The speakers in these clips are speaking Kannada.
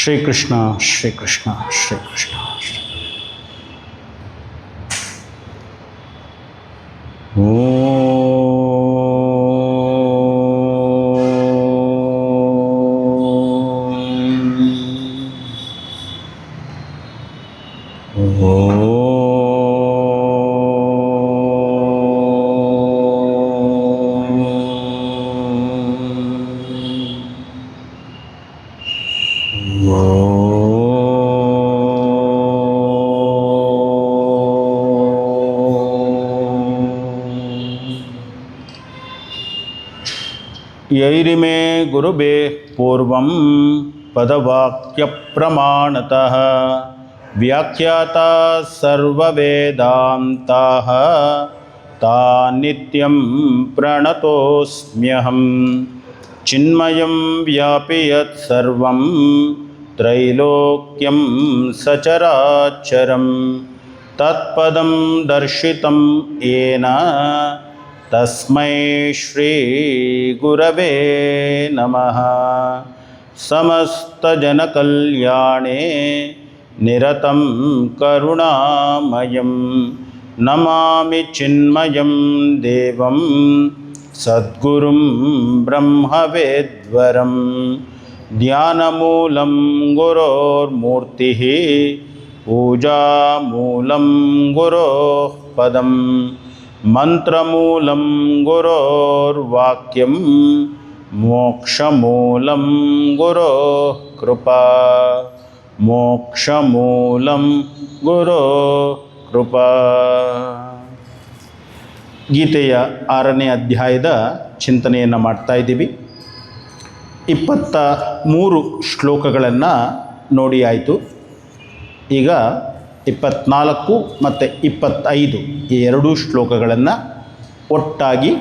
ಶ್ರೀಕೃಷ್ಣ ಶ್ರೀಕೃಷ್ಣ ಶ್ರೀಕೃಷ್ಣ. ಯೈರಿಮೇ ಗುರುಬೇ ಪೂರ್ವಂ ಪದವಾಕ್ಯ ಪ್ರಮಾಣತಃ ವ್ಯಾಖ್ಯಾತ ಸರ್ವವೇದಾಂತಾಃ ತಾನಿತ್ಯಂ ಪ್ರಣತೋಸ್ಮ್ಯಹಂ ಚಿನ್ಮಯಂ ವ್ಯಾಪಿ ಯತ್ ಸರ್ವಂ ತ್ರೈಲೋಕ್ಯಂ ಸಚರಾಚರಂ ತತ್ಪದಂ ದರ್ಶಿತಂ ಯೇನ ತಸ್ಮೈ ಶ್ರೀ ಗುರವೇ ನಮಃ. ಸಮಸ್ತಜನಕಲ್ಯಾಣೇ ನಿರತಂ ಕರುಣಾಮಯಂ ನಮಾಮಿ ಚಿನ್ಮಯಂ ದೇವಂ ಸದ್ಗುರುಂ ಬ್ರಹ್ಮವೇದ್ವರಂ. ಧ್ಯಾನಮೂಲಂ ಗುರೋರ್ಮೂರ್ತಿಃ ಪೂಜಾಮೂಲಂ ಗುರೋಃ ಪದಂ ಮಂತ್ರಮೂಲಂ ಗುರೋರ್ವಾಕ್ಯಂ ಮೋಕ್ಷಮೂಲಂ ಗುರೋಃ ಕೃಪಾ. ಮೋಕ್ಷಮೂಲಂ ಗುರೋಃ ಕೃಪಾ. ಗೀತೆಯ 6ನೇ ಅಧ್ಯಾಯದ ಚಿಂತನೆಯನ್ನು ಮಾಡ್ತಾ ಇದ್ದೀವಿ. 23 ಶ್ಲೋಕಗಳನ್ನು ನೋಡಿ ಆಯಿತು. ಈಗ 24 ಮತ್ತು 25 ಈ ಎರಡೂ ಶ್ಲೋಕಗಳನ್ನು ಒಟ್ಟಾಗಿ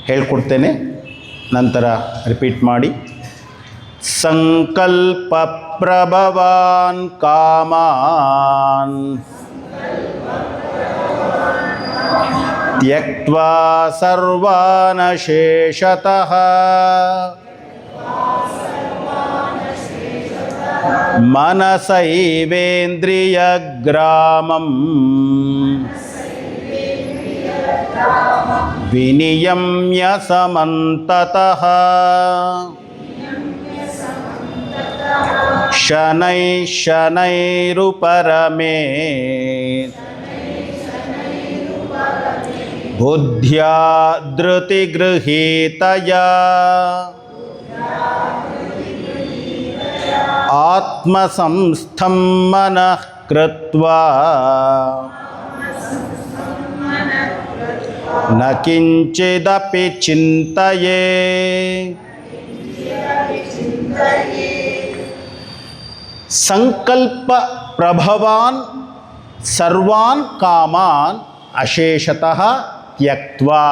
ಹೇಳ್ಕೊಡ್ತೇನೆ, ನಂತರ ರಿಪೀಟ್ ಮಾಡಿ. ಸಂಕಲ್ಪ ಪ್ರಭವಾನ್ ಕಾಮಾನ್ ತ್ಯಕ್ತ್ವಾ ಸರ್ವಾನ್ ಶೇಷತಃ ಮನಸೈವೇಂದ್ರಿಯಗ್ರಾಮಂ ವಿನಿಯಮ್ಯ ಸಮಂತತಃ ಶನೈ ಶನೈರುಪರಮೇತ್ ಬುದ್ಧ್ಯಾ ಧೃತಿಗೃಹೀತಯಾ ಆತ್ಮಸಂಸ್ಥಂ ಮನಃ ಕೃತ್ವಾ ನ ಕಿಂಚಿದಪಿ ಚಿಂತಯೇ. ಸಂಕಲ್ಪ ಪ್ರಭವಾನ್ ಸರ್ವಾನ್ ಕಾಮಾನ್ ಅಶೇಷತಃ ತ್ಯಕ್ತ್ವಾ.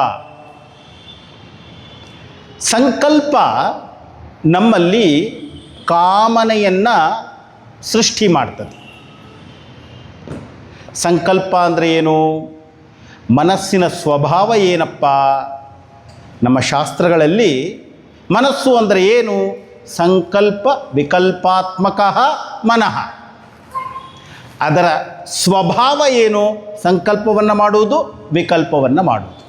ಸಂಕಲ್ಪ ನಮ್ಮಲ್ಲಿ ಕಾಮನೆಯನ್ನು ಸೃಷ್ಟಿ ಮಾಡ್ತದೆ. ಸಂಕಲ್ಪ ಅಂದರೆ ಏನು? ಮನಸ್ಸಿನ ಸ್ವಭಾವ ಏನಪ್ಪ? ನಮ್ಮ ಶಾಸ್ತ್ರಗಳಲ್ಲಿ ಮನಸ್ಸು ಅಂದರೆ ಏನು? ಸಂಕಲ್ಪ ವಿಕಲ್ಪಾತ್ಮಕ ಮನಃ. ಅದರ ಸ್ವಭಾವ ಏನು? ಸಂಕಲ್ಪವನ್ನು ಮಾಡುವುದು, ವಿಕಲ್ಪವನ್ನು ಮಾಡುವುದು.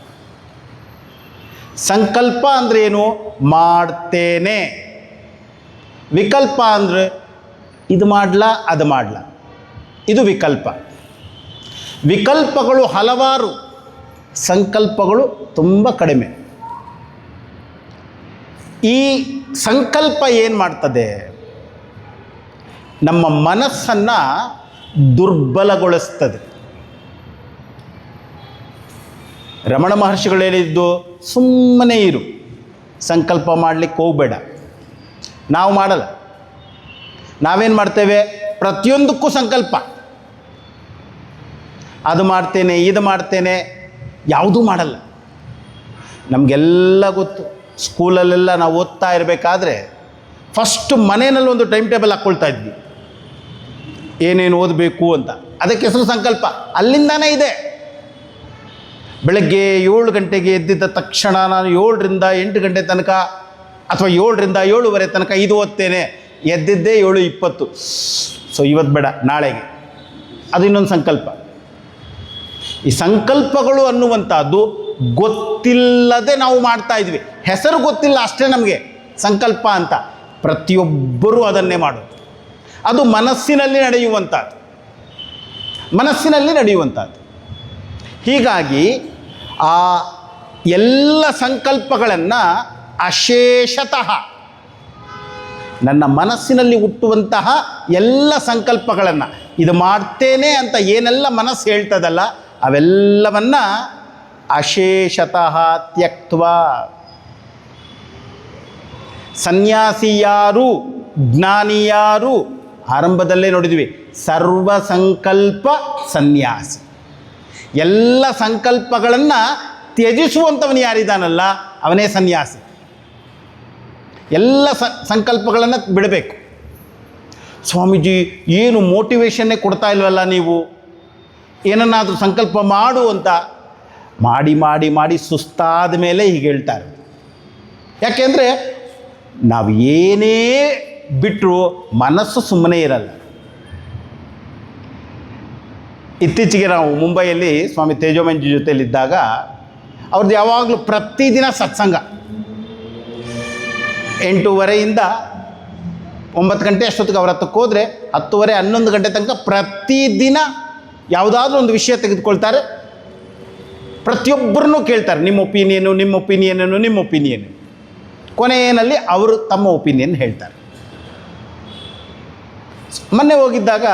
ಸಂಕಲ್ಪ ಅಂದರೆ ಏನು? ಮಾಡ್ತೇನೆ. ವಿಕಲ್ಪ ಅಂದರೆ ಇದು ಮಾಡಲಾ ಅದು ಮಾಡಲಾ, ಇದು ವಿಕಲ್ಪ. ವಿಕಲ್ಪಗಳು ಹಲವಾರು, ಸಂಕಲ್ಪಗಳು ತುಂಬ ಕಡಿಮೆ. ಈ ಸಂಕಲ್ಪ ಏನು ಮಾಡ್ತದೆ? ನಮ್ಮ ಮನಸ್ಸನ್ನು ದುರ್ಬಲಗೊಳಿಸ್ತದೆ. ರಮಣ ಮಹರ್ಷಿಗಳು ಹೇಳಿದ್ದು, ಸುಮ್ಮನೆ ಇರು, ಸಂಕಲ್ಪ ಮಾಡಲಿಕ್ಕೆ ಹೋಗಬೇಡ. ನಾವು ಮಾಡಲ್ಲ. ನಾವೇನು ಮಾಡ್ತೇವೆ? ಪ್ರತಿಯೊಂದಕ್ಕೂ ಸಂಕಲ್ಪ. ಅದು ಮಾಡ್ತೇನೆ, ಇದು ಮಾಡ್ತೇನೆ, ಯಾವುದೂ ಮಾಡಲ್ಲ. ನಮಗೆಲ್ಲ ಗೊತ್ತು. ಸ್ಕೂಲಲ್ಲೆಲ್ಲ ನಾವು ಓದ್ತಾ ಇರಬೇಕಾದ್ರೆ ಫಸ್ಟ್ ಮನೆಯಲ್ಲಿ ಒಂದು ಟೈಮ್ ಟೇಬಲ್ ಹಾಕ್ಕೊಳ್ತಾ ಇದ್ವಿ, ಏನೇನು ಓದಬೇಕು ಅಂತ. ಅದಕ್ಕೆ ಹೆಸರು ಸಂಕಲ್ಪ. ಅಲ್ಲಿಂದಾನೇ ಇದೆ. ಬೆಳಗ್ಗೆ 7 ಗಂಟೆಗೆ ಎದ್ದಿದ್ದ ತಕ್ಷಣ ನಾನು 7ರಿಂದ 8 ಗಂಟೆ ತನಕ ಅಥವಾ 7ರಿಂದ 7:30 ತನಕ ಇದು ಓದ್ತೇನೆ, ಎದ್ದಿದ್ದೇ 7:20, ಸೊ ಇವತ್ತು ಬೇಡ ನಾಳೆಗೆ, ಅದು ಇನ್ನೊಂದು ಸಂಕಲ್ಪ. ಈ ಸಂಕಲ್ಪಗಳು ಅನ್ನುವಂಥದ್ದು ಗೊತ್ತಿಲ್ಲದೆ ನಾವು ಮಾಡ್ತಾ ಇದ್ವಿ. ಹೆಸರು ಗೊತ್ತಿಲ್ಲ ಅಷ್ಟೇ ನಮಗೆ ಸಂಕಲ್ಪ ಅಂತ. ಪ್ರತಿಯೊಬ್ಬರೂ ಅದನ್ನೇ ಮಾಡೋದು. ಅದು ಮನಸ್ಸಿನಲ್ಲಿ ನಡೆಯುವಂಥದ್ದು. ಹೀಗಾಗಿ ಆ ಎಲ್ಲ ಸಂಕಲ್ಪಗಳನ್ನು ಅಶೇಷತಃ, ನನ್ನ ಮನಸ್ಸಿನಲ್ಲಿ ಹುಟ್ಟುವಂತಹ ಎಲ್ಲ ಸಂಕಲ್ಪಗಳನ್ನು, ಇದು ಮಾಡ್ತೇನೆ ಅಂತ ಏನೆಲ್ಲ ಮನಸ್ಸು ಹೇಳ್ತದಲ್ಲ, ಅವೆಲ್ಲವನ್ನ ಅಶೇಷತಃ ತ್ಯಕ್ತ್ವಾ. ಸನ್ಯಾಸಿ ಯಾರು, ಜ್ಞಾನಿ ಯಾರು? ಆರಂಭದಲ್ಲೇ ನೋಡಿದ್ವಿ, ಸರ್ವ ಸಂಕಲ್ಪ ಸನ್ಯಾಸಿ. ಎಲ್ಲ ಸಂಕಲ್ಪಗಳನ್ನು ತ್ಯಜಿಸುವಂಥವನು ಯಾರಿದ್ದಾನಲ್ಲ ಅವನೇ ಸನ್ಯಾಸಿ. ಎಲ್ಲ ಸಂಕಲ್ಪಗಳನ್ನು ಬಿಡಬೇಕು. ಸ್ವಾಮೀಜಿ ಏನು ಮೋಟಿವೇಶನ್ನೇ ಕೊಡ್ತಾ ಇಲ್ವಲ್ಲ ನೀವು, ಏನನ್ನಾದರೂ ಸಂಕಲ್ಪ ಮಾಡು ಅಂತ. ಮಾಡಿ ಮಾಡಿ ಮಾಡಿ ಸುಸ್ತಾದ ಮೇಲೆ ಹೀಗೆ ಹೇಳ್ತಾರೆ. ಯಾಕೆಂದರೆ ನಾವು ಏನೇ ಬಿಟ್ಟರೂ ಮನಸ್ಸು ಸುಮ್ಮನೆ ಇರಲ್ಲ. ಇತ್ತೀಚೆಗೆ ನಾವು ಮುಂಬೈಯಲ್ಲಿ ಸ್ವಾಮಿ ತೇಜೋಮಂಜಿ ಜೊತೆಯಲ್ಲಿದ್ದಾಗ ಅವ್ರದ್ದು ಯಾವಾಗಲೂ ಪ್ರತಿದಿನ ಸತ್ಸಂಗ 8:30ಯಿಂದ 9 ಗಂಟೆ ಅಷ್ಟೊತ್ತಿಗೆ ಅವ್ರ ಹತ್ತಕ್ಕೆ ಹೋದರೆ 10:30, 11 ಗಂಟೆ ತನಕ ಪ್ರತಿದಿನ ಯಾವುದಾದ್ರೂ ಒಂದು ವಿಷಯ ತೆಗೆದುಕೊಳ್ತಾರೆ. ಪ್ರತಿಯೊಬ್ಬರನ್ನೂ ಕೇಳ್ತಾರೆ, ನಿಮ್ಮ ಒಪಿನಿಯನು. ಕೊನೆಯಲ್ಲಿ ಅವರು ತಮ್ಮ ಒಪಿನಿಯನ್ ಹೇಳ್ತಾರೆ. ಮೊನ್ನೆ ಹೋಗಿದ್ದಾಗ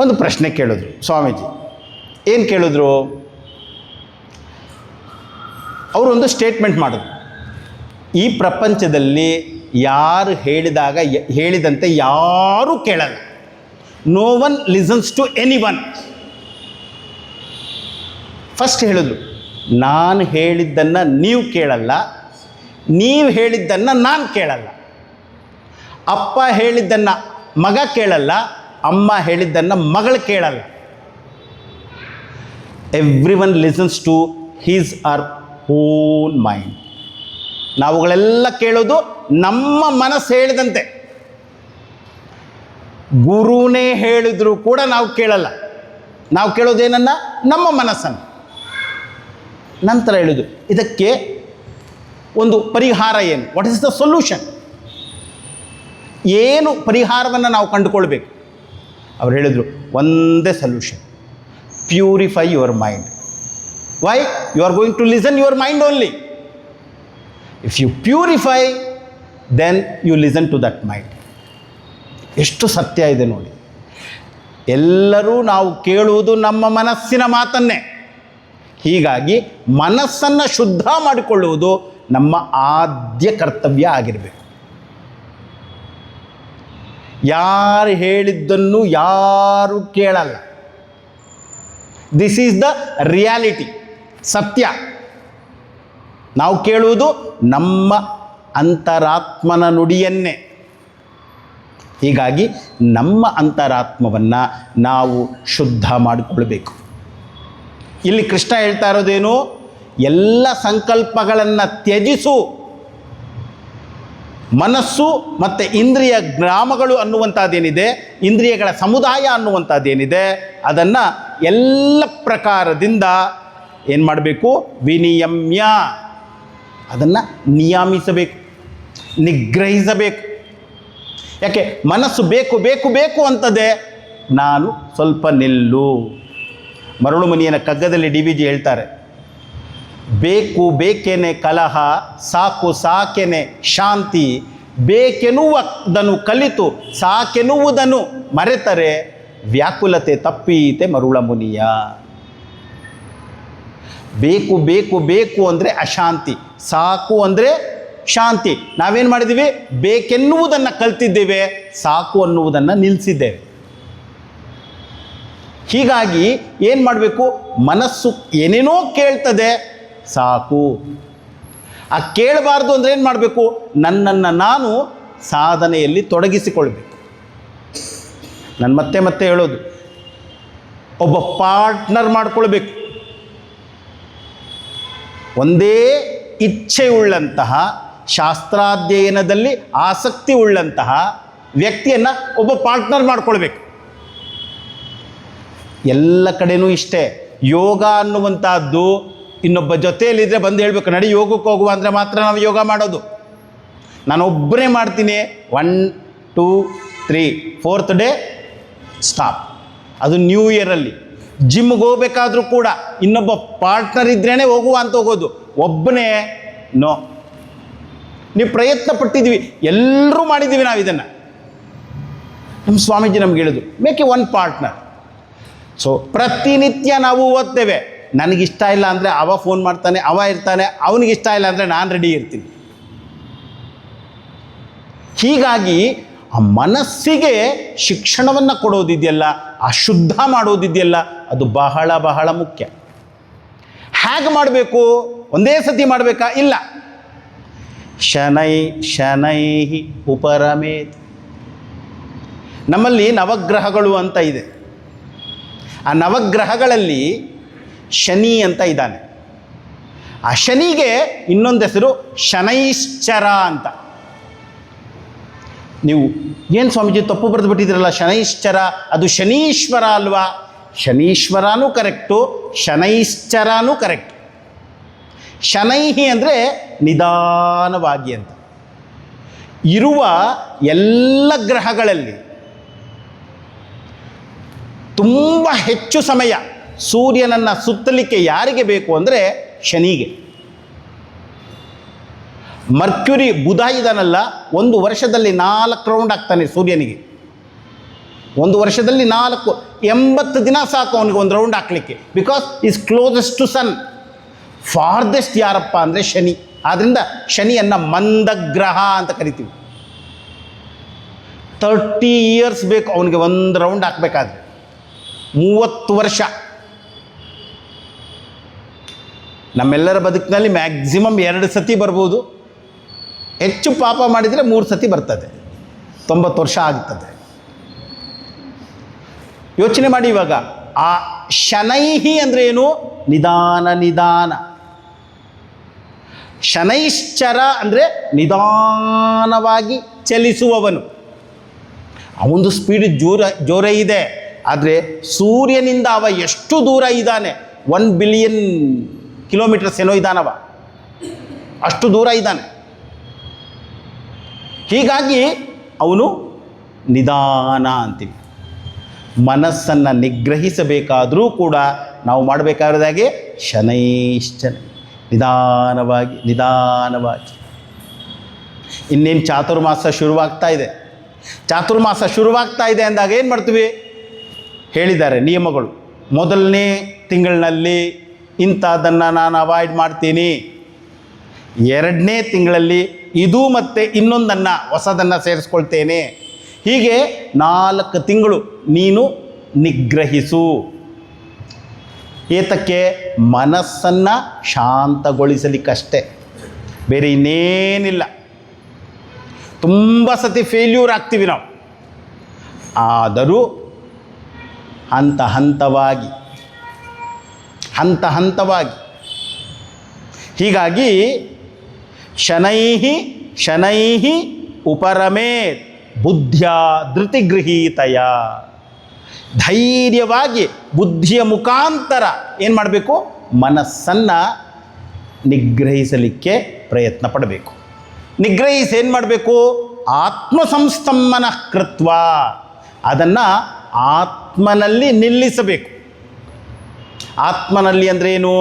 ಒಂದು ಪ್ರಶ್ನೆ ಕೇಳಿದ್ರು ಸ್ವಾಮೀಜಿ. ಏನು ಕೇಳಿದ್ರು? ಅವರೊಂದು ಸ್ಟೇಟ್ಮೆಂಟ್ ಮಾಡಿದ್ರು. ಈ ಪ್ರಪಂಚದಲ್ಲಿ ಯಾರು ಹೇಳಿದಂತೆ ಯಾರೂ ಕೇಳಲ್ಲ. No one listens to anyone. First ಹೇಳಿದ್ರು, ನಾನು ಹೇಳಿದ್ದನ್ನು ನೀವು ಕೇಳಲ್ಲ, ನೀವು ಹೇಳಿದ್ದನ್ನು ನಾನು ಕೇಳಲ್ಲ. ಅಪ್ಪ ಹೇಳಿದ್ದನ್ನು ಮಗ ಕೇಳಲ್ಲ, ಅಮ್ಮ ಹೇಳಿದ್ದನ್ನು ಮಗಳು ಕೇಳಲ್ಲ. Every one listens to his or own mind. ನಾವುಗಳೆಲ್ಲ ಕೇಳೋದು ನಮ್ಮ ಮನಸ್ಸು ಹೇಳಿದಂತೆ. ಗುರುನೇ ಹೇಳಿದ್ರು ಕೂಡ ನಾವು ಕೇಳಲ್ಲ. ನಾವು ಕೇಳೋದೇನನ್ನ? ನಮ್ಮ ಮನಸ್ಸನ್ನು. ನಂತರ ಹೇಳಿದ್ರು, ಇದಕ್ಕೆ ಒಂದು ಪರಿಹಾರ ಏನು? What is the solution? ಏನು ಪರಿಹಾರವನ್ನು ನಾವು ಕಂಡುಕೊಳ್ಬೇಕು? ಅವ್ರು ಹೇಳಿದರು, ಒಂದೇ solution, purify your mind. Why? You are going to listen your mind only. If you purify, then you listen to that mind. ಎಷ್ಟು ಸತ್ಯ ಇದೆ ನೋಡಿ. ಎಲ್ಲರೂ ನಾವು ಕೇಳುವುದು ನಮ್ಮ ಮನಸ್ಸಿನ ಮಾತನ್ನೇ. ಹೀಗಾಗಿ ಮನಸ್ಸನ್ನು ಶುದ್ಧ ಮಾಡಿಕೊಳ್ಳುವುದು ನಮ್ಮ ಆದ್ಯ ಕರ್ತವ್ಯ ಆಗಿರಬೇಕು. ಯಾರು ಹೇಳಿದ್ದನ್ನು ಯಾರು ಕೇಳಲ್ಲ. ದಿಸ್ ಈಸ್ ದ ರಿಯಾಲಿಟಿ, ಸತ್ಯ. ನಾವು ಕೇಳುವುದು ನಮ್ಮ ಅಂತರಾತ್ಮನ ನುಡಿಯನ್ನೇ. ಹೀಗಾಗಿ ನಮ್ಮ ಅಂತರಾತ್ಮವನ್ನು ನಾವು ಶುದ್ಧ ಮಾಡಿಕೊಳ್ಬೇಕು. ಇಲ್ಲಿ ಕೃಷ್ಣ ಹೇಳ್ತಾ ಇರೋದೇನು? ಎಲ್ಲ ಸಂಕಲ್ಪಗಳನ್ನು ತ್ಯಜಿಸು. ಮನಸ್ಸು ಮತ್ತು ಇಂದ್ರಿಯ ಗ್ರಾಮಗಳು ಅನ್ನುವಂಥದ್ದೇನಿದೆ, ಇಂದ್ರಿಯಗಳ ಸಮುದಾಯ ಅನ್ನುವಂಥದ್ದೇನಿದೆ, ಅದನ್ನು ಎಲ್ಲ ಪ್ರಕಾರದಿಂದ ಏನು ಮಾಡಬೇಕು? ವಿನಿಯಮ್ಯ, ಅದನ್ನು ನಿಯಮಿಸಬೇಕು, ನಿಗ್ರಹಿಸಬೇಕು. ಯಾಕೆ? ಮನಸ್ಸು ಬೇಕು ಬೇಕು ಬೇಕು ಅಂತದೆ. ನಾನು ಸ್ವಲ್ಪ ನಿಲ್ಲು. ಮರಳುಮನಿಯನ ಕಗ್ಗದಲ್ಲಿ DVG ಹೇಳ್ತಾರೆ, ಬೇಕು ಬೇಕೇನೆ ಕಲಹ, ಸಾಕು ಸಾಕೆನೆ ಶಾಂತಿ, ಬೇಕೆನ್ನುವುದನ್ನು ಕಲಿತು ಸಾಕೆನ್ನುವುದನ್ನು ಮರೆತರೆ ವ್ಯಾಕುಲತೆ ತಪ್ಪೀತೆ ಮರುಳ ಮುನಿಯ. ಬೇಕು ಬೇಕು ಬೇಕು ಅಂದರೆ ಅಶಾಂತಿ, ಸಾಕು ಅಂದರೆ ಶಾಂತಿ. ನಾವೇನು ಮಾಡಿದ್ದೀವಿ? ಬೇಕೆನ್ನುವುದನ್ನು ಕಲ್ತಿದ್ದೇವೆ, ಸಾಕು ಅನ್ನುವುದನ್ನು ನಿಲ್ಲಿಸಿದ್ದೇವೆ. ಹೀಗಾಗಿ ಏನು ಮಾಡಬೇಕು? ಮನಸ್ಸು ಏನೇನೋ ಕೇಳ್ತದೆ, ಸಾಕು. ಆ ಕೇಳಬಾರ್ದು ಅಂದರೆ ಏನು ಮಾಡಬೇಕು? ನನ್ನನ್ನು ನಾನು ಸಾಧನೆಯಲ್ಲಿ ತೊಡಗಿಸಿಕೊಳ್ಬೇಕು. ನಾನು ಮತ್ತೆ ಮತ್ತೆ ಹೇಳೋದು, ಒಬ್ಬ ಪಾರ್ಟ್ನರ್ ಮಾಡಿಕೊಳ್ಬೇಕು. ಒಂದೇ ಇಚ್ಛೆ ಉಳ್ಳಂತಹ, ಶಾಸ್ತ್ರಾಧ್ಯಯನದಲ್ಲಿ ಆಸಕ್ತಿ ಉಳ್ಳಂತಹ ವ್ಯಕ್ತಿಯನ್ನು ಒಬ್ಬ ಪಾರ್ಟ್ನರ್ ಮಾಡ್ಕೊಳ್ಬೇಕು. ಎಲ್ಲ ಕಡೆನೂ ಇಷ್ಟೇ. ಯೋಗ ಅನ್ನುವಂಥದ್ದು ಇನ್ನೊಬ್ಬ ಜೊತೆಯಲ್ಲಿದ್ದರೆ ಬಂದು ಹೇಳಬೇಕು, ನಡಿ ಯೋಗಕ್ಕೆ ಹೋಗುವ ಅಂದರೆ ಮಾತ್ರ ನಾವು ಯೋಗ ಮಾಡೋದು. ನಾನು ಒಬ್ಬನೇ ಮಾಡ್ತೀನಿ, 1 2 3 4th ಡೇ ಸ್ಟಾಪ್. ಅದು ನ್ಯೂ ಇಯರಲ್ಲಿ. ಜಿಮ್ಗೆ ಹೋಗ್ಬೇಕಾದ್ರೂ ಕೂಡ ಇನ್ನೊಬ್ಬ ಪಾರ್ಟ್ನರ್ ಇದ್ರೇ ಹೋಗುವ ಅಂತ ಹೋಗೋದು, ಒಬ್ಬನೇ ನೋ. ನೀವು ಪ್ರಯತ್ನ ಪಟ್ಟಿದ್ದೀವಿ, ಎಲ್ಲರೂ ಮಾಡಿದ್ದೀವಿ ನಾವು ಇದನ್ನು. ನಮ್ಮ ಸ್ವಾಮೀಜಿ ನಮ್ಗೆ ಹೇಳಿದ್ರು, ಮೇಕ್ ಎ 1 ಪಾರ್ಟ್ನರ್. ಸೊ ಪ್ರತಿನಿತ್ಯ ನಾವು ಓದ್ತೇವೆ. ನನಗಿಷ್ಟ ಇಲ್ಲ ಅಂದರೆ ಅವ ಫೋನ್ ಮಾಡ್ತಾನೆ, ಅವ ಇರ್ತಾನೆ, ಅವನಿಗಿಷ್ಟ ಇಲ್ಲ ಅಂದರೆ ನಾನು ರೆಡಿ ಇರ್ತೀನಿ. ಹೀಗಾಗಿ ಆ ಮನಸ್ಸಿಗೆ ಶಿಕ್ಷಣವನ್ನು ಕೊಡೋದಿದೆಯಲ್ಲ, ಅಶುದ್ಧ ಮಾಡೋದಿದೆಯಲ್ಲ, ಅದು ಬಹಳ ಬಹಳ ಮುಖ್ಯ. ಹೇಗೆ ಮಾಡಬೇಕು? ಒಂದೇ ಸತಿ ಮಾಡಬೇಕಾ? ಇಲ್ಲ. ಶನೈ ಶನೈ ಉಪರಮೇತ್. ನಮ್ಮಲ್ಲಿ ನವಗ್ರಹಗಳು ಅಂತ ಇದೆ. ಆ ನವಗ್ರಹಗಳಲ್ಲಿ ಶನಿ ಅಂತ ಇದ್ದಾನೆ. ಆ ಶನಿಗೆ ಇನ್ನೊಂದು ಹೆಸರು ಶನೈಶ್ಚರ ಅಂತ. ನೀವು ಏನು ಸ್ವಾಮೀಜಿ ತಪ್ಪು ಬರೆದು ಬಿಟ್ಟಿದ್ದೀರಲ್ಲ, ಶನೈಶ್ಚರ ಅದು ಶನೀಶ್ವರ ಅಲ್ವಾ? ಶನೀಶ್ವರನೂ ಕರೆಕ್ಟು, ಶನೈಶ್ಚರನೂ ಕರೆಕ್ಟ್. ಶನೈಹಿ ಅಂದರೆ ನಿಧಾನವಾಗಿ ಅಂತ. ಇರುವ ಎಲ್ಲ ಗ್ರಹಗಳಲ್ಲಿ ತುಂಬ ಹೆಚ್ಚು ಸಮಯ ಸೂರ್ಯನನ್ನು ಸುತ್ತಲಿಕ್ಕೆ ಯಾರಿಗೆ ಬೇಕು ಅಂದರೆ ಶನಿಗೆ. ಮರ್ಕ್ಯುರಿ ಬುಧ ಇದನ್ನಲ್ಲ, 1 ವರ್ಷದಲ್ಲಿ 4 ರೌಂಡ್ ಆಗ್ತಾನೆ ಸೂರ್ಯನಿಗೆ. 1 ವರ್ಷದಲ್ಲಿ 4, 80 ದಿನ ಸಾಕು ಅವನಿಗೆ 1 ರೌಂಡ್ ಹಾಕಲಿಕ್ಕೆ. Because is closest to sun. Farthest ಯಾರಪ್ಪ ಅಂದರೆ ಶನಿ. ಆದ್ದರಿಂದ ಶನಿಯನ್ನು ಮಂದಗ್ರಹ ಅಂತ ಕರಿತೀವಿ. 30 ಇಯರ್ಸ್ ಬೇಕು ಅವನಿಗೆ 1 ರೌಂಡ್ ಹಾಕಬೇಕಾದ್ರೆ. 30 ವರ್ಷ. ನಮ್ಮೆಲ್ಲರ ಬದುಕಿನಲ್ಲಿ ಮ್ಯಾಕ್ಸಿಮಮ್ 2 ಸತಿ ಬರ್ಬೋದು. ಹೆಚ್ಚು ಪಾಪ ಮಾಡಿದರೆ 3 ಸತಿ ಬರ್ತದೆ. 90 ವರ್ಷ ಆಗ್ತದೆ. ಯೋಚನೆ ಮಾಡಿ. ಇವಾಗ ಆ ಶನೈಹಿ ಅಂದರೆ ಏನು? ನಿಧಾನ ನಿಧಾನ. ಶನೈಶ್ಚರ ಅಂದರೆ ನಿಧಾನವಾಗಿ ಚಲಿಸುವವನು. ಅವನದು ಸ್ಪೀಡ್ ಜೋರೇ ಇದೆ. ಆದರೆ ಸೂರ್ಯನಿಂದ ಅವ ಎಷ್ಟು ದೂರ ಇದ್ದಾನೆ? 1 ಬಿಲಿಯನ್ ಕಿಲೋಮೀಟರ್ಸ್ ಏನೋ ಇದ್ದಾನವ, ಅಷ್ಟು ದೂರ ಇದ್ದಾನೆ. ಹೀಗಾಗಿ ಅವನು ನಿಧಾನ ಅಂತೀವಿ. ಮನಸ್ಸನ್ನು ನಿಗ್ರಹಿಸಬೇಕಾದರೂ ಕೂಡ ನಾವು ಮಾಡಬೇಕಾದಾಗೆ ಶನೈಶ್ಚನ, ನಿಧಾನವಾಗಿ ನಿಧಾನವಾಗಿ. ಇನ್ನೇನು ಚಾತುರ್ಮಾಸ ಶುರುವಾಗ್ತಾ ಇದೆ. ಚಾತುರ್ಮಾಸ ಶುರುವಾಗ್ತಾ ಇದೆ ಅಂದಾಗ ಏನು ಮಾಡ್ತೀವಿ? ಹೇಳಿದ್ದಾರೆ ನಿಯಮಗಳು. 1ನೇ ತಿಂಗಳಿನಲ್ಲಿ ಇಂಥದ್ದನ್ನು ನಾನು ಅವಾಯ್ಡ್ ಮಾಡ್ತೀನಿ, 2ನೇ ತಿಂಗಳಲ್ಲಿ ಇದು ಮತ್ತು ಇನ್ನೊಂದನ್ನು ಹೊಸದನ್ನು ಸೇರಿಸ್ಕೊಳ್ತೇನೆ. ಹೀಗೆ 4 ತಿಂಗಳು ನೀನು ನಿಗ್ರಹಿಸು. ಏತಕ್ಕೆ? ಮನಸ್ಸನ್ನು ಶಾಂತಗೊಳಿಸಲಿಕ್ಕಷ್ಟೇ, ಬೇರೆ ಇನ್ನೇನಿಲ್ಲ. ತುಂಬ ಸತಿ ಫೇಲ್ಯೂರ್ ಆಗ್ತೀವಿ ನಾವು. ಆದರೂ ಹಂತ ಹಂತವಾಗಿ ಹೀಗಾಗಿ ಶನೈಹಿ ಶನೈಹಿ ಉಪರಮೇತ್ ಬುದ್ಧಿಯ ಧೃತಿಗೃಹೀತಯ. ಧೈರ್ಯವಾಗಿ ಬುದ್ಧಿಯ ಮುಖಾಂತರ ಏನು ಮಾಡಬೇಕು? ಮನಸ್ಸನ್ನು ನಿಗ್ರಹಿಸಲಿಕ್ಕೆ ಪ್ರಯತ್ನ ಪಡಬೇಕು. ನಿಗ್ರಹಿಸಿ ಏನು ಮಾಡಬೇಕು? ಆತ್ಮಸಂಸ್ತಂಭನ ಕೃತ್ವ, ಅದನ್ನು ಆತ್ಮನಲ್ಲಿ ನಿಲ್ಲಿಸಬೇಕು. ಆತ್ಮನಲ್ಲಿ ಅಂದ್ರೇನು?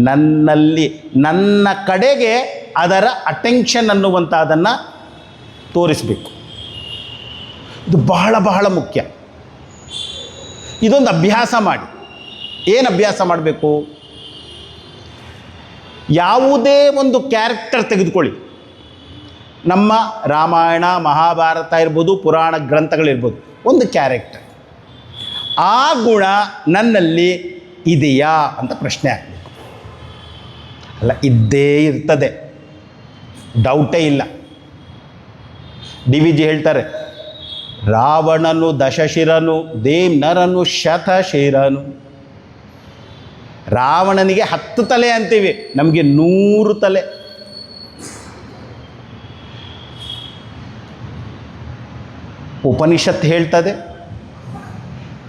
ನನ್ನಲ್ಲಿ, ನನ್ನ ಕಡೆಗೆ ಅದರ ಅಟೆನ್ಷನ್ ಅನ್ನುವಂಥದ್ದನ್ನು ತೋರಿಸಬೇಕು. ಇದು ಬಹಳ ಬಹಳ ಮುಖ್ಯ. ಇದೊಂದು ಅಭ್ಯಾಸ ಮಾಡಿ. ಏನು ಅಭ್ಯಾಸ ಮಾಡಬೇಕು? ಯಾವುದೇ ಒಂದು ಕ್ಯಾರೆಕ್ಟರ್ ತೆಗೆದುಕೊಳ್ಳಿ. ನಮ್ಮ ರಾಮಾಯಣ ಮಹಾಭಾರತ ಇರ್ಬೋದು, ಪುರಾಣ ಗ್ರಂಥಗಳಿರ್ಬೋದು. ಒಂದು ಕ್ಯಾರೆಕ್ಟರ್, ಆ ಗುಣ ನನ್ನಲ್ಲಿ ಇದೆಯಾ ಅಂತ ಪ್ರಶ್ನೆ ಆಗಬೇಕು. ಅಲ್ಲ, ಇದ್ದೇ ಇರ್ತದೆ, ಡೌಟೇ ಇಲ್ಲ. ಡಿ.ವಿ.ಜಿ ಹೇಳ್ತಾರೆ, ರಾವಣನು ದಶಶಿರನು ದೇವ್ನರನು ಶತಶಿರನು. ರಾವಣನಿಗೆ 10 ತಲೆ ಅಂತೀವಿ, ನಮಗೆ 100 ತಲೆ. ಉಪನಿಷತ್ ಹೇಳ್ತದೆ,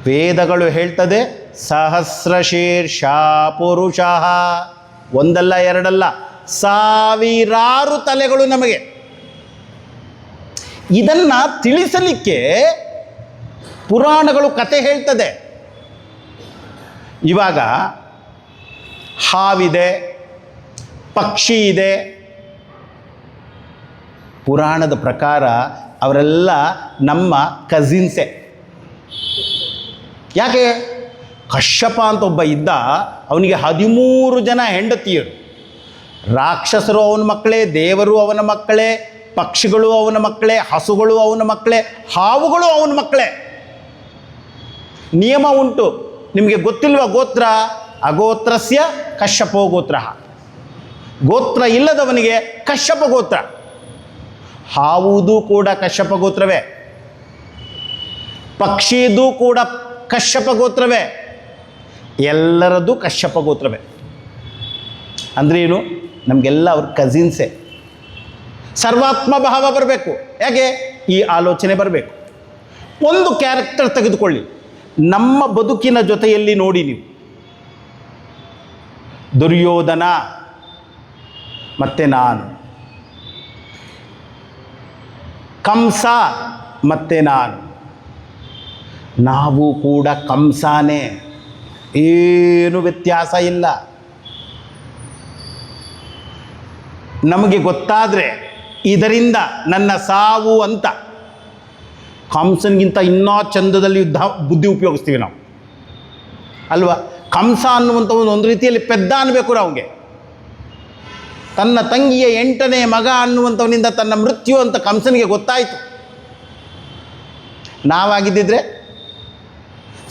ವೇದಗಳು ಹೇಳ್ತದೆ, ಸಹಸ್ರಶೀರ್ಷ ಪುರುಷ. ಒಂದಲ್ಲ ಎರಡಲ್ಲ, ಸಾವಿರಾರು ತಲೆಗಳು ನಮಗೆ. ಇದನ್ನು ತಿಳಿಸಲಿಕ್ಕೆ ಪುರಾಣಗಳು ಕತೆ ಹೇಳ್ತದೆ. ಇವಾಗ ಹಾವಿದೆ, ಪಕ್ಷಿ ಇದೆ. ಪುರಾಣದ ಪ್ರಕಾರ ಅವರೆಲ್ಲ ನಮ್ಮ ಕಸಿನ್ಸೇ. ಯಾಕೆ? ಕಶ್ಯಪ ಅಂತ ಒಬ್ಬ ಇದ್ದ, ಅವನಿಗೆ 13 ಜನ ಹೆಂಡತಿಯರು. ರಾಕ್ಷಸರು ಅವನ ಮಕ್ಕಳೇ, ದೇವರು ಅವನ ಮಕ್ಕಳೇ, ಪಕ್ಷಿಗಳು ಅವನ ಮಕ್ಕಳೇ, ಹಸುಗಳು ಅವನ ಮಕ್ಕಳೇ, ಹಾವುಗಳು ಅವನ ಮಕ್ಕಳೇ. ನಿಯಮ ಉಂಟು, ನಿಮಗೆ ಗೊತ್ತಿಲ್ವ? ಗೋತ್ರ ಅಗೋತ್ರಸ್ಯ ಕಶ್ಯಪೋ ಗೋತ್ರ. ಗೋತ್ರ ಇಲ್ಲದವನಿಗೆ ಕಶ್ಯಪ ಗೋತ್ರ. ಹಾವುದು ಕೂಡ ಕಶ್ಯಪ ಗೋತ್ರವೇ, ಪಕ್ಷಿದು ಕೂಡ ಕಶ್ಯಪ ಗೋತ್ರವೇ, ಎಲ್ಲರದ್ದು ಕಶ್ಯಪ ಗೋತ್ರವೇ. ಅಂದರೆ ಏನು? ನಮಗೆಲ್ಲ ಅವ್ರ ಕಸಿನ್ಸೇ. ಸರ್ವಾತ್ಮ ಭಾವ ಬರಬೇಕು. ಯಾಕೆ? ಈ ಆಲೋಚನೆ ಬರಬೇಕು. ಒಂದು ಕ್ಯಾರೆಕ್ಟರ್ ತೆಗೆದುಕೊಳ್ಳಿ, ನಮ್ಮ ಬದುಕಿನ ಜೊತೆಯಲ್ಲಿ ನೋಡಿ ನೀವು. ದುರ್ಯೋಧನ ಮತ್ತು ನಾನು, ಕಂಸ ಮತ್ತು ನಾನು, ನಾವು ಕೂಡ ಕಂಸಾನೇ, ಏನು ವ್ಯತ್ಯಾಸ ಇಲ್ಲ. ನಮಗೆ ಗೊತ್ತಾದರೆ ಇದರಿಂದ ನನ್ನ ಸಾವು ಅಂತ, ಕಂಸನಿಗಿಂತ ಇನ್ನೂ ಚಂದದಲ್ಲಿ ಬುದ್ಧಿ ಉಪಯೋಗಿಸ್ತೀವಿ ನಾವು ಅಲ್ವಾ? ಕಂಸ ಅನ್ನುವಂಥ ಒಂದು ರೀತಿಯಲ್ಲಿ ಪೆದ್ದ ಅನ್ನಬೇಕು ಅವನಿಗೆ. ತನ್ನ ತಂಗಿಯ 8ನೇ ಮಗ ಅನ್ನುವಂಥವನಿಂದ ತನ್ನ ಮೃತ್ಯು ಅಂತ ಕಂಸನಿಗೆ ಗೊತ್ತಾಯಿತು. ನಾವಾಗಿದ್ದಿದ್ರೆ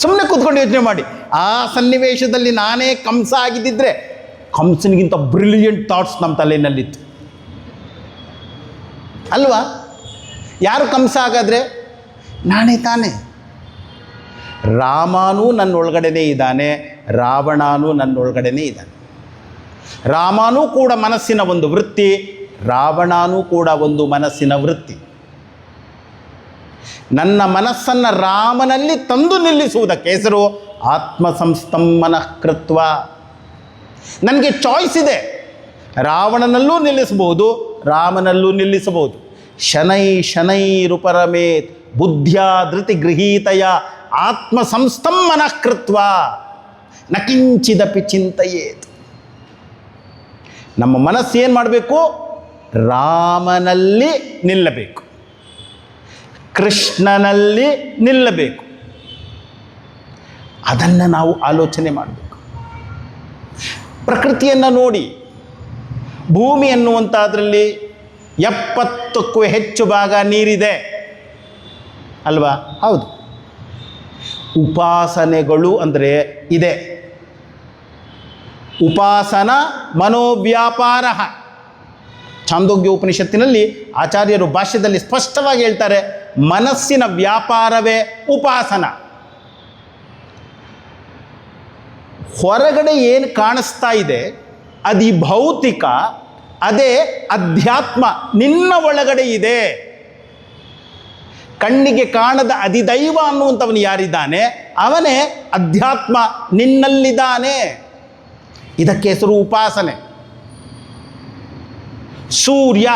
ಸುಮ್ಮನೆ ಕೂತ್ಕೊಂಡು ಯೋಚನೆ ಮಾಡಿ, ಆ ಸನ್ನಿವೇಶದಲ್ಲಿ ನಾನೇ ಕಂಸ ಆಗಿದ್ದಿದ್ರೆ ಕಂಸನಿಗಿಂತ ಬ್ರಿಲಿಯಂಟ್ ಥಾಟ್ಸ್ ನಮ್ಮ ತಲೆಯಲ್ಲಿತ್ತು ಅಲ್ವಾ? ಯಾರು ಕಂಸ ಹಾಗಾದರೆ? ನಾನೇ ತಾನೇ. ರಾಮನೂ ನನ್ನೊಳಗಡೆನೇ ಇದ್ದಾನೆ, ರಾವಣನೂ ನನ್ನೊಳಗಡೆನೇ ಇದ್ದಾನೆ. ರಾಮನೂ ಕೂಡ ಮನಸ್ಸಿನ ಒಂದು ವೃತ್ತಿ, ರಾವಣನೂ ಕೂಡ ಒಂದು ಮನಸ್ಸಿನ ವೃತ್ತಿ. ನನ್ನ ಮನಸ್ಸನ್ನು ರಾಮನಲ್ಲಿ ತಂದು ನಿಲ್ಲಿಸುವುದಕ್ಕೆ ಹೆಸರು ಆತ್ಮಸಂಸ್ಥಂ ಮನಃಕೃತ್ವ. ನನಗೆ ಚಾಯ್ಸ್ ಇದೆ, ರಾವಣನಲ್ಲೂ ನಿಲ್ಲಿಸಬಹುದು, ರಾಮನಲ್ಲೂ ನಿಲ್ಲಿಸಬಹುದು. ಶನೈ ಶನೈರುಪರಮೇತ್ ಬುದ್ಧ್ಯಾ ಧೃತಿ ಗೃಹೀತಯ ಆತ್ಮಸಂಸ್ಥಂ ಮನಃಕೃತ್ವ ನ ಕಿಂಚಿದಪಿ ಚಿಂತೆಯೇತ್. ನಮ್ಮ ಮನಸ್ಸು ಏನು ಮಾಡಬೇಕು? ರಾಮನಲ್ಲಿ ನಿಲ್ಲಬೇಕು, ಕೃಷ್ಣನಲ್ಲಿ ನಿಲ್ಲಬೇಕು. ಅದನ್ನು ನಾವು ಆಲೋಚನೆ ಮಾಡಬೇಕು. ಪ್ರಕೃತಿಯನ್ನು ನೋಡಿ, ಭೂಮಿ ಎನ್ನುವಂಥದ್ರಲ್ಲಿ 70ಕ್ಕೂ ಹೆಚ್ಚು ಭಾಗ ನೀರಿದೆ ಅಲ್ವಾ? ಹೌದು. ಉಪಾಸನೆಗಳು ಅಂದರೆ ಇದೆ. ಉಪಾಸನ ಮನೋವ್ಯಾಪಾರ. ಛಾಂದೋಗ್ಯ ಉಪನಿಷತ್ತಿನಲ್ಲಿ ಆಚಾರ್ಯರು ಭಾಷ್ಯದಲ್ಲಿ ಸ್ಪಷ್ಟವಾಗಿ ಹೇಳ್ತಾರೆ, ಮನಸ್ಸಿನ ವ್ಯಾಪಾರವೇ ಉಪಾಸನ. ಹೊರಗಡೆ ಏನು ಕಾಣಿಸ್ತಾ ಇದೆ ಅದು ಭೌತಿಕ, ಅದೇ ಅಧ್ಯಾತ್ಮ ನಿನ್ನ ಒಳಗಡೆ ಇದೆ. ಕಣ್ಣಿಗೆ ಕಾಣದ ಅಧಿದೈವ ಅನ್ನುವಂಥವನು ಯಾರಿದ್ದಾನೆ ಅವನೇ ಅಧ್ಯಾತ್ಮ ನಿನ್ನಲ್ಲಿದ್ದಾನೆ. ಇದಕ್ಕೆ ಹೆಸರು ಉಪಾಸನೆ. ಸೂರ್ಯ,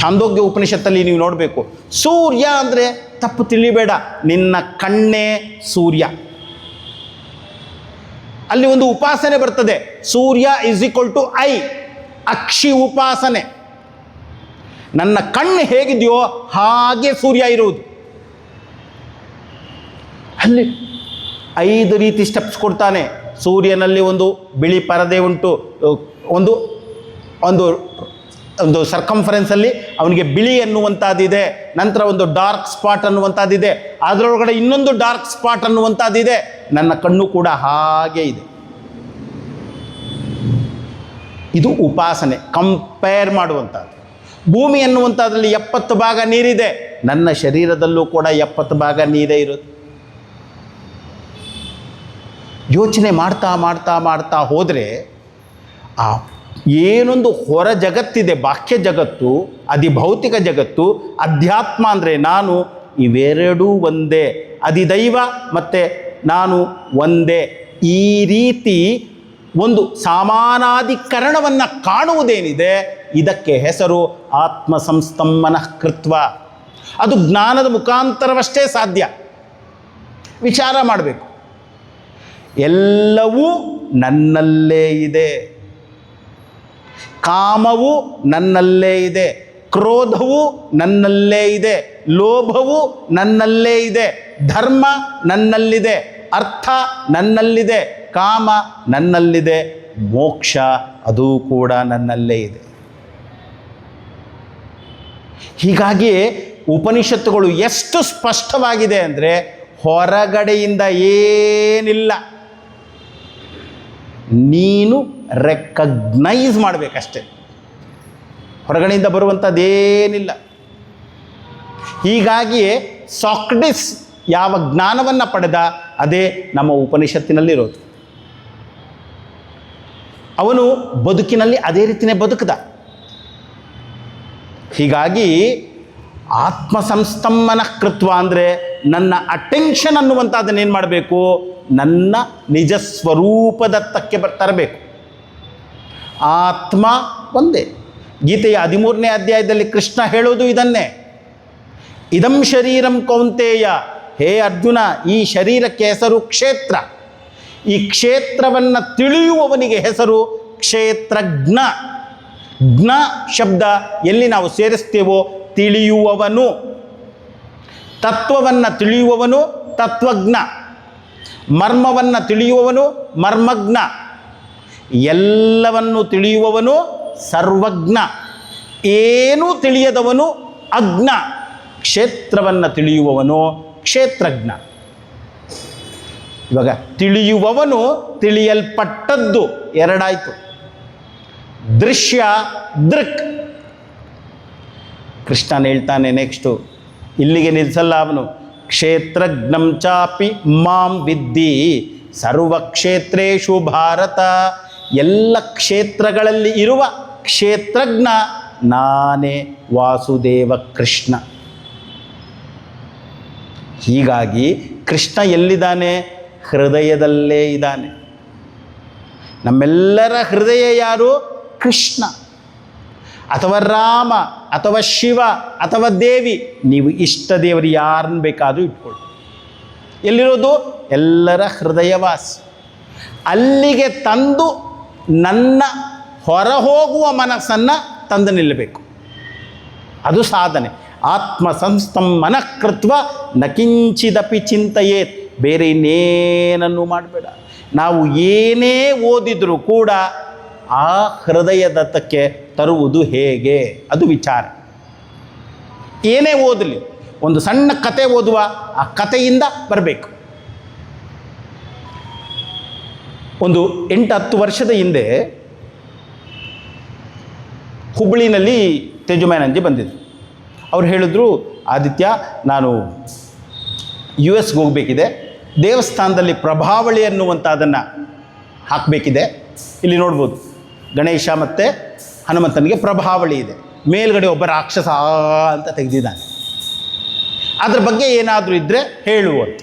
ಛಾಂದೋಗ್ಯ ಉಪನಿಷತ್ತಲ್ಲಿ ನೀವು ನೋಡಬೇಕು, ಸೂರ್ಯ ಅಂದರೆ ತಪ್ಪು ತಿಳಿಬೇಡ, ನಿನ್ನ ಕಣ್ಣೇ ಸೂರ್ಯ. ಅಲ್ಲಿ ಒಂದು ಉಪಾಸನೆ ಬರ್ತದೆ, ಸೂರ್ಯ ಈಸ್ ಈಕ್ವಲ್ ಟು ಐ, ಅಕ್ಷಿ ಉಪಾಸನೆ. ನನ್ನ ಕಣ್ಣು ಹೇಗಿದೆಯೋ ಹಾಗೆ ಸೂರ್ಯ ಇರುವುದು. ಅಲ್ಲಿ 5 ರೀತಿ ಸ್ಟೆಪ್ಸ್ ಕೊಡ್ತಾನೆ. ಸೂರ್ಯನಲ್ಲಿ ಒಂದು ಬಿಳಿ ಪರದೆ ಉಂಟು, ಒಂದು ಒಂದು ಒಂದು ಸರ್ಕಂಫರೆನ್ಸಲ್ಲಿ ಅವನಿಗೆ ಬಿಳಿ ಅನ್ನುವಂಥದ್ದಿದೆ, ನಂತರ ಒಂದು ಡಾರ್ಕ್ ಸ್ಪಾಟ್ ಅನ್ನುವಂಥದ್ದಿದೆ, ಅದರೊಳಗಡೆ ಇನ್ನೊಂದು ಡಾರ್ಕ್ ಸ್ಪಾಟ್ ಅನ್ನುವಂಥದ್ದಿದೆ. ನನ್ನ ಕಣ್ಣು ಕೂಡ ಹಾಗೆ ಇದೆ. ಇದು ಉಪಾಸನೆ, ಕಂಪೇರ್ ಮಾಡುವಂಥದ್ದು. ಭೂಮಿ ಎನ್ನುವಂಥದ್ರಲ್ಲಿ 70 ಭಾಗ ನೀರಿದೆ, ನನ್ನ ಶರೀರದಲ್ಲೂ ಕೂಡ 70 ಭಾಗ ನೀರೇ ಇರುತ್ತೆ. ಯೋಚನೆ ಮಾಡ್ತಾ ಮಾಡ್ತಾ ಮಾಡ್ತಾ ಹೋದರೆ ಆ ಏನೊಂದು ಹೊರ ಜಗತ್ತಿದೆ, ಬಾಹ್ಯ ಜಗತ್ತು, ಅಧಿಭೌತಿಕ ಜಗತ್ತು, ಅಧ್ಯಾತ್ಮ ಅಂದರೆ ನಾನು, ಇವೆರಡೂ ಒಂದೇ. ಅಧಿದೈವ ಮತ್ತು ನಾನು ಒಂದೇ. ಈ ರೀತಿ ಒಂದು ಸಮಾನಾಧಿಕರಣವನ್ನು ಕಾಣುವುದೇನಿದೆ, ಇದಕ್ಕೆ ಹೆಸರು ಆತ್ಮ ಸಂಸ್ತಂಭನ ಕೃತ್ವ. ಅದು ಜ್ಞಾನದ ಮುಖಾಂತರವಷ್ಟೇ ಸಾಧ್ಯ. ವಿಚಾರ ಮಾಡಬೇಕು. ಎಲ್ಲವೂ ನನ್ನಲ್ಲೇ ಇದೆ. ಕಾಮವು ನನ್ನಲ್ಲೇ ಇದೆ, ಕ್ರೋಧವು ನನ್ನಲ್ಲೇ ಇದೆ, ಲೋಭವು ನನ್ನಲ್ಲೇ ಇದೆ, ಧರ್ಮ ನನ್ನಲ್ಲಿದೆ, ಅರ್ಥ ನನ್ನಲ್ಲಿದೆ, ಕಾಮ ನನ್ನಲ್ಲಿದೆ, ಮೋಕ್ಷ ಅದು ಕೂಡ ನನ್ನಲ್ಲೇ ಇದೆ. ಹೀಗಾಗಿ ಉಪನಿಷತ್ತುಗಳು ಎಷ್ಟು ಸ್ಪಷ್ಟವಾಗಿದೆ ಅಂದರೆ ಹೊರಗಡೆಯಿಂದ ಏನಿಲ್ಲ, ನೀನು ರೆಕಗ್ನೈಸ್ ಮಾಡಬೇಕಷ್ಟೆ. ಹೊರಗಡೆಯಿಂದ ಬರುವಂಥದ್ದೇನಿಲ್ಲ. ಹೀಗಾಗಿಯೇ ಸಾಕ್ರೆಟಿಸ್ ಯಾವ ಜ್ಞಾನವನ್ನು ಪಡೆದ ಅದೇ ನಮ್ಮ ಉಪನಿಷತ್ತಿನಲ್ಲಿರೋದು. ಅವನು ಬದುಕಿನಲ್ಲಿ ಅದೇ ರೀತಿಯೇ ಬದುಕದ. ಹೀಗಾಗಿ ಆತ್ಮ ಸಂಸ್ತಂಭನ ಕೃತ್ವ ಅಂದರೆ ನನ್ನ ಅಟೆನ್ಷನ್ ಅನ್ನುವಂಥದ್ದನ್ನೇನು ಮಾಡಬೇಕು, ನನ್ನ ನಿಜ ಸ್ವರೂಪದತ್ತಕ್ಕೆ ತರಬೇಕು. ಆತ್ಮ ಒಂದೇ. ಗೀತೆಯ 13ನೇ ಅಧ್ಯಾಯದಲ್ಲಿ ಕೃಷ್ಣ ಹೇಳೋದು ಇದನ್ನೇ. ಇದಂ ಶರೀರಂ ಕೌಂತೆಯ, ಹೇ ಅರ್ಜುನ, ಈ ಶರೀರಕ್ಕೆ ಹೆಸರು ಕ್ಷೇತ್ರ. ಈ ಕ್ಷೇತ್ರವನ್ನು ತಿಳಿಯುವವನಿಗೆ ಹೆಸರು ಕ್ಷೇತ್ರಜ್ಞ. ಜ್ಞ ಶಬ್ದ ಎಲ್ಲಿ ನಾವು ಸೇರಿಸ್ತೇವೋ ತಿಳಿಯುವವನು, ತತ್ವವನ್ನು ತಿಳಿಯುವವನು ತತ್ವಜ್ಞ, ಮರ್ಮವನ್ನು ತಿಳಿಯುವವನು ಮರ್ಮಜ್ಞ, ಎಲ್ಲವನ್ನು ತಿಳಿಯುವವನು ಸರ್ವಜ್ಞ, ಏನೂ ತಿಳಿಯದವನು ಅಜ್ಞ, ಕ್ಷೇತ್ರವನ್ನು ತಿಳಿಯುವವನು ಕ್ಷೇತ್ರಜ್ಞ. ಇವಾಗ ತಿಳಿಯುವವನು ತಿಳಿಯಲ್ಪಟ್ಟದ್ದು ಎರಡಾಯಿತು. ದೃಶ್ಯ ದೃಕ್. ಕೃಷ್ಣನ ಹೇಳ್ತಾನೆ ನೆಕ್ಸ್ಟು, ಇಲ್ಲಿಗೆ ನಿಲ್ಲಿಸಲ್ಲ ಅವನು. ಕ್ಷೇತ್ರಜ್ಞಂ ಚಾಪಿ ಮಾಂ ವಿದ್ಧಿ ಸರ್ವಕ್ಷೇತ್ರೇಷು ಭಾರತ. ಎಲ್ಲ ಕ್ಷೇತ್ರಗಳಲ್ಲಿ ಇರುವ ಕ್ಷೇತ್ರಜ್ಞ ನಾನೇ ವಾಸುದೇವ ಕೃಷ್ಣ. ಹೀಗಾಗಿ ಕೃಷ್ಣ ಎಲ್ಲಿದ್ದಾನೆ? ಹೃದಯದಲ್ಲೇ ಇದ್ದಾನೆ. ನಮ್ಮೆಲ್ಲರ ಹೃದಯ ಯಾರು? ಕೃಷ್ಣ ಅಥವಾ ರಾಮ ಅಥವಾ ಶಿವ ಅಥವಾ ದೇವಿ. ನೀವು ಇಷ್ಟ ದೇವರು ಯಾರನ್ನು ಬೇಕಾದರೂ ಇಟ್ಕೊಳ್ಳಿ. ಎಲ್ಲಿರೋದು? ಎಲ್ಲರ ಹೃದಯವಾಸಿ. ಅಲ್ಲಿಗೆ ತಂದು ನನ್ನ ಹೊರಹೋಗುವ ಮನಸ್ಸನ್ನು ತಂದು ನಿಲ್ಲಬೇಕು. ಅದು ಸಾಧನೆ. ಆತ್ಮ ಸಂಸ್ತಂಭನ ಕೃತ್ವ ನಕಿಂಚಿದಪಿ ಚಿಂತೆಯೇತ್. ಬೇರೆ ಇನ್ನೇನನ್ನು ಮಾಡಬೇಡ. ನಾವು ಏನೇ ಓದಿದರೂ ಕೂಡ ಆ ಹೃದಯದತ್ತಕ್ಕೆ ತರುವುದು ಹೇಗೆ, ಅದು ವಿಚಾರ. ಏನೇ ಓದಲಿ, ಒಂದು ಸಣ್ಣ ಕತೆ ಓದುವ, ಆ ಕಥೆಯಿಂದ ಬರಬೇಕು. ಒಂದು 8-10 ವರ್ಷದ ಹಿಂದೆ ಹುಬ್ಬಳ್ಳಿನಲ್ಲಿ ತೇಜುಮ್ಯಾನಂಜಿ ಬಂದಿದ್ರು. ಅವ್ರು ಹೇಳಿದ್ರು, ಆದಿತ್ಯ, ನಾನು US ಹೋಗಬೇಕಿದೆ, ದೇವಸ್ಥಾನದಲ್ಲಿ ಪ್ರಭಾವಳಿ ಅನ್ನುವಂಥದ್ದನ್ನು ಹಾಕಬೇಕಿದೆ. ಇಲ್ಲಿ ನೋಡ್ಬೋದು, ಗಣೇಶ ಮತ್ತು ಹನುಮಂತನಿಗೆ ಪ್ರಭಾವಳಿ ಇದೆ. ಮೇಲ್ಗಡೆ ಒಬ್ಬ ರಾಕ್ಷಸ ಅಂತ ತೆಗೆದಿದ್ದಾನೆ. ಅದ್ರ ಬಗ್ಗೆ ಏನಾದರೂ ಇದ್ದರೆ ಹೇಳುವಂತ.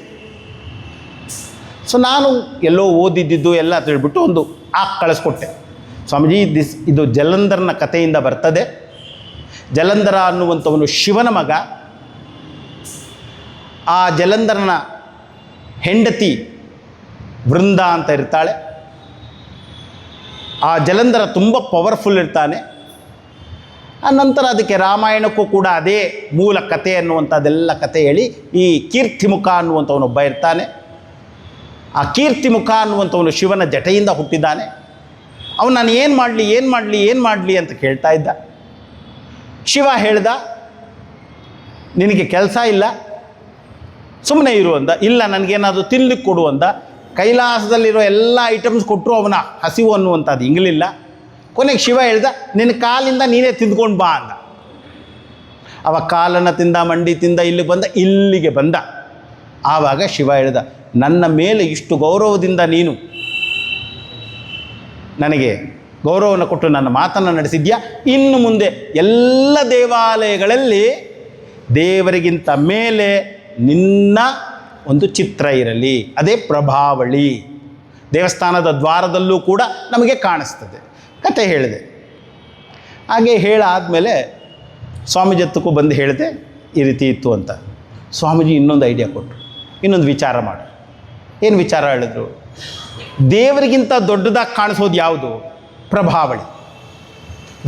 ಸೊ ನಾನು ಎಲ್ಲೋ ಓದಿದ್ದು ಎಲ್ಲ ತಿಳ್ಬಿಟ್ಟು ಒಂದು ಕಳಿಸ್ಕೊಟ್ಟೆ. ಸ್ವಾಮೀಜಿ, ಇದು ಜಲಂಧರನ ಕಥೆಯಿಂದ ಬರ್ತದೆ. ಜಲಂಧರ ಅನ್ನುವಂಥವನು ಶಿವನ ಮಗ. ಆ ಜಲಂಧರನ ಹೆಂಡತಿ ವೃಂದ ಅಂತ ಇರ್ತಾಳೆ. ಆ ಜಲಂಧರ ತುಂಬ ಪವರ್ಫುಲ್ ಇರ್ತಾನೆ. ಆ ನಂತರ ಅದಕ್ಕೆ ರಾಮಾಯಣಕ್ಕೂ ಕೂಡ ಅದೇ ಮೂಲ ಕಥೆ ಅನ್ನುವಂಥದ್ದೆಲ್ಲ ಕಥೆ ಹೇಳಿ, ಈ ಕೀರ್ತಿಮುಖ ಅನ್ನುವಂಥವನೊಬ್ಬ ಇರ್ತಾನೆ. ಆ ಕೀರ್ತಿಮುಖ ಅನ್ನುವಂಥವನು ಶಿವನ ಜಟೆಯಿಂದ ಹುಟ್ಟಿದ್ದಾನೆ. ಅವನು ನಾನು ಏನು ಮಾಡಲಿ ಅಂತ ಕೇಳ್ತಾ ಇದ್ದ. ಶಿವ ಹೇಳ್ದ, ನಿನಗೆ ಕೆಲಸ ಇಲ್ಲ, ಸುಮ್ಮನೆ ಇರು ಅಂದ. ಇಲ್ಲ, ನನಗೇನಾದರೂ ತಿನ್ಲಿಕ್ಕೆ ಕೊಡು ಅಂದ. ಕೈಲಾಸದಲ್ಲಿರೋ ಎಲ್ಲ ಐಟಮ್ಸ್ ಕೊಟ್ಟರು ಅವನ ಹಸಿವು ಅನ್ನುವಂಥದ್ದು ಇಂಗಲಿಲ್ಲ. ಕೊನೆಗೆ ಶಿವ ಹೇಳ್ದ, ನಿನ್ನ ಕಾಲಿಂದ ನೀನೇ ತಿಂದ್ಕೊಂಡು ಬಾ ಅಂದ. ಅವ ಕಾಲನ್ನು ತಿಂದ, ಮಂಡಿ ತಿಂದ, ಇಲ್ಲಿಗೆ ಬಂದ. ಆವಾಗ ಶಿವ ಹೇಳ್ದ, ನನ್ನ ಮೇಲೆ ಇಷ್ಟು ಗೌರವದಿಂದ ನೀನು ನನಗೆ ಗೌರವವನ್ನು ಕೊಟ್ಟು ನನ್ನ ಮಾತನ್ನು ನಡೆಸಿದ್ಯಾ. ಇನ್ನು ಮುಂದೆ ಎಲ್ಲ ದೇವಾಲಯಗಳಲ್ಲಿ ದೇವರಿಗಿಂತ ಮೇಲೆ ನಿನ್ನ ಒಂದು ಚಿತ್ರ ಇರಲಿ, ಅದೇ ಪ್ರಭಾವಳಿ. ದೇವಸ್ಥಾನದ ದ್ವಾರದಲ್ಲೂ ಕೂಡ ನಮಗೆ ಕಾಣಿಸ್ತದೆ. ಕತೆ ಹೇಳಿದೆ. ಹಾಗೆ ಹೇಳಾದಮೇಲೆ ಸ್ವಾಮೀಜಿ ಹತ್ತಕ್ಕೂ ಬಂದು ಹೇಳಿದೆ ಈ ರೀತಿ ಇತ್ತು ಅಂತ. ಸ್ವಾಮೀಜಿ ಇನ್ನೊಂದು ಐಡಿಯಾ ಕೊಟ್ಟರು, ಇನ್ನೊಂದು ವಿಚಾರ ಮಾಡು. ಏನು ವಿಚಾರ ಹೇಳಿದ್ರು? ದೇವರಿಗಿಂತ ದೊಡ್ಡದಾಗಿ ಕಾಣಿಸೋದು ಯಾವುದು? ಪ್ರಭಾವಳಿ.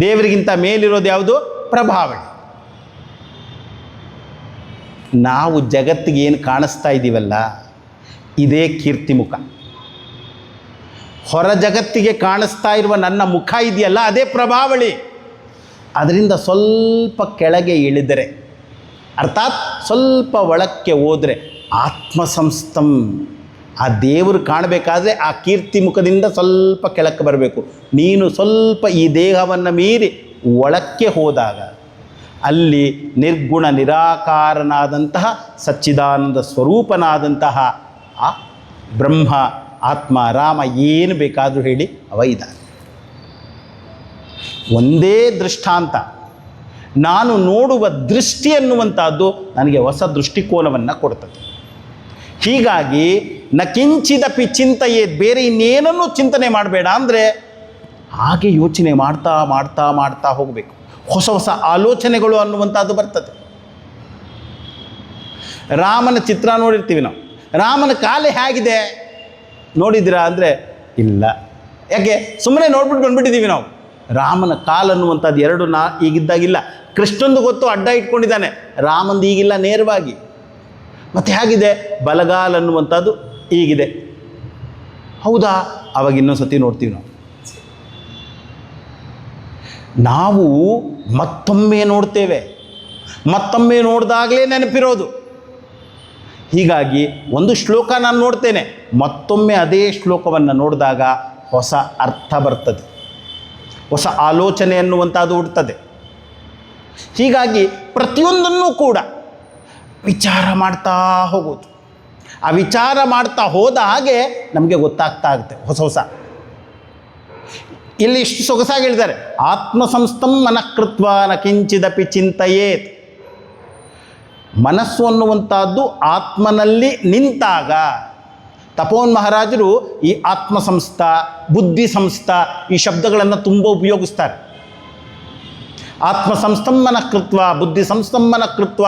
ದೇವರಿಗಿಂತ ಮೇಲಿರೋದು ಯಾವುದು? ಪ್ರಭಾವಳಿ. ನಾವು ಜಗತ್ತಿಗೆ ಏನು ಕಾಣಿಸ್ತಾ ಇದ್ದೀವಲ್ಲ, ಇದೇ ಕೀರ್ತಿಮುಖ. ಹೊರ ಜಗತ್ತಿಗೆ ಕಾಣಿಸ್ತಾ ಇರುವ ನನ್ನ ಮುಖ ಇದೆಯಲ್ಲ, ಅದೇ ಪ್ರಭಾವಳಿ. ಅದರಿಂದ ಸ್ವಲ್ಪ ಕೆಳಗೆ ಇಳಿದರೆ, ಅರ್ಥಾತ್ ಸ್ವಲ್ಪ ಒಳಕ್ಕೆ ಹೋದರೆ ಆತ್ಮಸಂಸ್ಥಂ, ಆ ದೇವರು ಕಾಣಬೇಕಾದ್ರೆ ಆ ಕೀರ್ತಿ ಮುಖದಿಂದ ಸ್ವಲ್ಪ ಕೆಳಕ್ಕೆ ಬರಬೇಕು. ನೀನು ಸ್ವಲ್ಪ ಈ ದೇಹವನ್ನು ಮೀರಿ ಒಳಕ್ಕೆ ಹೋದಾಗ ಅಲ್ಲಿ ನಿರ್ಗುಣ ನಿರಾಕಾರನಾದಂತಹ ಸಚ್ಚಿದಾನಂದ ಸ್ವರೂಪನಾದಂತಹ ಆ ಬ್ರಹ್ಮ, ಆತ್ಮ, ರಾಮ ಏನು ಬೇಕಾದರೂ ಹೇಳಿ ಅವ ಇದ್ದಾನೆ. ಒಂದೇ ದೃಷ್ಟಾಂತ. ನಾನು ನೋಡುವ ದೃಷ್ಟಿ ಅನ್ನುವಂಥದ್ದು ನನಗೆ ಹೊಸ ದೃಷ್ಟಿಕೋನವನ್ನು ಕೊಡ್ತದೆ. ಹೀಗಾಗಿ ನ ಕಿಂಚಿದಪಿ ಚಿಂತೆಯೇ, ಬೇರೆ ಇನ್ನೇನನ್ನು ಚಿಂತನೆ ಮಾಡಬೇಡ ಅಂದರೆ ಹಾಗೆ ಯೋಚನೆ ಮಾಡ್ತಾ ಮಾಡ್ತಾ ಮಾಡ್ತಾ ಹೋಗಬೇಕು. ಹೊಸ ಹೊಸ ಆಲೋಚನೆಗಳು ಅನ್ನುವಂಥದ್ದು ಬರ್ತದೆ. ರಾಮನ ಚಿತ್ರ ನೋಡಿರ್ತೀವಿ ನಾವು. ರಾಮನ ಕಾಲು ಹೇಗಿದೆ ನೋಡಿದ್ದೀರಾ ಅಂದರೆ ಇಲ್ಲ. ಯಾಕೆ? ಸುಮ್ಮನೆ ನೋಡ್ಬಿಟ್ಟು ಬಂದುಬಿಟ್ಟಿದ್ದೀವಿ ನಾವು. ರಾಮನ ಕಾಲು ಅನ್ನುವಂಥದ್ದು ಎರಡು ಈಗಿದ್ದಾಗಿಲ್ಲ. ಕೃಷ್ಣಂದು ಗೊತ್ತು ಅಡ್ಡ ಇಟ್ಕೊಂಡಿದ್ದಾನೆ, ರಾಮಂದು ಈಗಿಲ್ಲ ನೇರವಾಗಿ. ಮತ್ತು ಹೇಗಿದೆ? ಬಲಗಾಲ ಅನ್ನುವಂಥದ್ದು ಈಗಿದೆ. ಹೌದಾ? ಅವಾಗ ಇನ್ನೊಂದು ಸತಿ ನೋಡ್ತೀವಿ ನಾವು. ನಾವು ಮತ್ತೊಮ್ಮೆ ನೋಡ್ತೇವೆ, ಮತ್ತೊಮ್ಮೆ ನೋಡಿದಾಗಲೇ ನೆನಪಿರೋದು. ಹೀಗಾಗಿ ಒಂದು ಶ್ಲೋಕ ನಾನು ನೋಡ್ತೇನೆ, ಮತ್ತೊಮ್ಮೆ ಅದೇ ಶ್ಲೋಕವನ್ನು ನೋಡಿದಾಗ ಹೊಸ ಅರ್ಥ ಬರ್ತದೆ, ಹೊಸ ಆಲೋಚನೆ ಅನ್ನುವಂಥದ್ದು ಹುಡ್ತದೆ. ಹೀಗಾಗಿ ಪ್ರತಿಯೊಂದನ್ನು ಕೂಡ ವಿಚಾರ ಮಾಡ್ತಾ ಹೋಗೋದು. ಆ ವಿಚಾರ ಮಾಡ್ತಾ ಹೋದ ಹಾಗೆ ನಮಗೆ ಗೊತ್ತಾಗ್ತಾ ಆಗುತ್ತೆ ಹೊಸ ಹೊಸ. ಇಲ್ಲಿ ಇಷ್ಟು ಸೊಗಸಾಗಿ ಹೇಳಿದ್ದಾರೆ, ಆತ್ಮಸಂಸ್ಥಂ ಮನಃಕೃತ್ವ ನ ಕಿಂಚಿದಪಿ ಚಿಂತೆಯೇತ್. ಮನಸ್ಸು ಅನ್ನುವಂಥದ್ದು ಆತ್ಮನಲ್ಲಿ ನಿಂತಾಗ, ತಪೋನ್ ಮಹಾರಾಜರು ಈ ಆತ್ಮಸಂಸ್ಥ, ಬುದ್ಧಿ ಸಂಸ್ಥ ಈ ಶಬ್ದಗಳನ್ನು ತುಂಬ ಉಪಯೋಗಿಸ್ತಾರೆ. ಆತ್ಮಸಂಸ್ಥಂ ಮನಃಕೃತ್ವ, ಬುದ್ಧಿ ಸಂಸ್ಥಂ ಮನಃಕೃತ್ವ,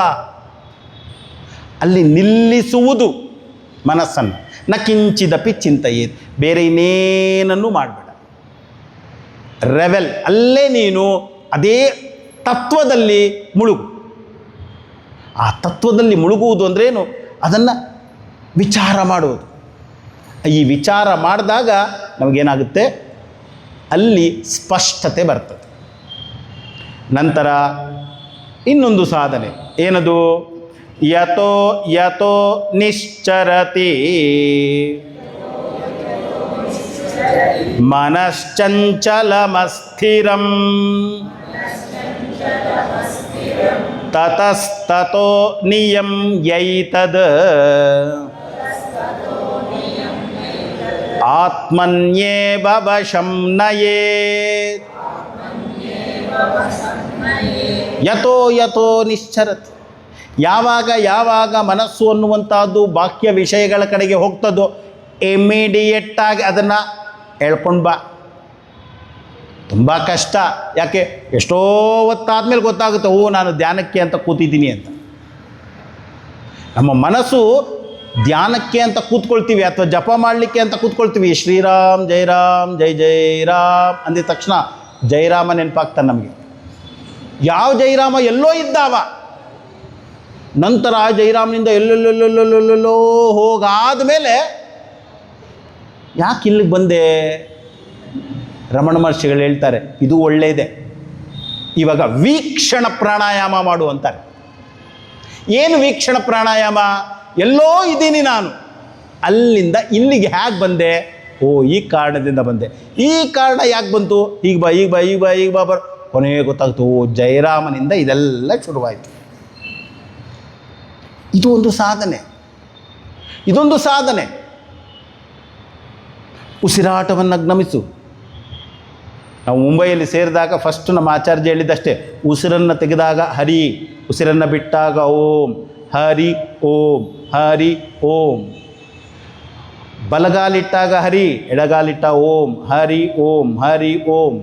ಅಲ್ಲಿ ನಿಲ್ಲಿಸುವುದು ಮನಸ್ಸನ್ನು. ನ ಕಿಂಚಿದಪಿ ಚಿಂತೆಯೇತ್, ಬೇರೆ ಇನ್ನೇನನ್ನು ಮಾಡಬೇಡ. ರೆವೆಲ್, ಅಲ್ಲೇ ನೀನು ಅದೇ ತತ್ವದಲ್ಲಿ ಮುಳುಗು. ಆ ತತ್ವದಲ್ಲಿ ಮುಳುಗುವುದು ಅಂದ್ರೇನು? ಅದನ್ನು ವಿಚಾರ ಮಾಡುವುದು. ಈ ವಿಚಾರ ಮಾಡಿದಾಗ ನಮಗೇನಾಗುತ್ತೆ? ಅಲ್ಲಿ ಸ್ಪಷ್ಟತೆ ಬರ್ತದೆ. ನಂತರ ಇನ್ನೊಂದು ಸಾಧನೆ ಏನದು? ಯತೋ ಯತೋ ನಿಶ್ಚರತಿ ಮನಶ್ಚಂಚಲಮಸ್ಥಿರಂ ತತಸ್ತತೋ ನಿಯಮ್ಯೈತದ್ ಆತ್ಮನ್ಯೇವ ವಶಂ ನಯೇತ್. ಯತೋ ಯತೋ ನಿಶ್ಚರತಿ, ಯಾವಾಗ ಯಾವಾಗ ಮನಸ್ಸು ಅನ್ನುವಂಥದ್ದು ಬಾಹ್ಯ ವಿಷಯಗಳ ಕಡೆಗೆ ಹೋಗ್ತದೋ ಇಮಿಡಿಯೇಟಾಗಿ ಅದನ್ನು ಹೇಳ್ಕೊಂಡು ಬಾ. ತುಂಬ ಕಷ್ಟ. ಯಾಕೆ? ಎಷ್ಟೋ ಹೊತ್ತಾದ್ಮೇಲೆ ಗೊತ್ತಾಗುತ್ತೆ, ಓ ನಾನು ಧ್ಯಾನಕ್ಕೆ ಅಂತ ಕೂತಿದ್ದೀನಿ ಅಂತ. ನಮ್ಮ ಮನಸ್ಸು ಧ್ಯಾನಕ್ಕೆ ಅಂತ ಕೂತ್ಕೊಳ್ತೀವಿ ಅಥವಾ ಜಪ ಮಾಡಲಿಕ್ಕೆ ಅಂತ ಕೂತ್ಕೊಳ್ತೀವಿ. ಶ್ರೀರಾಮ್ ಜಯರಾಮ್ ಜೈ ಜಯರಾಮ್ ಅಂದಿದ ತಕ್ಷಣ ಜಯರಾಮ ನೆನಪಾಗ್ತಾನೆ ನಮಗೆ. ಯಾವ ಜಯರಾಮ? ಎಲ್ಲೋ ಇದ್ದಾವ. ನಂತರ ಜಯರಾಮನಿಂದ ಎಲ್ಲೆಲ್ಲೋ ಹೋಗಾದ ಮೇಲೆ ಯಾಕೆ ಇಲ್ಲಿಗೆ ಬಂದೆ? ರಮಣ ಮಹರ್ಷಿಗಳು ಹೇಳ್ತಾರೆ, ಇದು ಒಳ್ಳೆಯದೇ, ಇವಾಗ ವೀಕ್ಷಣ ಪ್ರಾಣಾಯಾಮ ಮಾಡು ಅಂತಾರೆ. ಏನು ವೀಕ್ಷಣ ಪ್ರಾಣಾಯಾಮ? ಎಲ್ಲೋ ಇದ್ದೀನಿ ನಾನು, ಅಲ್ಲಿಂದ ಇಲ್ಲಿಗೆ ಹೇಗೆ ಬಂದೆ? ಓ ಈ ಕಾರಣದಿಂದ ಬಂದೆ. ಈ ಕಾರಣ ಯಾಕೆ ಬಂತು? ಈಗ ಬಾ ಈಗ ಬಾ ಈಗ ಬಾ ಈಗ ಬಾ ಬರ್ ಕೊನೆಗೆ ಗೊತ್ತಾಗ್ತು, ಓ ಜಯರಾಮನಿಂದ ಇದೆಲ್ಲ ಶುರುವಾಯಿತು. ಇದು ಒಂದು ಸಾಧನೆ, ಇದೊಂದು ಸಾಧನೆ. ಉಸಿರಾಟವನ್ನು ಗಮನಿಸು. ನಾವು ಮುಂಬೈಯಲ್ಲಿ ಸೇರಿದಾಗ ಫಸ್ಟ್ ನಮ್ಮ ಆಚಾರ್ಯ ಹೇಳಿದ್ದಷ್ಟೇ, ಉಸಿರನ್ನು ತೆಗೆದಾಗ ಹರಿ, ಉಸಿರನ್ನು ಬಿಟ್ಟಾಗ ಓಂ, ಹರಿ ಓಂ, ಹರಿ ಓಂ. ಬಲಗಾಲಿಟ್ಟಾಗ ಹರಿ, ಎಡಗಾಲಿಟ್ಟ ಓಂ, ಹರಿ ಓಂ, ಹರಿ ಓಂ.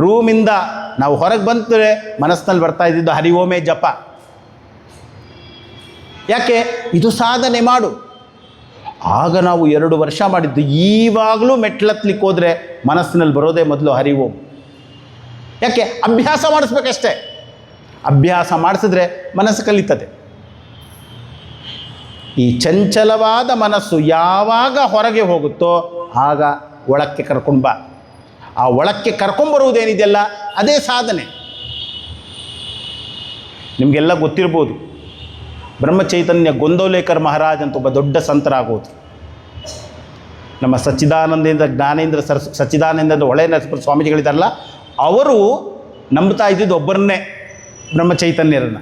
ರೂಮಿಂದ ನಾವು ಹೊರಗೆ ಬಂದರೆ ಮನಸ್ಸಿನಲ್ಲಿ ಬರ್ತಾ ಇದ್ದಿದ್ದು ಹರಿ ಓಮೇ ಜಪ. ಯಾಕೆ? ಇದು ಸಾಧನೆ ಮಾಡು. ಆಗ ನಾವು 2 ವರ್ಷ ಮಾಡಿದ್ದು. ಈವಾಗಲೂ ಮೆಟ್ಲತ್ಲಿಕ್ಕೆ ಹೋದರೆ ಮನಸ್ಸಿನಲ್ಲಿ ಬರೋದೇ ಮೊದಲು ಹರಿ ಓಂ. ಯಾಕೆ? ಅಭ್ಯಾಸ ಮಾಡಿಸ್ಬೇಕಷ್ಟೇ. ಅಭ್ಯಾಸ ಮಾಡಿಸಿದ್ರೆ ಮನಸ್ಸು ಕಲಿತದೆ. ಈ ಚಂಚಲವಾದ ಮನಸ್ಸು ಯಾವಾಗ ಹೊರಗೆ ಹೋಗುತ್ತೋ ಆಗ ಒಳಕ್ಕೆ ಕರ್ಕೊಂಡು ಬಾ. ಆ ಒಳಕ್ಕೆ ಕರ್ಕೊಂಬರುವುದೇನಿದೆಯಲ್ಲ ಅದೇ ಸಾಧನೆ. ನಿಮಗೆಲ್ಲ ಗೊತ್ತಿರ್ಬೋದು, ಬ್ರಹ್ಮಚೈತನ್ಯ ಗೊಂದೋಲೇಕರ್ ಮಹಾರಾಜ್ ಅಂತ ಒಬ್ಬ ದೊಡ್ಡ ಸಂತರಾಗೋದು. ನಮ್ಮ ಸಚ್ಚಿದಾನಂದೇಂದ್ರ ಜ್ಞಾನೇಂದ್ರ ಸಚ್ಚಿದಾನಂದ ಹೊಳೆ ನರಸಿಂಹ ಸ್ವಾಮೀಜಿಗಳಿದ್ದಾರಲ್ಲ, ಅವರು ನಂಬ್ತಾ ಇದ್ದಿದ್ದು ಒಬ್ಬರನ್ನೇ, ಬ್ರಹ್ಮಚೈತನ್ಯರನ್ನು.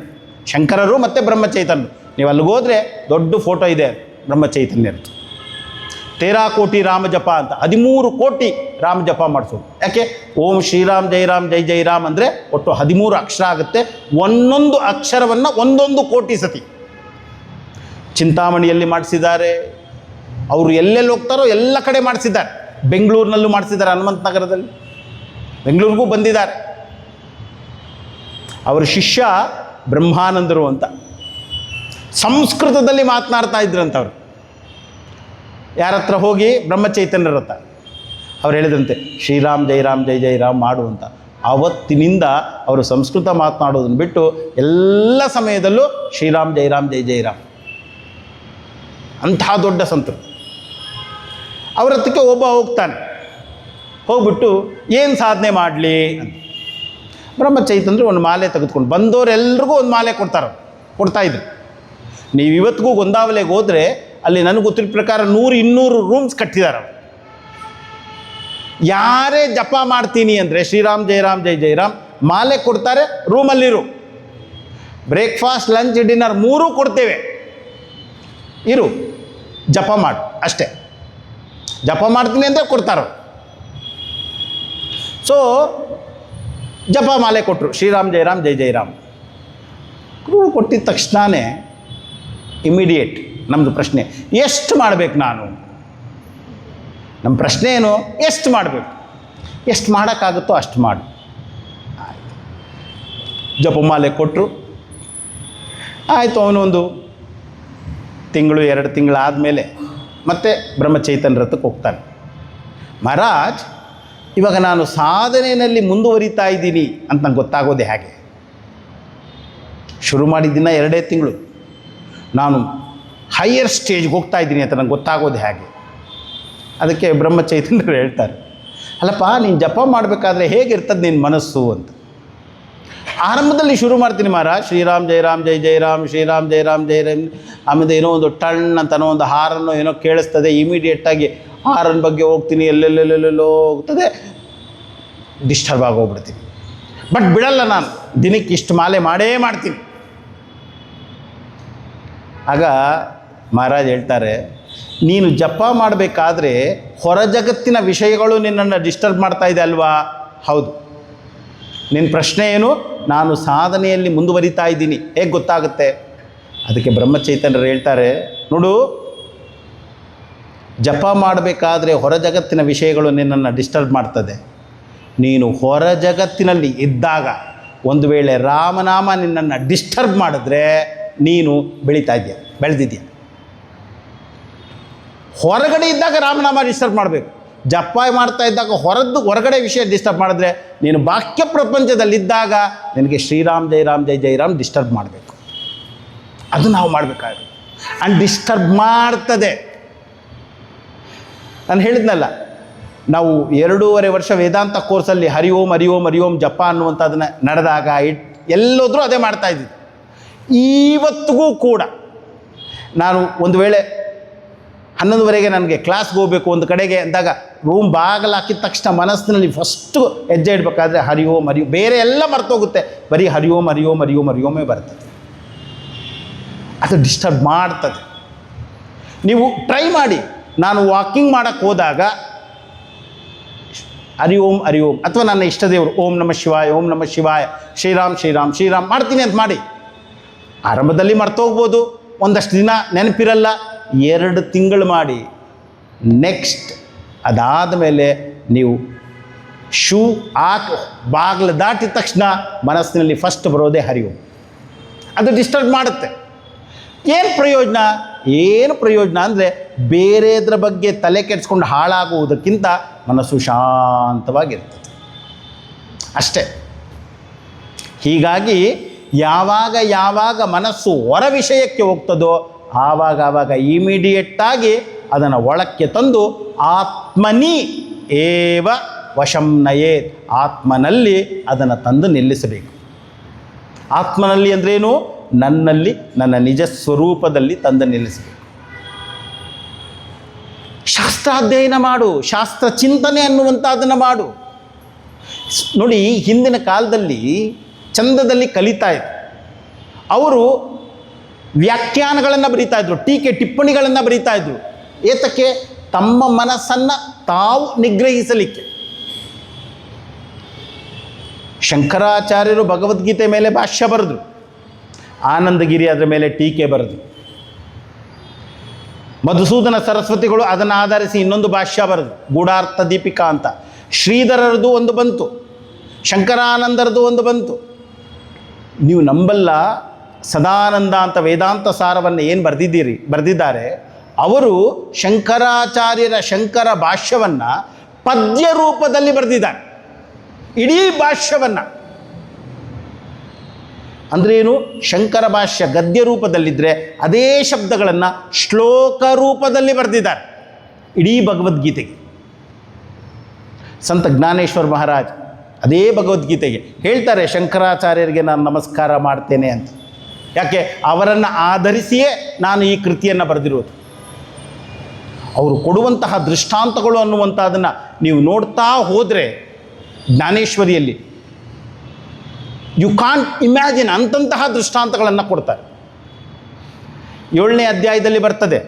ಶಂಕರರು ಮತ್ತು ಬ್ರಹ್ಮಚೈತನ್ಯರು. ನೀವು ಅಲ್ಲಿಗೋದ್ರೆ ದೊಡ್ಡ ಫೋಟೋ ಇದೆ ಬ್ರಹ್ಮಚೈತನ್ಯರದ್ದು. 13 ಕೋಟಿ ರಾಮ ಜಪ ಅಂತ, 13 ಕೋಟಿ ರಾಮ ಜಪ ಮಾಡಿಸೋದು. ಯಾಕೆ? ಓಂ ಶ್ರೀರಾಮ್ ಜೈ ರಾಮ್ ಜೈ ಜೈ ರಾಮ್ ಅಂದರೆ ಒಟ್ಟು 13 ಅಕ್ಷರ ಆಗುತ್ತೆ. ಒಂದೊಂದು ಅಕ್ಷರವನ್ನು 1 ಕೋಟಿ ಸತಿ ಚಿಂತಾಮಣಿಯಲ್ಲಿ ಮಾಡಿಸಿದ್ದಾರೆ. ಅವರು ಎಲ್ಲೆಲ್ಲಿ ಹೋಗ್ತಾರೋ ಎಲ್ಲ ಕಡೆ ಮಾಡಿಸಿದ್ದಾರೆ. ಬೆಂಗಳೂರಿನಲ್ಲೂ ಮಾಡಿಸಿದ್ದಾರೆ, ಹನುಮಂತ ನಗರದಲ್ಲಿ, ಬೆಂಗಳೂರಿಗೂ ಬಂದಿದ್ದಾರೆ. ಅವರ ಶಿಷ್ಯ ಬ್ರಹ್ಮಾನಂದರು ಅಂತ ಸಂಸ್ಕೃತದಲ್ಲಿ ಮಾತನಾಡ್ತಾ ಇದ್ರಂತವ್ರು. ಯಾರ ಹತ್ರ ಹೋಗಿ? ಬ್ರಹ್ಮಚೈತನ್ಯರ ಹತ್ರ. ಅವ್ರು ಹೇಳಿದ್ರಂತೆ ಶ್ರೀರಾಮ್ ಜೈ ರಾಮ್ ಜೈ ಜೈ ರಾಮ್ ಮಾಡು ಅಂತ. ಆವತ್ತಿನಿಂದ ಅವರು ಸಂಸ್ಕೃತ ಮಾತನಾಡೋದನ್ನು ಬಿಟ್ಟು ಎಲ್ಲ ಸಮಯದಲ್ಲೂ ಶ್ರೀರಾಮ್ ಜೈ ರಾಮ್ ಜೈ ಜೈ ರಾಮ್. ಅಂತಹ ದೊಡ್ಡ ಸಂತರು. ಅವ್ರ ಹತ್ರಕ್ಕೆ ಒಬ್ಬ ಹೋಗ್ತಾನೆ. ಹೋಗ್ಬಿಟ್ಟು ಏನು ಸಾಧನೆ ಮಾಡಲಿ ಅಂತ. ಬ್ರಹ್ಮಚೈತನ್ಯರು ಒಂದು ಮಾಲೆ ತೆಗೆದುಕೊಂಡು ಬಂದವರೆಲ್ರಿಗೂ ಒಂದು ಮಾಲೆ ಕೊಡ್ತಾಯಿದ್ರು. ನೀವು ಇವತ್ತಿಗೂ ಗೊಂದಾವಲೆಗೆ ಹೋದರೆ ಅಲ್ಲಿ ನನಗೆ ಗೊತ್ತಿರೋ ಪ್ರಕಾರ 100-200 ರೂಮ್ಸ್ ಕಟ್ಟಿದ್ದಾರೆ. ಯಾರೇ ಜಪ ಮಾಡ್ತೀನಿ ಅಂದರೆ ಶ್ರೀರಾಮ್ ಜೈ ರಾಮ್ ಜೈ ಜೈ ರಾಮ್ ಮಾಲೆ ಕೊಡ್ತಾರೆ. ರೂಮಲ್ಲಿರು, ಬ್ರೇಕ್ಫಾಸ್ಟ್ ಲಂಚ್ ಡಿನ್ನರ್ 3 ಕೊಡ್ತೇವೆ, ಇರು ಜಪ ಮಾಡು ಅಷ್ಟೇ. ಜಪ ಮಾಡ್ತೀನಿ ಅಂದರೆ ಕೊಡ್ತಾರೆ. ಸೊ ಜಪ ಮಾಲೆ ಕೊಟ್ಟರು, ಶ್ರೀರಾಮ್ ಜೈ ರಾಮ್ ಜೈ ಜೈ ರಾಮ್. ಕೊಟ್ಟಿದ್ದ ತಕ್ಷಣವೇ ಇಮಿಡಿಯೇಟ್ ನಮ್ಮದು ಪ್ರಶ್ನೆ, ಎಷ್ಟು ಮಾಡಬೇಕು ನಾನು? ನಮ್ಮ ಪ್ರಶ್ನೆ ಏನು? ಎಷ್ಟು ಮಾಡಬೇಕು? ಎಷ್ಟು ಮಾಡೋಕ್ಕಾಗುತ್ತೋ ಅಷ್ಟು ಮಾಡು. ಜಪಮಾಲೆ ಕೊಟ್ಟರು. ಆಯಿತು, ಅವನೊಂದು ತಿಂಗಳು 2 ತಿಂಗಳು ಆದಮೇಲೆ ಮತ್ತೆ ಬ್ರಹ್ಮಚೈತನ್ಯರ ಹತ್ರಕ್ಕೆ ಹೋಗ್ತಾನೆ. ಮಹಾರಾಜ್, ಇವಾಗ ನಾನು ಸಾಧನೆಯಲ್ಲಿ ಮುಂದುವರಿತಾ ಇದ್ದೀನಿ ಅಂತ ನಂಗೆ ಗೊತ್ತಾಗೋದೇ ಹೇಗೆ? ಶುರು ಮಾಡಿದ್ದಿನ 2 ತಿಂಗಳು, ನಾನು ಹೈಯರ್ ಸ್ಟೇಜ್ಗೆ ಹೋಗ್ತಾ ಇದ್ದೀನಿ ಅಂತ ನಂಗೆ ಗೊತ್ತಾಗೋದು ಹೇಗೆ? ಅದಕ್ಕೆ ಬ್ರಹ್ಮಚೈತನ್ಯರು ಹೇಳ್ತಾರೆ, ಅಲ್ಲಪ್ಪ ನೀನು ಜಪ ಮಾಡಬೇಕಾದ್ರೆ ಹೇಗಿರ್ತದೆ ನಿನ್ನ ಮನಸ್ಸು ಅಂತ. ಆರಂಭದಲ್ಲಿ ಶುರು ಮಾಡ್ತೀನಿ ಮಹಾರಾಜ್, ಶ್ರೀರಾಮ್ ಜೈ ರಾಮ್ ಜೈ ಜೈ ರಾಮ್, ಶ್ರೀರಾಮ್ ಜೈ ರಾಮ್ ಜೈ ರಾಮ್. ಆಮೇಲೆ ಏನೋ ಒಂದು ಟಣ್ ಅಂತನೋ ಒಂದು ಹಾರನ್ನು ಏನೋ ಕೇಳಿಸ್ತದೆ, ಇಮಿಡಿಯೇಟಾಗಿ ಹಾರನ ಬಗ್ಗೆ ಹೋಗ್ತೀನಿ, ಎಲ್ಲೆಲ್ಲೆಲ್ಲೆಲ್ಲೋ ಹೋಗ್ತದೆ, ಡಿಸ್ಟರ್ಬ್ ಆಗೋಗ್ಬಿಡ್ತೀನಿ. ಬಟ್ ಬಿಡಲ್ಲ, ನಾನು ದಿನಕ್ಕೆ ಇಷ್ಟು ಮಾಲೆ ಮಾಡೇ ಮಾಡ್ತೀನಿ. ಆಗ ಮಹಾರಾಜ್ ಹೇಳ್ತಾರೆ, ನೀನು ಜಪ ಮಾಡಬೇಕಾದ್ರೆ ಹೊರ ಜಗತ್ತಿನ ವಿಷಯಗಳು ನಿನ್ನನ್ನು ಡಿಸ್ಟರ್ಬ್ ಮಾಡ್ತಾ ಇದೆ ಅಲ್ವಾ? ಹೌದು. ನಿನ್ನ ಪ್ರಶ್ನೆ ಏನು? ನಾನು ಸಾಧನೆಯಲ್ಲಿ ಮುಂದುವರಿತಾ ಇದ್ದೀನಿ, ಹೇಗೆ ಗೊತ್ತಾಗುತ್ತೆ? ಅದಕ್ಕೆ ಬ್ರಹ್ಮಚೈತನ್ಯರು ಹೇಳ್ತಾರೆ, ನೋಡು, ಜಪ ಮಾಡಬೇಕಾದ್ರೆ ಹೊರ ಜಗತ್ತಿನ ವಿಷಯಗಳು ನಿನ್ನನ್ನು ಡಿಸ್ಟರ್ಬ್ ಮಾಡ್ತದೆ. ನೀನು ಹೊರ ಜಗತ್ತಿನಲ್ಲಿ ಇದ್ದಾಗ ಒಂದು ವೇಳೆ ರಾಮನಾಮ ನಿನ್ನನ್ನು ಡಿಸ್ಟರ್ಬ್ ಮಾಡಿದ್ರೆ ನೀನು ಬೆಳೆದಿದ್ಯಾ. ಹೊರಗಡೆ ಇದ್ದಾಗ ರಾಮನಾಮ ಡಿಸ್ಟರ್ಬ್ ಮಾಡಬೇಕು. ಜಪ ಮಾಡ್ತಾ ಇದ್ದಾಗ ಹೊರಗಡೆ ವಿಷಯ ಡಿಸ್ಟರ್ಬ್ ಮಾಡಿದ್ರೆ ನೀನು ಬಾಹ್ಯ ಪ್ರಪಂಚದಲ್ಲಿದ್ದಾಗ ನಿನಗೆ ಶ್ರೀರಾಮ್ ಜೈ ರಾಮ್ ಜೈ ಜೈ ರಾಮ್ ಡಿಸ್ಟರ್ಬ್ ಮಾಡಬೇಕು. ಅದು ನಾವು ಮಾಡಬೇಕಾದ್ರೆ ಅಂಡ್ ಡಿಸ್ಟರ್ಬ್ ಮಾಡ್ತದೆ. ನಾನು ಹೇಳಿದ್ನಲ್ಲ, ನಾವು 2.5 ವರ್ಷ ವೇದಾಂತ ಕೋರ್ಸಲ್ಲಿ ಹರಿ ಓಂ ಹರಿ ಓಂ ಹರಿ ಓಂ ಜಪ ಅನ್ನುವಂಥದ್ದನ್ನು ನಡೆದಾಗ ಎಲ್ಲೋದ್ರೂ ಅದೇ ಮಾಡ್ತಾಯಿದ್ವಿ. ಇವತ್ತಿಗೂ ಕೂಡ ನಾನು ಒಂದು ವೇಳೆ 11:30ಗೆ ನನಗೆ ಕ್ಲಾಸ್ಗೆ ಹೋಗಬೇಕು ಒಂದು ಕಡೆಗೆ ಅಂದಾಗ ರೂಮ್ ಬಾಗಿಲು ಹಾಕಿದ ತಕ್ಷಣ ಮನಸ್ಸಿನಲ್ಲಿ ಫಸ್ಟು ಹೆಜ್ಜೆ ಇಡಬೇಕಾದ್ರೆ ಹರಿ ಓಂ ಹರಿ ಓಂ, ಬೇರೆ ಎಲ್ಲ ಮರ್ತೋಗುತ್ತೆ, ಬರೀ ಹರಿ ಓಂ ಹರಿ ಓಂ ಹರಿ ಓಂ ಹರಿ ಓಮೇ ಬರ್ತದೆ. ಅದು ಡಿಸ್ಟರ್ಬ್ ಮಾಡ್ತದೆ. ನೀವು ಟ್ರೈ ಮಾಡಿ. ನಾನು ವಾಕಿಂಗ್ ಮಾಡೋಕ್ಕೆ ಹೋದಾಗ ಹರಿ ಓಂ ಅಥವಾ ನನ್ನ ಇಷ್ಟ ದೇವರು ಓಂ ನಮಃ ಶಿವಾಯ ಶ್ರೀರಾಮ್ ಶ್ರೀರಾಮ್ ಶ್ರೀರಾಮ್ ಮಾಡ್ತೀನಿ ಅಂತ ಮಾಡಿ. ಆರಂಭದಲ್ಲಿ ಮರ್ತೋಗ್ಬೋದು, ಒಂದಷ್ಟು ದಿನ ನೆನಪಿರಲ್ಲ, 2 ತಿಂಗಳು ಮಾಡಿ. ನೆಕ್ಸ್ಟ್ ಅದಾದ ಮೇಲೆ ನೀವು ಶೂ ಬಾಗಿಲು ದಾಟಿದ ತಕ್ಷಣ ಮನಸ್ಸಿನಲ್ಲಿ ಫಸ್ಟ್ ಬರೋದೇ ಹರಿ ಓಂ. ಅದು ಡಿಸ್ಟರ್ಬ್ ಮಾಡುತ್ತೆ. ಏನು ಪ್ರಯೋಜನ ಅಂದರೆ ಬೇರೆದ್ರ ಬಗ್ಗೆ ತಲೆ ಕೆಡಿಸ್ಕೊಂಡು ಹಾಳಾಗುವುದಕ್ಕಿಂತ ಮನಸ್ಸು ಶಾಂತವಾಗಿರ್ತದೆ ಅಷ್ಟೇ. ಹೀಗಾಗಿ ಯಾವಾಗ ಮನಸ್ಸು ಹೊರ ವಿಷಯಕ್ಕೆ ಹೋಗ್ತದೋ ಆವಾಗ ಇಮಿಡಿಯೇಟಾಗಿ ಅದನ್ನು ಒಳಕ್ಕೆ ತಂದು ಆತ್ಮನಿ ಏವ ವಶಂ ನಯೇತ್, ಆತ್ಮನಲ್ಲಿ ಅದನ್ನು ತಂದು ನಿಲ್ಲಿಸಬೇಕು. ಆತ್ಮನಲ್ಲಿ ಅಂದ್ರೇನು? ನನ್ನಲ್ಲಿ, ನನ್ನ ನಿಜ ಸ್ವರೂಪದಲ್ಲಿ ತಂದು ನಿಲ್ಲಿಸಬೇಕು. ಶಾಸ್ತ್ರಾಧ್ಯಯನ ಮಾಡು, ಶಾಸ್ತ್ರ ಚಿಂತನೆ ಅನ್ನುವಂಥದ್ದನ್ನು ಮಾಡು. ನೋಡಿ, ಹಿಂದಿನ ಕಾಲದಲ್ಲಿ ಚಂದದಲ್ಲಿ ಕಲಿತಾ ಇದ್ರು. ಅವರು ವ್ಯಾಖ್ಯಾನಗಳನ್ನು ಬರೀತಾ ಇದ್ರು, ಟೀಕೆ ಟಿಪ್ಪಣಿಗಳನ್ನು ಬರೀತಾ ಇದ್ರು. ಏತಕ್ಕೆ? ತಮ್ಮ ಮನಸ್ಸನ್ನು ತಾವು ನಿಗ್ರಹಿಸಲಿಕ್ಕೆ. ಶಂಕರಾಚಾರ್ಯರು ಭಗವದ್ಗೀತೆ ಮೇಲೆ ಭಾಷ್ಯ ಬರೆದ್ರು, ಆನಂದಗಿರಿ ಅದರ ಮೇಲೆ ಟೀಕೆ ಬರೆದ್ರು, ಮಧುಸೂದನ ಸರಸ್ವತಿಗಳು ಅದನ್ನು ಆಧರಿಸಿ ಇನ್ನೊಂದು ಭಾಷ್ಯ ಬರೆದ್ರು, ಗೂಢಾರ್ಥ ದೀಪಿಕಾ ಅಂತ. ಶ್ರೀಧರರದು ಒಂದು ಬಂತು, ಶಂಕರಾನಂದರದು ಒಂದು ಬಂತು. ನೀವು ನಂಬಲ್ಲ, ಸದಾನಂದ ಅಂತ ವೇದಾಂತ ಸಾರವನ್ನು ಏನು ಬರೆದಿದ್ದಾರೆ, ಅವರು ಶಂಕರಾಚಾರ್ಯರ ಶಂಕರ ಭಾಷ್ಯವನ್ನು ಪದ್ಯ ರೂಪದಲ್ಲಿ ಬರೆದಿದ್ದಾರೆ, ಇಡೀ ಭಾಷ್ಯವನ್ನು. ಅಂದ್ರೇನು? ಶಂಕರ ಭಾಷ್ಯ ಗದ್ಯ ರೂಪದಲ್ಲಿದ್ದರೆ ಅದೇ ಶಬ್ದಗಳನ್ನು ಶ್ಲೋಕ ರೂಪದಲ್ಲಿ ಬರೆದಿದ್ದಾರೆ ಇಡೀ ಭಗವದ್ಗೀತೆಗೆ. ಸಂತ ಜ್ಞಾನೇಶ್ವರ ಮಹಾರಾಜ್ ಅದೇ ಭಗವದ್ಗೀತೆಗೆ ಹೇಳ್ತಾರೆ, ಶಂಕರಾಚಾರ್ಯರಿಗೆ ನಾನು ನಮಸ್ಕಾರ ಮಾಡ್ತೇನೆ ಅಂತ. ಯಾಕೆ? ಅವರನ್ನು ಆಧರಿಸಿಯೇ ನಾನು ಈ ಕೃತಿಯನ್ನು ಬರೆದಿರೋದು. ಅವರು ಕೊಡುವಂತಹ ದೃಷ್ಟಾಂತಗಳು ಅನ್ನುವಂಥದ್ದನ್ನು ನೀವು ನೋಡ್ತಾ ಹೋದರೆ ಜ್ಞಾನೇಶ್ವರಿಯಲ್ಲಿ ಯು ಕಾಂಟ್ ಇಮ್ಯಾಜಿನ್, ಅಂತಹ ದೃಷ್ಟಾಂತಗಳನ್ನು ಕೊಡ್ತಾರೆ. 7ನೇ ಅಧ್ಯಾಯದಲ್ಲಿ ಬರ್ತದೆ,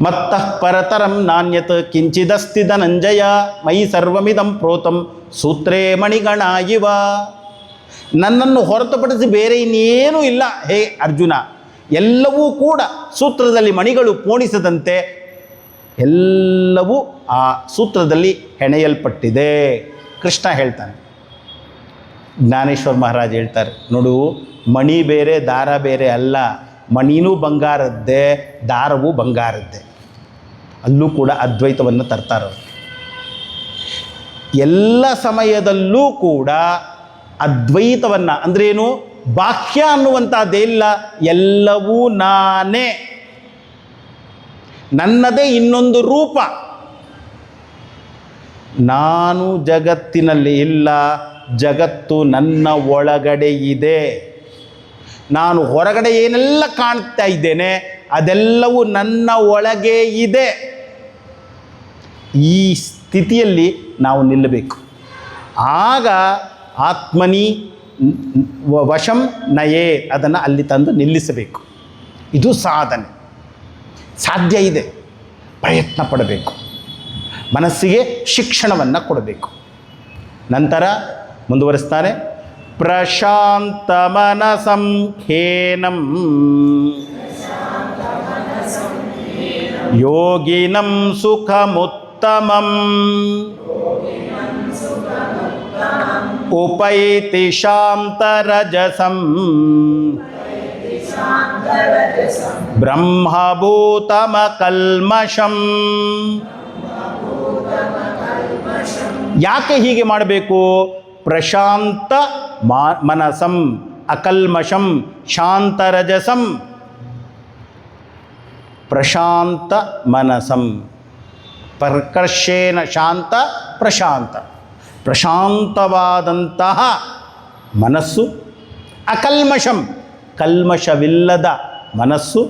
ಮತ್ತಃ ಪರತರಂ ನಾಣ್ಯತ್ ಕಿಂಚಿದಸ್ತಿ ಧನಂಜಯ ಮಯಿ ಸರ್ವಮಿದಂ ಪ್ರೋತಂ ಸೂತ್ರೇ ಮಣಿಗಣ ಇವ. ನನ್ನನ್ನು ಹೊರತುಪಡಿಸಿ ಬೇರೆ ಇನ್ನೇನೂ ಇಲ್ಲ ಹೇ ಅರ್ಜುನ, ಎಲ್ಲವೂ ಕೂಡ ಸೂತ್ರದಲ್ಲಿ ಮಣಿಗಳು ಪೋಣಿಸದಂತೆ ಎಲ್ಲವೂ ಆ ಸೂತ್ರದಲ್ಲಿ ಹೆಣೆಯಲ್ಪಟ್ಟಿದೆ. ಕೃಷ್ಣ ಹೇಳ್ತಾನೆ. ಜ್ಞಾನೇಶ್ವರ ಮಹಾರಾಜ್ ಹೇಳ್ತಾರೆ, ನೋಡು, ಮಣಿ ಬೇರೆ ದಾರ ಬೇರೆ ಅಲ್ಲ, ಮಣಿನೂ ಬಂಗಾರದ್ದೇ, ದಾರವೂ ಬಂಗಾರದ್ದೇ. ಅಲ್ಲೂ ಕೂಡ ಅದ್ವೈತವನ್ನು ತರ್ತಾರೆ. ಎಲ್ಲ ಸಮಯದಲ್ಲೂ ಕೂಡ ಅದ್ವೈತವನ್ನು ಅಂದ್ರೇನು? ಬಾಹ್ಯ ಅನ್ನುವಂಥದ್ದೇಲ್ಲ, ಎಲ್ಲವೂ ನಾನೇ, ನನ್ನದೇ ಇನ್ನೊಂದು ರೂಪ. ನಾನು ಜಗತ್ತಿನಲ್ಲಿ ಇಲ್ಲ, ಜಗತ್ತು ನನ್ನ ಒಳಗಡೆ ಇದೆ. ನಾನು ಹೊರಗಡೆ ಏನೆಲ್ಲ ಕಾಣ್ತಾ ಇದ್ದೇನೆ ಅದೆಲ್ಲವೂ ನನ್ನ ಒಳಗೆ ಇದೆ. ಈ ಸ್ಥಿತಿಯಲ್ಲಿ ನಾವು ನಿಲ್ಲಬೇಕು. ಆಗ ಆತ್ಮನಿ ವಶಂ ನಯೇ, ಅದನ್ನು ಅಲ್ಲಿ ತಂದು ನಿಲ್ಲಿಸಬೇಕು. ಇದು ಸಾಧನೆ. ಸಾಧ್ಯ ಇದೆ, ಪ್ರಯತ್ನ ಪಡಬೇಕು, ಮನಸ್ಸಿಗೆ ಶಿಕ್ಷಣವನ್ನು ಕೊಡಬೇಕು. ನಂತರ ಮುಂದುವರಿಸ್ತಾರೆ, ಪ್ರಶಾಂತ ಮನಸಂ ಖೇನಂ ಯೋಗಿನಂ ಸುಖಮುತ್ತಮಂ ಉಪೈತಿ ಶಾಂತರಜಸಂ ಬ್ರಹ್ಮಭೂತಮಕಲ್ಮಷಂ. ಯಾಕೆ ಹೀಗೆ ಮಾಡಬೇಕು? ಪ್ರಶಾಂತ ಮನಸಂ ಅಕಲ್ಮಷಂ ಶಾಂತರಜಸಂ. ಪ್ರಶಾಂತ ಮನಸಂ, ಪ್ರಕರ್ಷೇನ ಶಾಂತ ಪ್ರಶಾಂತ, ಪ್ರಶಾಂತವಾದಂತಹ ಮನಸ್ಸು, ಅಕಲ್ಮಷಂ ಕಲ್ಮಷವಿಲ್ಲದ ಮನಸ್ಸು.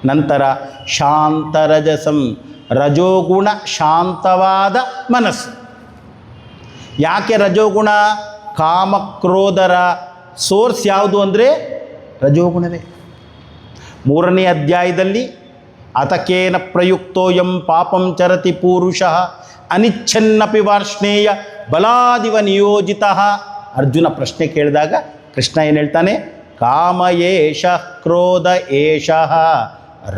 ನಂತರ ಶಾಂತರಜಸಂ, ರಜೋಗುಣ ಶಾಂತವಾದ ಮನಸ್ಸು. ಯಾಕೆ ರಜೋಗುಣ? ಕಾಮಕ್ರೋಧರ ಸೋರ್ಸ್ ಯಾವುದು ಅಂದರೆ ರಜೋಗುಣವೇ. 3ನೇ ಅಧ್ಯಾಯದಲ್ಲಿ ಅತಕೇನ ಪ್ರಯುಕ್ತೋಯಂ ಪಾಪಂ ಚರತಿ ಪೂರುಷಃ ಅನಿಚ್ಛನ್ನಪಿ ವಾರ್ಷ್ಣೇಯ ಬಲಾದಿವ ನಿಯೋಜಿತ. ಅರ್ಜುನ ಪ್ರಶ್ನೆ ಕೇಳಿದಾಗ ಕೃಷ್ಣ ಏನು ಹೇಳ್ತಾನೆ? ಕಾಮ ಏಷ ಕ್ರೋಧ ಏಷಃ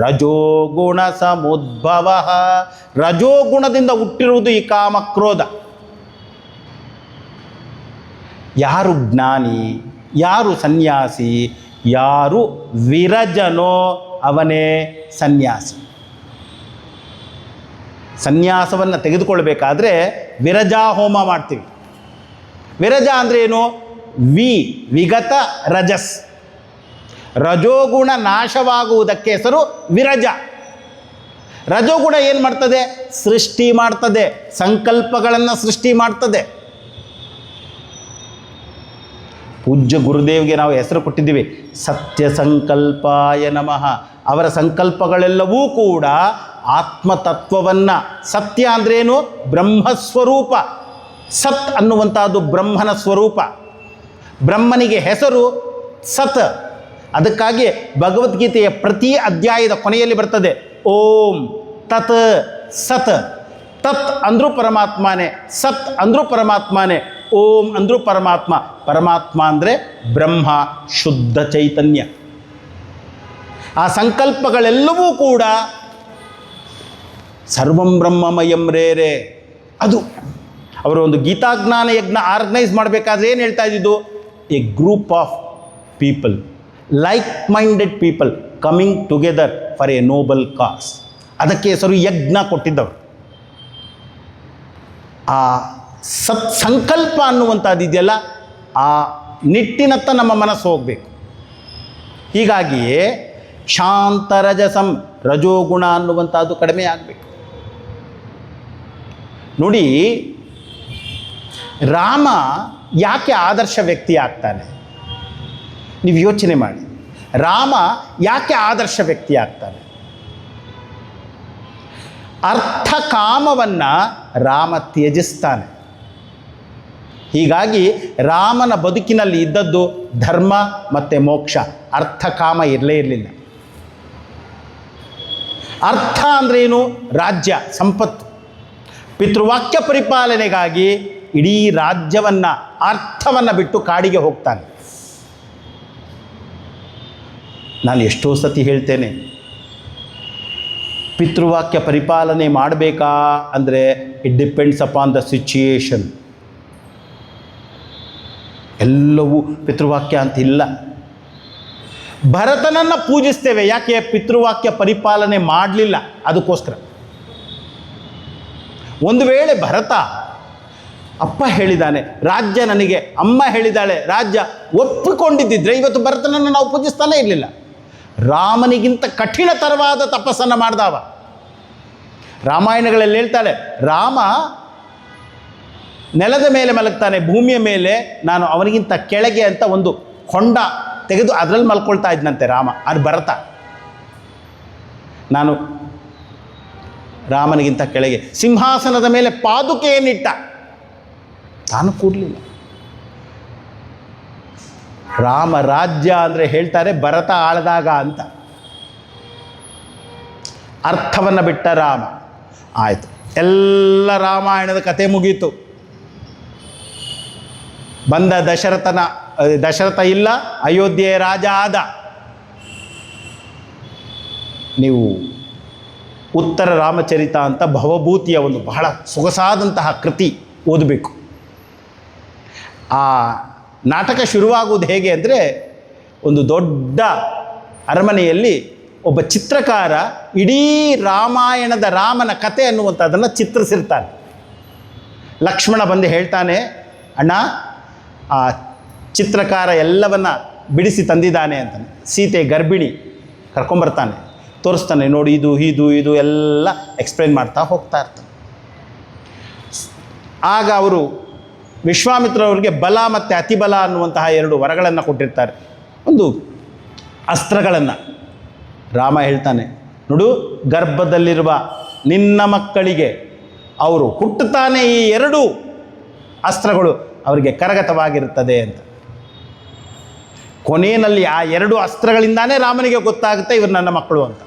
ರಜೋಗುಣ ಸಮುದ್ಭವ. ರಜೋಗುಣದಿಂದ ಹುಟ್ಟಿರುವುದು ಈ ಕಾಮ ಕ್ರೋಧ. ಯಾರು ಜ್ಞಾನಿ, ಯಾರು ಸನ್ಯಾಸಿ, ಯಾರು ವಿರಜನೋ ಅವನೇ ಸನ್ಯಾಸಿ. ಸನ್ಯಾಸವನ್ನು ತೆಗೆದುಕೊಳ್ಬೇಕಾದ್ರೆ ವಿರಜಾ ಹೋಮ ಮಾಡ್ತೀವಿ. ವಿರಜ ಅಂದರೆ ಏನು? ವಿಗತ ರಜಸ್. ರಜೋಗುಣ ನಾಶವಾಗುವುದಕ್ಕೆ ಹೆಸರು ವಿರಜ. ರಜೋಗುಣ ಏನು ಮಾಡ್ತದೆ? ಸೃಷ್ಟಿ ಮಾಡ್ತದೆ, ಸಂಕಲ್ಪಗಳನ್ನು ಸೃಷ್ಟಿ ಮಾಡ್ತದೆ. ಪೂಜ್ಯ ಗುರುದೇವ್ಗೆ ನಾವು ಹೆಸರು ಕೊಟ್ಟಿದ್ದೀವಿ, ಸತ್ಯ ಸಂಕಲ್ಪಾಯ ನಮಃ. ಅವರ ಸಂಕಲ್ಪಗಳೆಲ್ಲವೂ ಕೂಡ ಆತ್ಮತತ್ವವನ್ನು, ಸತ್ಯ ಅಂದ್ರೇನು? ಬ್ರಹ್ಮಸ್ವರೂಪ. ಸತ್ ಅನ್ನುವಂಥದ್ದು ಬ್ರಹ್ಮನ ಸ್ವರೂಪ. ಬ್ರಹ್ಮನಿಗೆ ಹೆಸರು ಸತ್. ಅದಕ್ಕಾಗಿ ಭಗವದ್ಗೀತೆಯ ಪ್ರತಿ ಅಧ್ಯಾಯದ ಕೊನೆಯಲ್ಲಿ ಬರ್ತದೆ ಓಂ ತತ್ ಸತ್. ತತ್ ಅಂದರೂ ಪರಮಾತ್ಮನೇ, ಸತ್ ಅಂದರೂ ಪರಮಾತ್ಮನೇ, ಓಂ ಅಂದರೂ ಪರಮಾತ್ಮ. ಪರಮಾತ್ಮ ಅಂದರೆ ಬ್ರಹ್ಮ, ಶುದ್ಧ ಚೈತನ್ಯ. ಆ ಸಂಕಲ್ಪಗಳೆಲ್ಲವೂ ಕೂಡ ಸರ್ವಂ ಬ್ರಹ್ಮಮಯಂ ರೇ. ಅದು ಅವರು ಒಂದು ಗೀತಾಜ್ಞಾನ ಯಜ್ಞ ಆರ್ಗನೈಸ್ ಮಾಡಬೇಕಾದ್ರೆ ಏನು ಹೇಳ್ತಾ ಇದ್ದಿದ್ದು? A group of people, like minded people coming together for a noble cause. ಅದಕ್ಕೆ ಹೆಸರು ಯಜ್ಞ ಕೊಟ್ಟಿದ್ದವರು. ಆ ಸಂಕಲ್ಪ ಅನ್ನುವಂಥದ್ದು ಇದೆಯಲ್ಲ, ಆ ನಿಟ್ಟಿನತ್ತ ನಮ್ಮ ಮನಸ್ಸು ಹೋಗಬೇಕು. ಹೀಗಾಗಿಯೇ ಶಾಂತರಜಸಂ, ರಜೋಗುಣ ಅನ್ನುವಂಥದ್ದು ಕಡಿಮೆ ಆಗಬೇಕು. ನೋಡಿ, ರಾಮ ಯಾಕೆ ಆದರ್ಶ ವ್ಯಕ್ತಿ ಆಗ್ತಾನೆ? ನೀವು ಯೋಚನೆ ಮಾಡಿ, ರಾಮ ಯಾಕೆ ಆದರ್ಶ ವ್ಯಕ್ತಿ ಆಗ್ತಾನೆ? ಅರ್ಥಕಾಮವನ್ನು ರಾಮ ತ್ಯಜಿಸ್ತಾನೆ. ಹೀಗಾಗಿ ರಾಮನ ಬದುಕಿನಲ್ಲಿ ಇದ್ದದ್ದು ಧರ್ಮ ಮತ್ತು ಮೋಕ್ಷ, ಅರ್ಥಕಾಮ ಇರಲೇ ಇರಲಿಲ್ಲ. ಅರ್ಥ ಅಂದ್ರೇನು? ರಾಜ್ಯ, ಸಂಪತ್ತು. ಪಿತೃವಾಕ್ಯ ಪರಿಪಾಲನೆಗಾಗಿ ಇಡೀ ರಾಜ್ಯವನ್ನು, ಅರ್ಥವನ್ನು ಬಿಟ್ಟು ಕಾಡಿಗೆ ಹೋಗ್ತಾನೆ. ನಾನು ಎಷ್ಟೋ ಸತಿ ಹೇಳ್ತೇನೆ, ಪಿತೃವಾಕ್ಯ ಪರಿಪಾಲನೆ ಮಾಡಬೇಕಾ ಅಂದರೆ it depends upon the situation. ಎಲ್ಲವೂ ಪಿತೃವಾಕ್ಯ ಅಂತಿಲ್ಲ. ಭರತನನ್ನು ಪೂಜಿಸ್ತೇವೆ, ಯಾಕೆ? ಪಿತೃವಾಕ್ಯ ಪರಿಪಾಲನೆ ಮಾಡಲಿಲ್ಲ, ಅದಕ್ಕೋಸ್ಕರ. ಒಂದು ವೇಳೆ ಭರತ ಅಪ್ಪ ಹೇಳಿದ್ದಾನೆ ರಾಜ್ಯ ನನಗೆ, ಅಮ್ಮ ಹೇಳಿದ್ದಾಳೆ ರಾಜ್ಯ, ಒಪ್ಪಿಕೊಂಡಿದ್ದಿದ್ರೆ ಇವತ್ತು ಭರತನನ್ನು ನಾವು ಪೂಜಿಸ್ತಾನೇ ಇರಲಿಲ್ಲ. ರಾಮನಿಗಿಂತ ಕಠಿಣತರವಾದ ತಪಸ್ಸನ್ನು ಮಾಡ್ದವ. ರಾಮಾಯಣಗಳಲ್ಲಿ ಹೇಳ್ತಾಳೆ, ರಾಮ ನೆಲದ ಮೇಲೆ ಮಲಗ್ತಾನೆ, ಭೂಮಿಯ ಮೇಲೆ ನಾನು ಅವನಿಗಿಂತ ಕೆಳಗೆ ಅಂತ ಒಂದು ಹೊಂಡ ತೆಗೆದು ಅದರಲ್ಲಿ ಮಲ್ಕೊಳ್ತಾ ಇದ್ನಂತೆ ರಾಮ. ಅದು ಭರತ. ನಾನು ರಾಮನಿಗಿಂತ ಕೆಳಗೆ, ಸಿಂಹಾಸನದ ಮೇಲೆ ಪಾದುಕೆಯನ್ನಿಟ್ಟ, ತಾನು ಕೂಡಲಿಲ್ಲ. ರಾಮ ರಾಜ್ಯ ಅಂದರೆ ಹೇಳ್ತಾರೆ ಭರತ ಆಳಿದಾಗ ಅಂತ. ಅರ್ಥವನ್ನು ಬಿಟ್ಟ ರಾಮ. ಆಯಿತು, ಎಲ್ಲ ರಾಮಾಯಣದ ಕತೆ ಮುಗೀತು. ಬಂದ ದಶರಥ ಇಲ್ಲ, ಅಯೋಧ್ಯೆಯ ರಾಜ ಆದ. ನೀವು ಉತ್ತರ ರಾಮಚರಿತ ಅಂತ ಭವಭೂತಿಯ ಒಂದು ಬಹಳ ಸೊಗಸಾದಂತಹ ಕೃತಿ ಓದಬೇಕು. ಆ ನಾಟಕ ಶುರುವಾಗುವುದು ಹೇಗೆ ಅಂದರೆ, ಒಂದು ದೊಡ್ಡ ಅರಮನೆಯಲ್ಲಿ ಒಬ್ಬ ಚಿತ್ರಕಾರ ಇಡೀ ರಾಮಾಯಣದ ರಾಮನ ಕತೆ ಅನ್ನುವಂಥದ್ದನ್ನು ಚಿತ್ರಿಸಿರ್ತಾನೆ. ಲಕ್ಷ್ಮಣ ಬಂದು ಹೇಳ್ತಾನೆ, ಅಣ್ಣ ಆ ಚಿತ್ರಕಾರ ಎಲ್ಲವನ್ನ ಬಿಡಿಸಿ ತಂದಿದ್ದಾನೆ ಅಂತಾನೆ. ಸೀತೆ ಗರ್ಭಿಣಿ, ಕರ್ಕೊಂಬರ್ತಾನೆ, ತೋರಿಸ್ತಾನೆ, ನೋಡಿ ಇದು ಇದು ಇದು ಎಲ್ಲ ಎಕ್ಸ್ಪ್ಲೈನ್ ಮಾಡ್ತಾ ಹೋಗ್ತಾ ಇರ್ತಾನೆ. ಆಗ ಅವರು ವಿಶ್ವಾಮಿತ್ರವ್ರಿಗೆ ಬಲ ಮತ್ತು ಅತಿಬಲ ಅನ್ನುವಂತಹ ಎರಡು ವರಗಳನ್ನು ಕೊಟ್ಟಿರ್ತಾರೆ, ಒಂದು ಅಸ್ತ್ರಗಳನ್ನು. ರಾಮ ಹೇಳ್ತಾನೆ, ನೋಡು, ಗರ್ಭದಲ್ಲಿರುವ ನಿನ್ನ ಮಕ್ಕಳಿಗೆ ಅವರು ಹುಟ್ಟುತ್ತಾನೆ ಈ ಎರಡು ಅಸ್ತ್ರಗಳು ಅವರಿಗೆ ಕರಗತವಾಗಿರುತ್ತದೆ ಅಂತ. ಕೊನೆಯಲ್ಲಿ ಆ ಎರಡು ಅಸ್ತ್ರಗಳಿಂದಾನೇ ರಾಮನಿಗೆ ಗೊತ್ತಾಗುತ್ತೆ ಇವರು ನನ್ನ ಮಕ್ಕಳು ಅಂತ.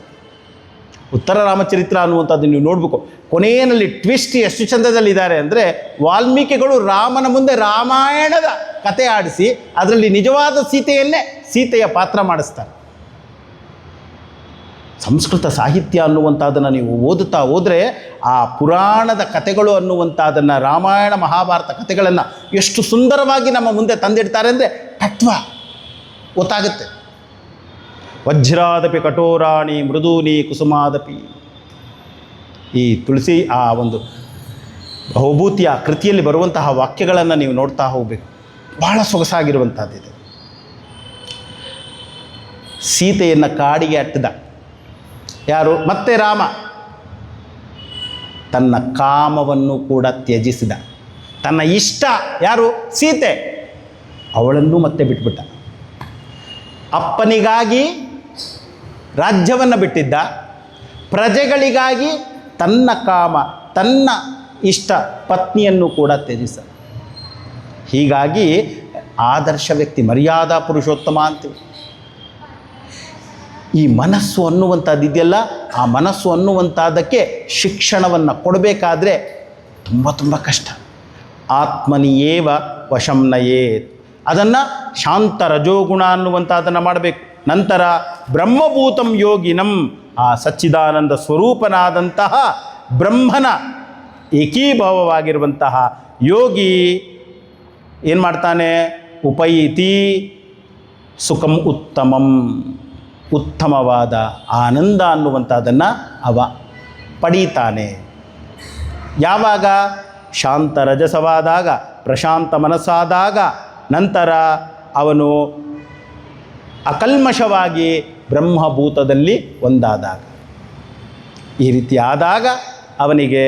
ಉತ್ತರ ರಾಮಚರಿತ್ರ ಅನ್ನುವಂಥದ್ದು ನೀವು ನೋಡಬೇಕು. ಕೊನೆಯಲ್ಲಿ ಟ್ವಿಸ್ಟ್ ಎಷ್ಟು ಚಂದದಲ್ಲಿದ್ದಾರೆ ಅಂದರೆ, ವಾಲ್ಮೀಕಿಗಳು ರಾಮನ ಮುಂದೆ ರಾಮಾಯಣದ ಕತೆ ಆಡಿಸಿ ಅದರಲ್ಲಿ ನಿಜವಾದ ಸೀತೆಯ ಪಾತ್ರ ಮಾಡಿಸ್ತಾರೆ. ಸಂಸ್ಕೃತ ಸಾಹಿತ್ಯ ಅನ್ನುವಂಥದ್ದನ್ನು ನೀವು ಓದುತ್ತಾ ಹೋದರೆ ಆ ಪುರಾಣದ ಕಥೆಗಳು ಅನ್ನುವಂಥದ್ದನ್ನು, ರಾಮಾಯಣ ಮಹಾಭಾರತ ಕಥೆಗಳನ್ನು ಎಷ್ಟು ಸುಂದರವಾಗಿ ನಮ್ಮ ಮುಂದೆ ತಂದಿಡ್ತಾರೆ ಅಂದರೆ ತತ್ವ ಗೊತ್ತಾಗುತ್ತೆ. ವಜ್ರಾದಪಿ ಕಠೋರಾಣಿ ಮೃದೂನಿ ಕುಸುಮಾದಪಿ. ಈ ತುಳಸಿ ಆ ಒಂದು ಬಹುಭೂತಿಯ ಕೃತಿಯಲ್ಲಿ ಬರುವಂತಹ ವಾಕ್ಯಗಳನ್ನು ನೀವು ನೋಡ್ತಾ ಹೋಗಬೇಕು. ಬಹಳ ಸೊಗಸಾಗಿರುವಂಥದ್ದಿದೆ. ಸೀತೆಯನ್ನು ಕಾಡಿಗೆ ಅಟ್ಟಿದ ಯಾರು? ಮತ್ತೆ ರಾಮ ತನ್ನ ಕಾಮವನ್ನು ಕೂಡ ತ್ಯಜಿಸಿದ. ತನ್ನ ಇಷ್ಟ ಯಾರು? ಸೀತೆ. ಅವಳನ್ನು ಮತ್ತೆ ಬಿಟ್ಬಿಟ್ಟ. ಅಪ್ಪನಿಗಾಗಿ ರಾಜ್ಯವನ್ನು ಬಿಟ್ಟಿದ್ದ, ಪ್ರಜೆಗಳಿಗಾಗಿ ತನ್ನ ಕಾಮ, ತನ್ನ ಇಷ್ಟ ಪತ್ನಿಯನ್ನು ಕೂಡ ತ್ಯಜಿಸ. ಹೀಗಾಗಿ ಆದರ್ಶ ವ್ಯಕ್ತಿ, ಮರ್ಯಾದಾ ಪುರುಷೋತ್ತಮ ಅಂತೀವಿ. ಈ ಮನಸ್ಸು ಅನ್ನುವಂಥದ್ದು ಇದೆಯಲ್ಲ, ಆ ಮನಸ್ಸು ಅನ್ನುವಂಥದ್ದಕ್ಕೆ ಶಿಕ್ಷಣವನ್ನು ಕೊಡಬೇಕಾದ್ರೆ ತುಂಬ ಕಷ್ಟ. ಆತ್ಮನಿಯೇವ ವಶಂ ನಯೇತ್. ಅದನ್ನು ಶಾಂತ ರಜೋಗುಣ ಅನ್ನುವಂಥದ್ದನ್ನು ಮಾಡಬೇಕು. ನಂತರ ಬ್ರಹ್ಮಭೂತಂ ಯೋಗಿನಂ, ಆ ಸಚ್ಚಿದಾನಂದ ಸ್ವರೂಪನಾದಂತಹ ಬ್ರಹ್ಮನ ಏಕೀಭಾವವಾಗಿರುವಂತಹ ಯೋಗಿ ಏನು ಮಾಡ್ತಾನೆ? ಉಪೈತಿ ಸುಖಂ ಉತ್ತಮಂ, ಉತ್ತಮವಾದ ಆನಂದ ಅನ್ನುವಂಥದ್ದನ್ನು ಅವ ಪಡೀತಾನೆ. ಯಾವಾಗ? ಶಾಂತ ರಜಸವಾದಾಗ, ಪ್ರಶಾಂತ ಮನಸ್ಸಾದಾಗ, ನಂತರ ಅವನು ಅಕಲ್ಮಷವಾಗಿ ಬ್ರಹ್ಮಭೂತದಲ್ಲಿ ಒಂದಾದಾಗ. ಈ ರೀತಿ ಆದಾಗ ಅವನಿಗೆ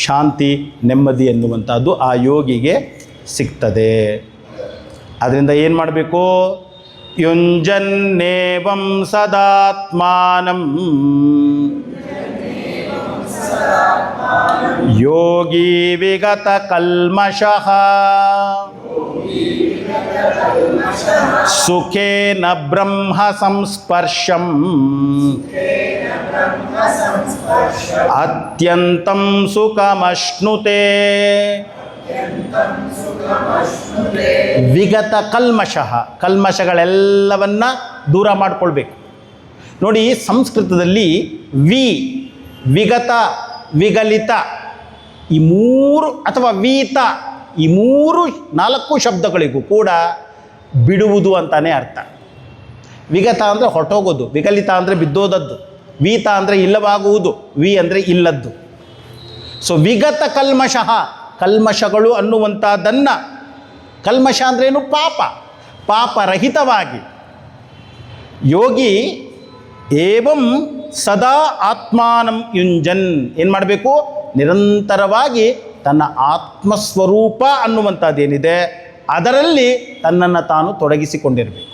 ಶಾಂತಿ, ನೆಮ್ಮದಿ ಎನ್ನುವಂಥದ್ದು ಆ ಯೋಗಿಗೆ ಸಿಗ್ತದೆ. ಅದರಿಂದ ಏನು ಮಾಡಬೇಕು? ಯುಂಜನ್ನೇವಂ ಸದಾತ್ಮಾನಂ ಯೋಗಿ ವಿಗತ ಕಲ್ಮಷಃ ಸುಖೇನ ಬ್ರಹ್ಮ ಸಂಸ್ಪರ್ಶಂ ಅತ್ಯಂತಂ ಸುಖಮಶ್ನುತೆ. ವಿಗತ ಕಲ್ಮಷಃ, ಕಲ್ಮಷಗಳೆಲ್ಲವನ್ನ ದೂರ ಮಾಡಿಕೊಳ್ಬೇಕು. ನೋಡಿ, ಸಂಸ್ಕೃತದಲ್ಲಿ ವಿಗತ, ವಿಗಲಿತ ಈ ಮೂರು, ಅಥವಾ ವೀತ, ಈ ನಾಲ್ಕು ಶಬ್ದಗಳಿಗೂ ಕೂಡ ಬಿಡುವುದು ಅಂತಾನೆ ಅರ್ಥ. ವಿಗತ ಅಂದರೆ ಹೊರಟೋಗೋದು, ವಿಗಲಿತ ಅಂದರೆ ಬಿದ್ದೋದದ್ದು, ವೀತ ಅಂದರೆ ಇಲ್ಲವಾಗುವುದು, ಅಂದರೆ ಇಲ್ಲದ್ದು. ಸೊ ವಿಗತ ಕಲ್ಮಷಃ, ಕಲ್ಮಷಗಳು ಅನ್ನುವಂಥದ್ದನ್ನು, ಕಲ್ಮಷ ಅಂದ್ರೇನು? ಪಾಪರಹಿತವಾಗಿ ಯೋಗಿ ಏವಂ ಸದಾ ಆತ್ಮಾನಂ ಯುಂಜನ್ ಏನು ಮಾಡಬೇಕು? ನಿರಂತರವಾಗಿ ತನ್ನ ಆತ್ಮಸ್ವರೂಪ ಅನ್ನುವಂಥದ್ದೇನಿದೆ ಅದರಲ್ಲಿ ತನ್ನನ್ನು ತಾನು ತೊಡಗಿಸಿಕೊಂಡಿರಬೇಕು.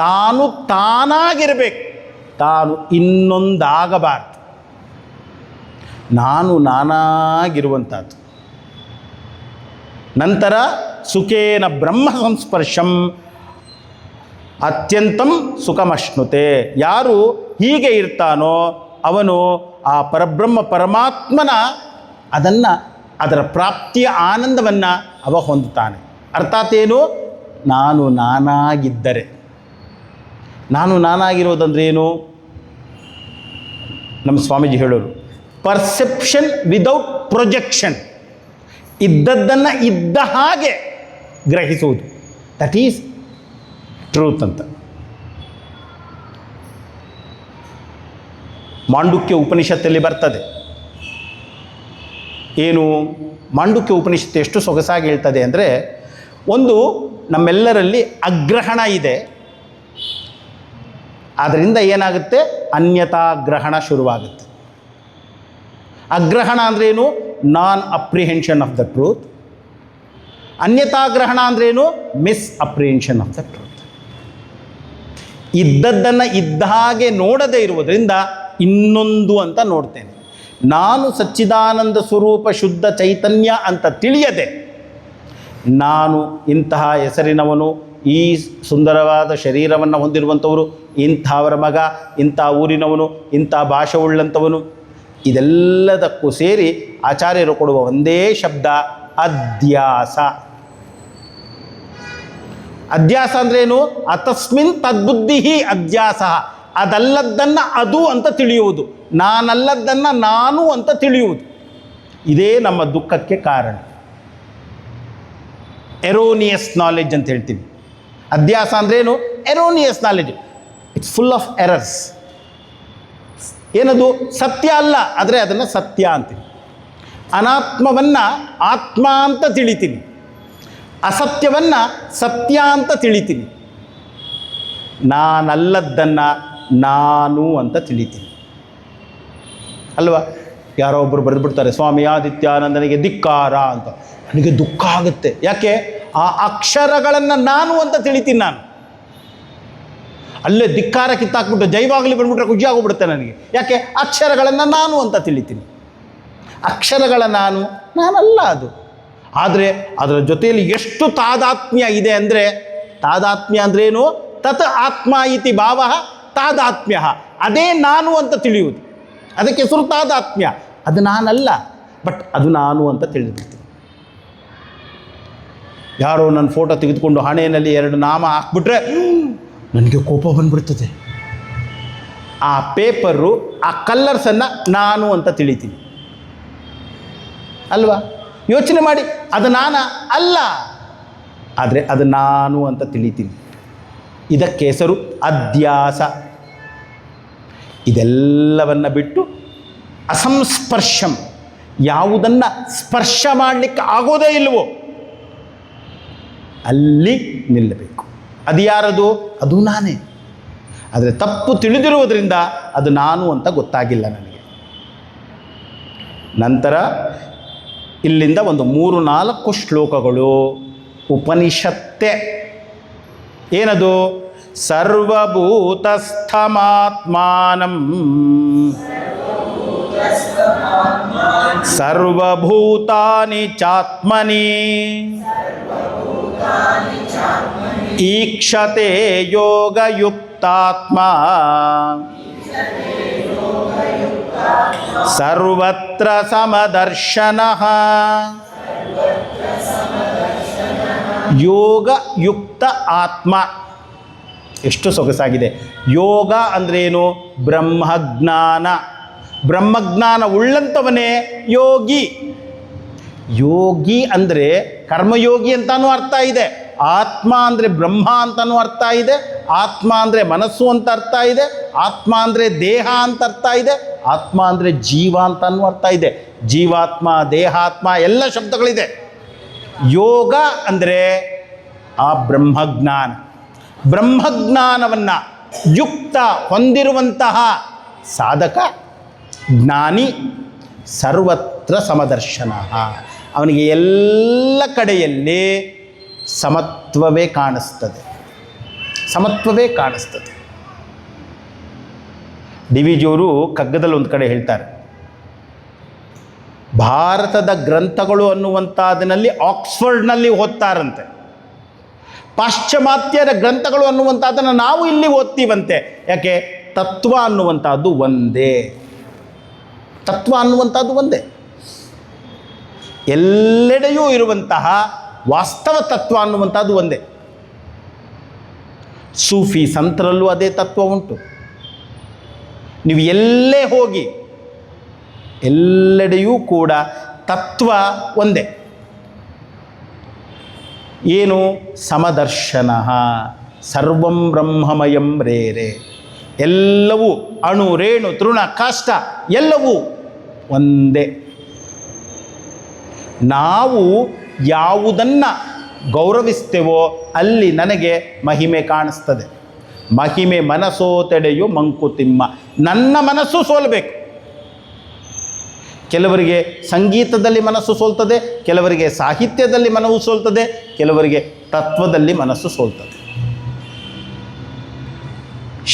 ತಾನು ತಾನಾಗಿರಬೇಕು, ತಾನು ಇನ್ನೊಂದಾಗಬಾರ್ದು. ನಾನಾಗಿರುವಂಥದ್ದು. ನಂತರ ಸುಖೇನ ಬ್ರಹ್ಮ ಸಂಸ್ಪರ್ಶಂ ಅತ್ಯಂತಂ ಸುಖಮಶ್ನುತೆ. ಯಾರು ಹೀಗೆ ಇರ್ತಾನೋ ಅವನು ಆ ಪರಬ್ರಹ್ಮ ಪರಮಾತ್ಮನ ಅದರ ಪ್ರಾಪ್ತಿಯ ಆನಂದವನ್ನು ಅವ ಹೊಂದುತ್ತಾನೆ. ಅರ್ಥಾತ್ ಏನು? ನಾನಾಗಿದ್ದರೆ. ನಾನಾಗಿರೋದಂದ್ರೆ ಏನು? ನಮ್ಮ ಸ್ವಾಮೀಜಿ ಹೇಳೋರು, ಪರ್ಸೆಪ್ಷನ್ ವಿದೌಟ್ ಪ್ರೊಜೆಕ್ಷನ್. ಇದ್ದದ್ದನ್ನು ಇದ್ದ ಹಾಗೆ ಗ್ರಹಿಸುವುದು, ದಟ್ ಈಸ್ ಟ್ರೂತ್ ಅಂತ. ಮಾಂಡುಕ್ಯ ಉಪನಿಷತ್ತಲ್ಲಿ ಬರ್ತದೆ. ಏನು ಮಾಂಡುಕ್ಯ ಉಪನಿಷತ್ತು ಎಷ್ಟು ಸೊಗಸಾಗಿ ಹೇಳ್ತದೆ ಅಂದರೆ, ಒಂದು ನಮ್ಮೆಲ್ಲರಲ್ಲಿ ಅಗ್ರಹಣ ಇದೆ, ಆದ್ದರಿಂದ ಏನಾಗುತ್ತೆ? ಅನ್ಯತಾಗ್ರಹಣ ಶುರುವಾಗುತ್ತೆ. ಅಗ್ರಹಣ ಅಂದ್ರೇನು? Non apprehension of the truth. ಅನ್ಯತಾಗ್ರಹಣ ಅಂದ್ರೇನು? Misapprehension of the truth. ಇದ್ದದ್ದನ್ನು ಇದ್ದ ಹಾಗೆ ನೋಡದೇ ಇರುವುದರಿಂದ ಇನ್ನೊಂದು ಅಂತ ನೋಡ್ತೇನೆ. ನಾನು ಸಚ್ಚಿದಾನಂದ ಸ್ವರೂಪ ಶುದ್ಧ ಚೈತನ್ಯ ಅಂತ ತಿಳಿಯದೆ ನಾನು ಇಂತಹ ಹೆಸರಿನವನು, ಈ ಸುಂದರವಾದ ಶರೀರವನ್ನು ಹೊಂದಿರುವಂಥವರು, ಇಂಥವರ ಮಗ, ಇಂಥ ಊರಿನವನು, ಇಂಥ ಭಾಷೆ ಉಳ್ಳಂಥವನು. ಇದೆಲ್ಲದಕ್ಕೂ ಸೇರಿ ಆಚಾರ್ಯರು ಕೊಡುವ ಒಂದೇ ಶಬ್ದ ಅಧ್ಯಾಸ. ಅಧ್ಯಾಸ ಅಂದ್ರೇನು? ಅತಸ್ಮಿನ್ ತದ್ಬುದ್ಧಿ ಅಧ್ಯಾಸ. ಅದಲ್ಲದ್ದನ್ನು ಅದು ಅಂತ ತಿಳಿಯುವುದು, ನಾನಲ್ಲದ್ದನ್ನು ನಾನು ಅಂತ ತಿಳಿಯುವುದು. ಇದೇ ನಮ್ಮ ದುಃಖಕ್ಕೆ ಕಾರಣ. ಎರೋನಿಯಸ್ ನಾಲೆಡ್ಜ್ ಅಂತ ಹೇಳ್ತೀವಿ. ಅಧ್ಯಾಸ ಅಂದ್ರೇನು? Erroneous knowledge. It's full of errors. ಏನದು? ಸತ್ಯ ಅಲ್ಲ, ಆದರೆ ಅದನ್ನು ಸತ್ಯ ಅಂತೀನಿ. ಅನಾತ್ಮವನ್ನು ಆತ್ಮ ಅಂತ ತಿಳಿತೀನಿ, ಅಸತ್ಯವನ್ನು ಸತ್ಯ ಅಂತ ತಿಳಿತೀನಿ, ನಾನಲ್ಲದ್ದನ್ನು ನಾನು ಅಂತ ತಿಳಿತೀನಿ ಅಲ್ವಾ? ಯಾರೋ ಒಬ್ಬರು ಬರೆದುಬಿಡ್ತಾರೆ, ಸ್ವಾಮಿ ಆದಿತ್ಯಾನಂದನಿಗೆ ಧಿಕ್ಕಾರ ಅಂತ. ನನಗೆ ದುಃಖ ಆಗುತ್ತೆ. ಯಾಕೆ? ಆ ಅಕ್ಷರಗಳನ್ನು ನಾನು ಅಂತ ತಿಳಿತೀನಿ. ನಾನು ಅಲ್ಲೇ ಧಿಕ್ಕಾರ ಕಿತ್ತಾಕ್ಬಿಟ್ಟು ಜೈವಾಗಲಿ ಬಂದ್ಬಿಟ್ರೆ ಖುಷಿ ಆಗೋಗ್ಬಿಡುತ್ತೆ ನನಗೆ. ಯಾಕೆ? ಅಕ್ಷರಗಳನ್ನು ನಾನು ಅಂತ ತಿಳಿತೀನಿ. ಅಕ್ಷರಗಳ ನಾನಲ್ಲ ಅದು. ಆದರೆ ಅದರ ಜೊತೆಯಲ್ಲಿ ಎಷ್ಟು ತಾದಾತ್ಮ್ಯ ಇದೆ ಅಂದರೆ, ತಾದಾತ್ಮ್ಯ ಅಂದ್ರೇನು? ತತ್ ಆತ್ಮ ಇತಿ ಭಾವ ತಾದಾತ್ಮ್ಯ. ಅದೇ ನಾನು ಅಂತ ತಿಳಿಯುವುದು, ಅದಕ್ಕೆ ಹೆಸರು ತಾದಾತ್ಮ್ಯ. ಅದು ನಾನಲ್ಲ, ಬಟ್ ಅದು ನಾನು ಅಂತ ತಿಳಿದ್ಬಿಡ್ತೀನಿ. ಯಾರೋ ನನ್ನ ಫೋಟೋ ತೆಗೆದುಕೊಂಡು ಹಣೆಯಲ್ಲಿ 2 ನಾಮ ಹಾಕ್ಬಿಟ್ರೆ ನನಗೆ ಕೋಪ ಬಂದ್ಬಿಡ್ತದೆ. ಆ ಪೇಪರು, ಆ ಕಲ್ಲರ್ಸನ್ನು ನಾನು ಅಂತ ತಿಳಿತೀನಿ ಅಲ್ವಾ? ಯೋಚನೆ ಮಾಡಿ, ಅದು ಅಲ್ಲ, ಆದರೆ ಅದು ನಾನು ಅಂತ ತಿಳಿತೀನಿ. ಇದಕ್ಕೆ ಹೆಸರು ಅಧ್ಯಾಸ. ಇದೆಲ್ಲವನ್ನು ಬಿಟ್ಟು ಅಸಂಸ್ಪರ್ಶಂ, ಯಾವುದನ್ನು ಸ್ಪರ್ಶ ಮಾಡಲಿಕ್ಕೆ ಆಗೋದೇ ಇಲ್ವೋ ಅಲ್ಲಿ ನಿಲ್ಲಬೇಕು. ಅದು ಯಾರದು? ಅದು ನಾನೇ. ಆದರೆ ತಪ್ಪು ತಿಳಿದಿರುವುದರಿಂದ ಅದು ನಾನು ಅಂತ ಗೊತ್ತಾಗಿಲ್ಲ ನನಗೆ. ನಂತರ ಇಲ್ಲಿಂದ ಒಂದು 3-4 ಶ್ಲೋಕಗಳು ಉಪನಿಷತ್ತೆ. ಏನದು? ಸರ್ವಭೂತಸ್ಥಮಾತ್ಮಾನಂ ಸರ್ವಭೂತಾನಿ ಚಾತ್ಮನಿ ಈಕ್ಷತೆ ಯೋಗಯುಕ್ತಾತ್ಮ ಸರ್ವತ್ರ ಸಮದರ್ಶನಃ. ಯೋಗಯುಕ್ತ ಆತ್ಮ ಎಷ್ಟು ಸೊಗಸಾಗಿದೆ. ಯೋಗ ಅಂದ್ರೇನು? ಬ್ರಹ್ಮಜ್ಞಾನ. ಬ್ರಹ್ಮಜ್ಞಾನ ಉಳ್ಳಂಥವನೇ ಯೋಗಿ. ಯೋಗಿ ಅಂದರೆ ಕರ್ಮಯೋಗಿ ಅಂತಾನೂ ಅರ್ಥ ಇದೆ, ಆತ್ಮ ಅಂದರೆ ಬ್ರಹ್ಮ ಅಂತನೂ ಅರ್ಥ ಇದೆ, ಆತ್ಮ ಅಂದರೆ ಮನಸ್ಸು ಅಂತ ಅರ್ಥ ಇದೆ, ಆತ್ಮ ಅಂದರೆ ದೇಹ ಅಂತ ಅರ್ಥ ಇದೆ, ಆತ್ಮ ಅಂದರೆ ಜೀವ ಅಂತನೂ ಅರ್ಥ ಇದೆ. ಜೀವಾತ್ಮ, ದೇಹಾತ್ಮ ಎಲ್ಲ ಶಬ್ದಗಳಿದೆ. ಯೋಗ ಅಂದರೆ ಆ ಬ್ರಹ್ಮಜ್ಞಾನ. ಬ್ರಹ್ಮಜ್ಞಾನವನ್ನು ಯುಕ್ತ ಹೊಂದಿರುವಂತಹ ಸಾಧಕ, ಜ್ಞಾನಿ, ಸರ್ವತ್ರ ಸಮದರ್ಶನ. ಅವನಿಗೆ ಎಲ್ಲ ಕಡೆಯಲ್ಲಿ ಸಮತ್ವವೇ ಕಾಣಿಸ್ತದೆ, ಸಮತ್ವವೇ ಕಾಣಿಸ್ತದೆ. ಡಿ ವಿ ಜಿಯವರು ಕಗ್ಗದಲ್ಲಿ ಒಂದು ಕಡೆ ಹೇಳ್ತಾರೆ, ಭಾರತದ ಗ್ರಂಥಗಳು ಅನ್ನುವಂಥದ್ದರಲ್ಲಿ ಆಕ್ಸ್ಫರ್ಡ್ನಲ್ಲಿ ಓದ್ತಾರಂತೆ, ಪಾಶ್ಚಿಮಾತ್ಯರ ಗ್ರಂಥಗಳು ಅನ್ನುವಂಥದ್ದನ್ನು ನಾವು ಇಲ್ಲಿ ಓದ್ತೀವಂತೆ. ಯಾಕೆ? ತತ್ವ ಅನ್ನುವಂಥದ್ದು ಒಂದೇ, ತತ್ವ ಅನ್ನುವಂಥದ್ದು ಒಂದೇ. ಎಲ್ಲೆಡೆಯೂ ಇರುವಂತಹ ವಾಸ್ತವ ತತ್ವ ಅನ್ನುವಂಥದ್ದು ಒಂದೇ. ಸೂಫಿ ಸಂತರಲ್ಲೂ ಅದೇ ತತ್ವ ಉಂಟು. ನೀವು ಎಲ್ಲೇ ಹೋಗಿ ಎಲ್ಲೆಡೆಯೂ ಕೂಡ ತತ್ವ ಒಂದೇ. ಏನು? ಸಮದರ್ಶನ. ಸರ್ವಂ ಬ್ರಹ್ಮಮಯಂ ರೇರೆ. ಎಲ್ಲವೂ ಅಣು, ರೇಣು, ತೃಣ, ಕಾಷ್ಟ ಎಲ್ಲವೂ ಒಂದೇ. ನಾವು ಯಾವುದನ್ನು ಗೌರವಿಸ್ತೇವೋ ಅಲ್ಲಿ ನನಗೆ ಮಹಿಮೆ ಕಾಣಿಸ್ತದೆ. ಮಹಿಮೆ ಮನಸ್ಸೋ ತೆಡೆಯು ಮಂಕುತಿಮ್ಮ. ನನ್ನ ಮನಸ್ಸು ಸೋಲಬೇಕು. ಕೆಲವರಿಗೆ ಸಂಗೀತದಲ್ಲಿ ಮನಸ್ಸು ಸೋಲ್ತದೆ, ಕೆಲವರಿಗೆ ಸಾಹಿತ್ಯದಲ್ಲಿ ಮನಸ್ಸು ಸೋಲ್ತದೆ, ಕೆಲವರಿಗೆ ತತ್ವದಲ್ಲಿ ಮನಸ್ಸು ಸೋಲ್ತದೆ.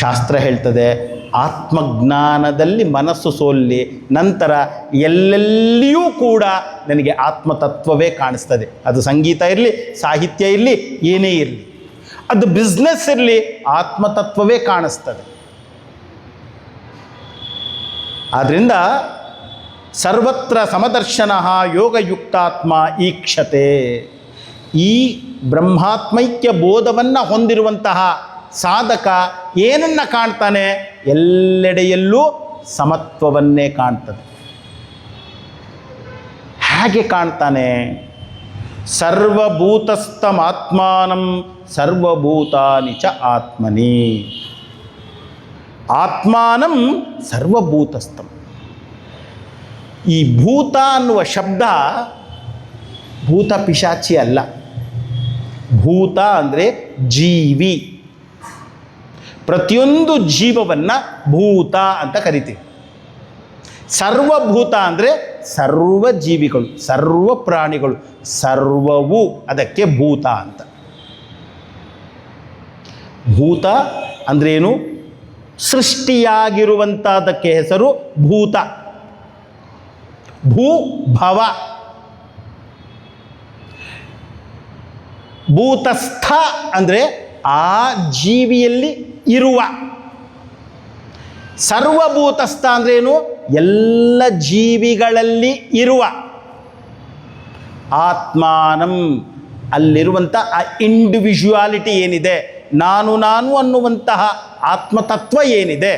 ಶಾಸ್ತ್ರ ಹೇಳ್ತದೆ, ಆತ್ಮಜ್ಞಾನದಲ್ಲಿ ಮನಸ್ಸು ಸೋಲ್ಲಿ ನಂತರ ಎಲ್ಲೆಲ್ಲಿಯೂ ಕೂಡ ನನಗೆ ಆತ್ಮತತ್ವವೇ ಕಾಣಿಸ್ತದೆ. ಅದು ಸಂಗೀತ ಇರಲಿ, ಸಾಹಿತ್ಯ ಇರಲಿ, ಏನೇ ಇರಲಿ. ಅದು ಬಿಸ್ನೆಸ್ ಇರಲಿ, ಆತ್ಮತತ್ವವೇ ಕಾಣಿಸ್ತದೆ. ಆದ್ದರಿಂದ ಸರ್ವತ್ರ ಸಮದರ್ಶನ ಯೋಗಯುಕ್ತಾತ್ಮ ಈಕ್ಷತೆ. ಈ ಬ್ರಹ್ಮಾತ್ಮೈಕ್ಯ ಬೋಧವನ್ನು ಹೊಂದಿರುವಂತಹ ಸಾಧಕ ಏನನ್ನು ಕಾಣ್ತಾನೆ? ಎಲ್ಲೆಡೆಯಲ್ಲೂ ಸಮತ್ವವನ್ನೇ ಕಾಣ್ತದೆ. ಹೇಗೆ ಕಾಣ್ತಾನೆ? ಸರ್ವಭೂತಸ್ಥಮಾತ್ಮಾನಂ ಸರ್ವಭೂತಾನಿ ಚ ಆತ್ಮನಿ. ಆತ್ಮಾನಂ ಸರ್ವಭೂತಸ್ಥಂ. ಈ ಭೂತ ಅನ್ನುವ ಶಬ್ದ ಭೂತ ಪಿಶಾಚಿ ಅಲ್ಲ. ಭೂತ ಅಂದರೆ ಜೀವಿ. ಪ್ರತಿಯೊಂದು ಜೀವವನ್ನು ಭೂತ ಅಂತ ಕರಿತೀವಿ. ಸರ್ವಭೂತ ಅಂದರೆ ಸರ್ವ ಜೀವಿಗಳು, ಸರ್ವ ಪ್ರಾಣಿಗಳು, ಸರ್ವವು ಅದಕ್ಕೆ ಭೂತ ಅಂತ. ಭೂತ ಅಂದ್ರೇನು? ಸೃಷ್ಟಿಯಾಗಿರುವಂಥದ್ದಕ್ಕೆ ಹೆಸರು ಭೂತ. ಭೂಭವ. ಭೂತಸ್ಥ ಅಂದರೆ ಆ ಜೀವಿಯಲ್ಲಿ ಇರುವ. ಸರ್ವಭೂತಸ್ಥ ಅಂದ್ರೇನು? ಎಲ್ಲ ಜೀವಿಗಳಲ್ಲಿ ಇರುವ. ಆತ್ಮಾನಂ ಅಲ್ಲಿರುವಂಥ ಆ ಇಂಡಿವಿಜುವಾಲಿಟಿ ಏನಿದೆ, ನಾನು ನಾನು ಅನ್ನುವಂತಹ ಆತ್ಮತತ್ವ ಏನಿದೆ,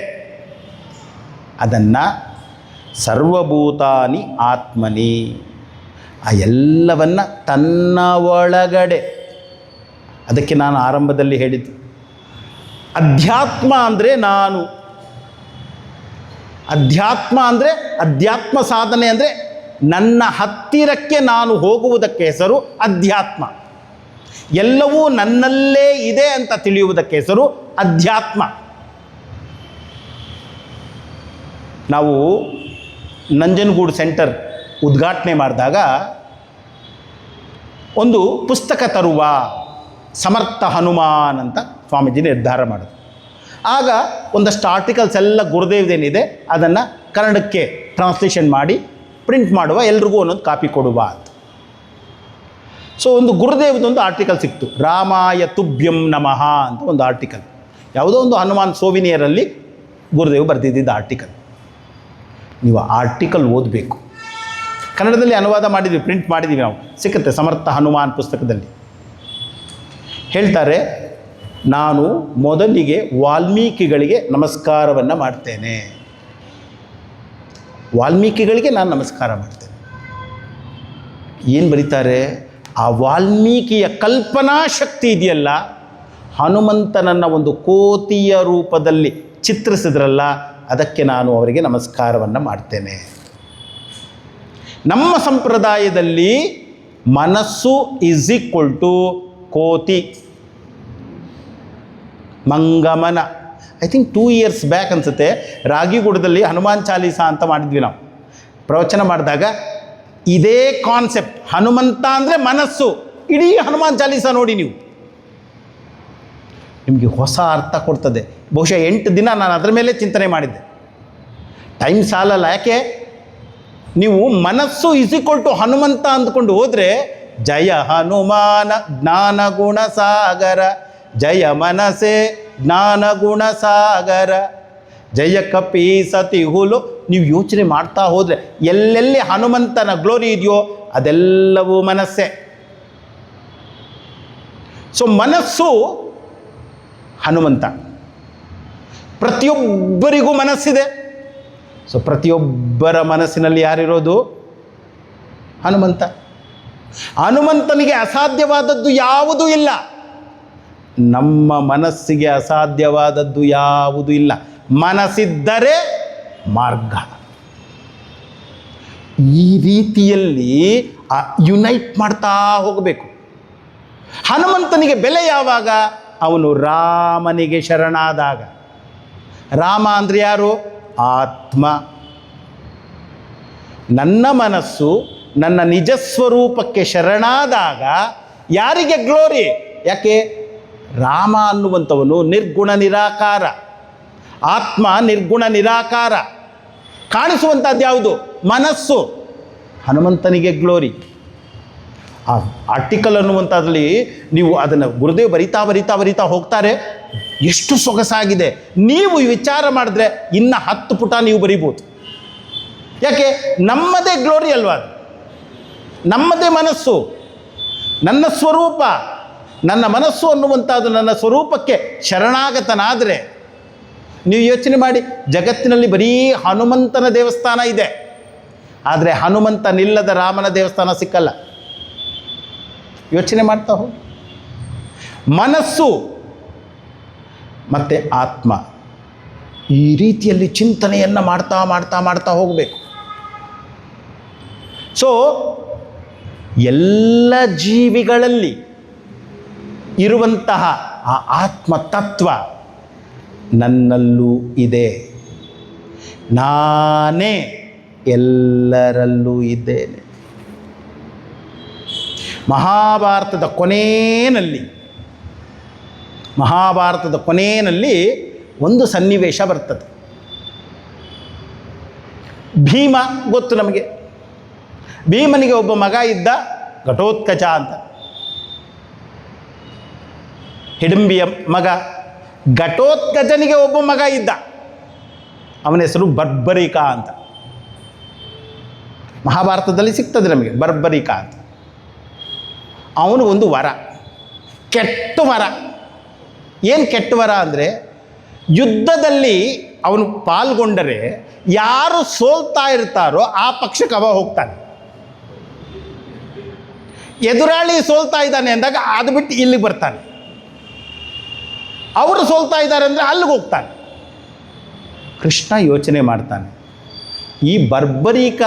ಅದನ್ನು ಸರ್ವಭೂತಾನಿ ಆತ್ಮನಿ, ಆ ಎಲ್ಲವನ್ನು ತನ್ನ ಒಳಗಡೆ. ಅದಕ್ಕೆ ನಾನು ಆರಂಭದಲ್ಲಿ ಹೇಳಿದ್ದು, ಅಧ್ಯಾತ್ಮ ಅಂದರೆ ನಾನು. ಅಧ್ಯಾತ್ಮ ಅಂದರೆ, ಅಧ್ಯಾತ್ಮ ಸಾಧನೆ ಅಂದರೆ ನನ್ನ ಹತ್ತಿರಕ್ಕೆ ನಾನು ಹೋಗುವುದಕ್ಕೆ ಹೆಸರು ಅಧ್ಯಾತ್ಮ. ಎಲ್ಲವೂ ನನ್ನಲ್ಲೇ ಇದೆ ಅಂತ ತಿಳಿಯುವುದಕ್ಕೆ ಹೆಸರು ಅಧ್ಯಾತ್ಮ. ನಾವು ನಂಜನಗೂಡು ಸೆಂಟರ್ ಉದ್ಘಾಟನೆ ಮಾಡಿದಾಗ ಒಂದು ಪುಸ್ತಕ ತರುವ ಸಮರ್ಥ ಹನುಮಾನ್ ಅಂತ ಸ್ವಾಮೀಜಿ ನಿರ್ಧಾರ ಮಾಡಿದ್ರು. ಆಗ ಒಂದಷ್ಟು ಆರ್ಟಿಕಲ್ಸ್ ಎಲ್ಲ ಗುರುದೇವ್ದೇನಿದೆ ಅದನ್ನು ಕನ್ನಡಕ್ಕೆ ಟ್ರಾನ್ಸ್ಲೇಷನ್ ಮಾಡಿ ಪ್ರಿಂಟ್ ಮಾಡುವ, ಎಲ್ರಿಗೂ ಒಂದೊಂದು ಕಾಪಿ ಕೊಡುವ ಅಂತ. ಸೊ ಒಂದು ಗುರುದೇವ್ದೊಂದು ಆರ್ಟಿಕಲ್ ಸಿಕ್ತು, ರಾಮಾಯ ತುಭ್ಯಂ ನಮಃ ಅಂತ ಒಂದು ಆರ್ಟಿಕಲ್. ಯಾವುದೋ ಒಂದು ಹನುಮಾನ್ ಸೋವಿನಿಯರಲ್ಲಿ ಗುರುದೇವ್ ಬರೆದಿದ್ದ ಆರ್ಟಿಕಲ್. ನೀವು ಆರ್ಟಿಕಲ್ ಓದಬೇಕು. ಕನ್ನಡದಲ್ಲಿ ಅನುವಾದ ಮಾಡಿದ್ವಿ, ಪ್ರಿಂಟ್ ಮಾಡಿದ್ದೀವಿ ನಾವು, ಸಿಕ್ಕುತ್ತೆ ಸಮರ್ಥ ಹನುಮಾನ್ ಪುಸ್ತಕದಲ್ಲಿ. ಹೇಳ್ತಾರೆ, ನಾನು ಮೊದಲಿಗೆ ವಾಲ್ಮೀಕಿಗಳಿಗೆ ನಮಸ್ಕಾರವನ್ನು ಮಾಡ್ತೇನೆ. ವಾಲ್ಮೀಕಿಗಳಿಗೆ ನಾನು ನಮಸ್ಕಾರ ಮಾಡ್ತೇನೆ. ಏನು ಬರೀತಾರೆ? ಆ ವಾಲ್ಮೀಕಿಯ ಕಲ್ಪನಾ ಶಕ್ತಿ ಇದೆಯಲ್ಲ, ಹನುಮಂತನನ್ನು ಒಂದು ಕೋತಿಯ ರೂಪದಲ್ಲಿ ಚಿತ್ರಿಸಿದ್ರಲ್ಲ, ಅದಕ್ಕೆ ನಾನು ಅವರಿಗೆ ನಮಸ್ಕಾರವನ್ನು ಮಾಡ್ತೇನೆ. ನಮ್ಮ ಸಂಪ್ರದಾಯದಲ್ಲಿ ಮನಸ್ಸು ಈಸ್ ಈಕ್ವಲ್ ಟು ಕೋತಿ, ಮಂಗಮನ. ಐ ಥಿಂಕ್ 2 years ಬ್ಯಾಕ್ ಅನಿಸುತ್ತೆ, ರಾಗಿಗುಡದಲ್ಲಿ ಹನುಮಾನ್ ಚಾಲೀಸ ಅಂತ ಮಾಡಿದ್ವಿ ನಾವು. ಪ್ರವಚನ ಮಾಡಿದಾಗ ಇದೇ ಕಾನ್ಸೆಪ್ಟ್, ಹನುಮಂತ ಅಂದರೆ ಮನಸ್ಸು. ಇಡೀ ಹನುಮಾನ್ ಚಾಲೀಸ ನೋಡಿ ನೀವು, ನಿಮಗೆ ಹೊಸ ಅರ್ಥ ಕೊಡ್ತದೆ. ಬಹುಶಃ 8 ದಿನ ನಾನು ಅದರ ಮೇಲೆ ಚಿಂತನೆ ಮಾಡಿದ್ದೆ, ಟೈಮ್ ಸಾಲಲ್ಲ. ಯಾಕೆ? ನೀವು ಮನಸ್ಸು ಈಸ್ ಈಕ್ವಲ್ ಟು ಹನುಮಂತ ಅಂದ್ಕೊಂಡು ಹೋದರೆ, ಜಯ ಹನುಮಾನ ಜ್ಞಾನ ಗುಣ ಸಾಗರ, ಜಯ ಮನಸೆ ಜ್ಞಾನ ಗುಣ ಸಾಗರ, ಜಯ ಕಪಿ ಸತಿ ಹುಲು. ನೀವು ಯೋಚನೆ ಮಾಡ್ತಾ ಹೋದರೆ ಎಲ್ಲೆಲ್ಲಿ ಹನುಮಂತನ ಗ್ಲೋರಿ ಇದೆಯೋ ಅದೆಲ್ಲವೂ ಮನಸ್ಸೇ. ಸೊ ಮನಸ್ಸು ಹನುಮಂತ. ಪ್ರತಿಯೊಬ್ಬರಿಗೂ ಮನಸ್ಸಿದೆ. ಸೊ ಪ್ರತಿಯೊಬ್ಬರ ಮನಸ್ಸಿನಲ್ಲಿ ಯಾರಿರೋದು? ಹನುಮಂತ. ಹನುಮಂತನಿಗೆ ಅಸಾಧ್ಯವಾದದ್ದು ಯಾವುದೂ ಇಲ್ಲ. ನಮ್ಮ ಮನಸ್ಸಿಗೆ ಅಸಾಧ್ಯವಾದದ್ದು ಯಾವುದೂ ಇಲ್ಲ. ಮನಸ್ಸಿದ್ದರೆ ಮಾರ್ಗ. ಈ ರೀತಿಯಲ್ಲಿ ಯುನೈಟ್ ಮಾಡ್ತಾ ಹೋಗಬೇಕು. ಹನುಮಂತನಿಗೆ ಬೆಲೆ ಯಾವಾಗ? ಅವನು ರಾಮನಿಗೆ ಶರಣಾದಾಗ. ರಾಮ ಅಂದರೆ ಯಾರು? ಆತ್ಮ. ನನ್ನ ಮನಸ್ಸು ನನ್ನ ನಿಜಸ್ವರೂಪಕ್ಕೆ ಶರಣಾದಾಗ ಯಾರಿಗೆ ಗ್ಲೋರಿ? ಯಾಕೆ? ರಾಮ ಅನ್ನುವಂಥವನು ನಿರ್ಗುಣ ನಿರಾಕಾರ, ಆತ್ಮ ನಿರ್ಗುಣ ನಿರಾಕಾರ. ಕಾಣಿಸುವಂಥದ್ದು ಯಾವುದು? ಮನಸ್ಸು. ಹನುಮಂತನಿಗೆ ಗ್ಲೋರಿ. ಆ ಆರ್ಟಿಕಲ್ ಅನ್ನುವಂಥದ್ರಲ್ಲಿ ನೀವು ಅದನ್ನು ಗುರುದೇವ್ ಬರಿತಾ ಬರಿತಾ ಬರಿತಾ ಹೋಗ್ತಾರೆ. ಎಷ್ಟು ಸೊಗಸಾಗಿದೆ. ನೀವು ವಿಚಾರ ಮಾಡಿದ್ರೆ ಇನ್ನು 10 ಪುಟ ನೀವು ಬರಿಬೋದು. ಯಾಕೆ? ನಮ್ಮದೇ ಗ್ಲೋರಿ ಅಲ್ವಾ ಅದು, ನಮ್ಮದೇ ಮನಸ್ಸು, ನನ್ನ ಸ್ವರೂಪ, ನನ್ನ ಮನಸ್ಸು ಅನ್ನುವಂಥದ್ದು ನನ್ನ ಸ್ವರೂಪಕ್ಕೆ ಶರಣಾಗತನಾದರೆ, ನೀವು ಯೋಚನೆ ಮಾಡಿ, ಜಗತ್ತಿನಲ್ಲಿ ಬರೀ ಹನುಮಂತನ ದೇವಸ್ಥಾನ ಇದೆ, ಆದರೆ ಹನುಮಂತನಿಲ್ಲದ ರಾಮನ ದೇವಸ್ಥಾನ ಸಿಕ್ಕಲ್ಲ. ಯೋಚನೆ ಮಾಡ್ತಾ ಹೋಗಿ. ಮನಸ್ಸು ಮತ್ತು ಆತ್ಮ ಈ ರೀತಿಯಲ್ಲಿ ಚಿಂತನೆಯನ್ನು ಮಾಡ್ತಾ ಮಾಡ್ತಾ ಮಾಡ್ತಾ ಹೋಗಬೇಕು. ಸೊ ಎಲ್ಲ ಜೀವಿಗಳಲ್ಲಿ ಇರುವಂತಹ ಆ ಆತ್ಮ ತತ್ವ ನನ್ನಲ್ಲೂ ಇದೆ. ನಾನೇ ಎಲ್ಲರಲ್ಲೂ ಇದ್ದೇನೆ. ಮಹಾಭಾರತದ ಕೊನೆಯಲ್ಲಿ ಒಂದು ಸನ್ನಿವೇಶ ಬರ್ತದೆ. ಭೀಮ ಗೊತ್ತು ನಮಗೆ. ಭೀಮನಿಗೆ ಒಬ್ಬ ಮಗ ಇದ್ದ, ಘಟೋತ್ಕಚ ಅಂತ, ಹಿಡಿಂಬಿಯ ಮಗ. ಘಟೋತ್ಕಚನಿಗೆ ಒಬ್ಬ ಮಗ ಇದ್ದ, ಅವನ ಹೆಸರು ಬರ್ಬರಿಕ ಅಂತ. ಮಹಾಭಾರತದಲ್ಲಿ ಸಿಗ್ತದೆ ನಮಗೆ ಬರ್ಬರಿಕ ಅಂತ. ಅವನು ಒಂದು ವರ, ಕೆಟ್ಟ ವರ. ಏನು ಕೆಟ್ಟ ವರ ಅಂದರೆ, ಯುದ್ಧದಲ್ಲಿ ಅವನು ಪಾಲ್ಗೊಂಡರೆ ಯಾರು ಸೋಲ್ತಾ ಇರ್ತಾರೋ ಆ ಪಕ್ಷಕ್ಕೆ ಅವ ಹೋಗ್ತಾನೆ. ಎದುರಾಳಿ ಸೋಲ್ತಾ ಇದ್ದಾನೆ ಅಂದಾಗ ಅದು ಬಿಟ್ಟು ಇಲ್ಲಿಗೆ ಬರ್ತಾನೆ. ಅವರು ಸೋಲ್ತಾ ಇದ್ದಾರೆ ಅಂದರೆ ಅಲ್ಲಿಗೆ ಹೋಗ್ತಾನೆ. ಕೃಷ್ಣ ಯೋಚನೆ ಮಾಡ್ತಾನೆ, ಈ ಬರ್ಬರಿಕ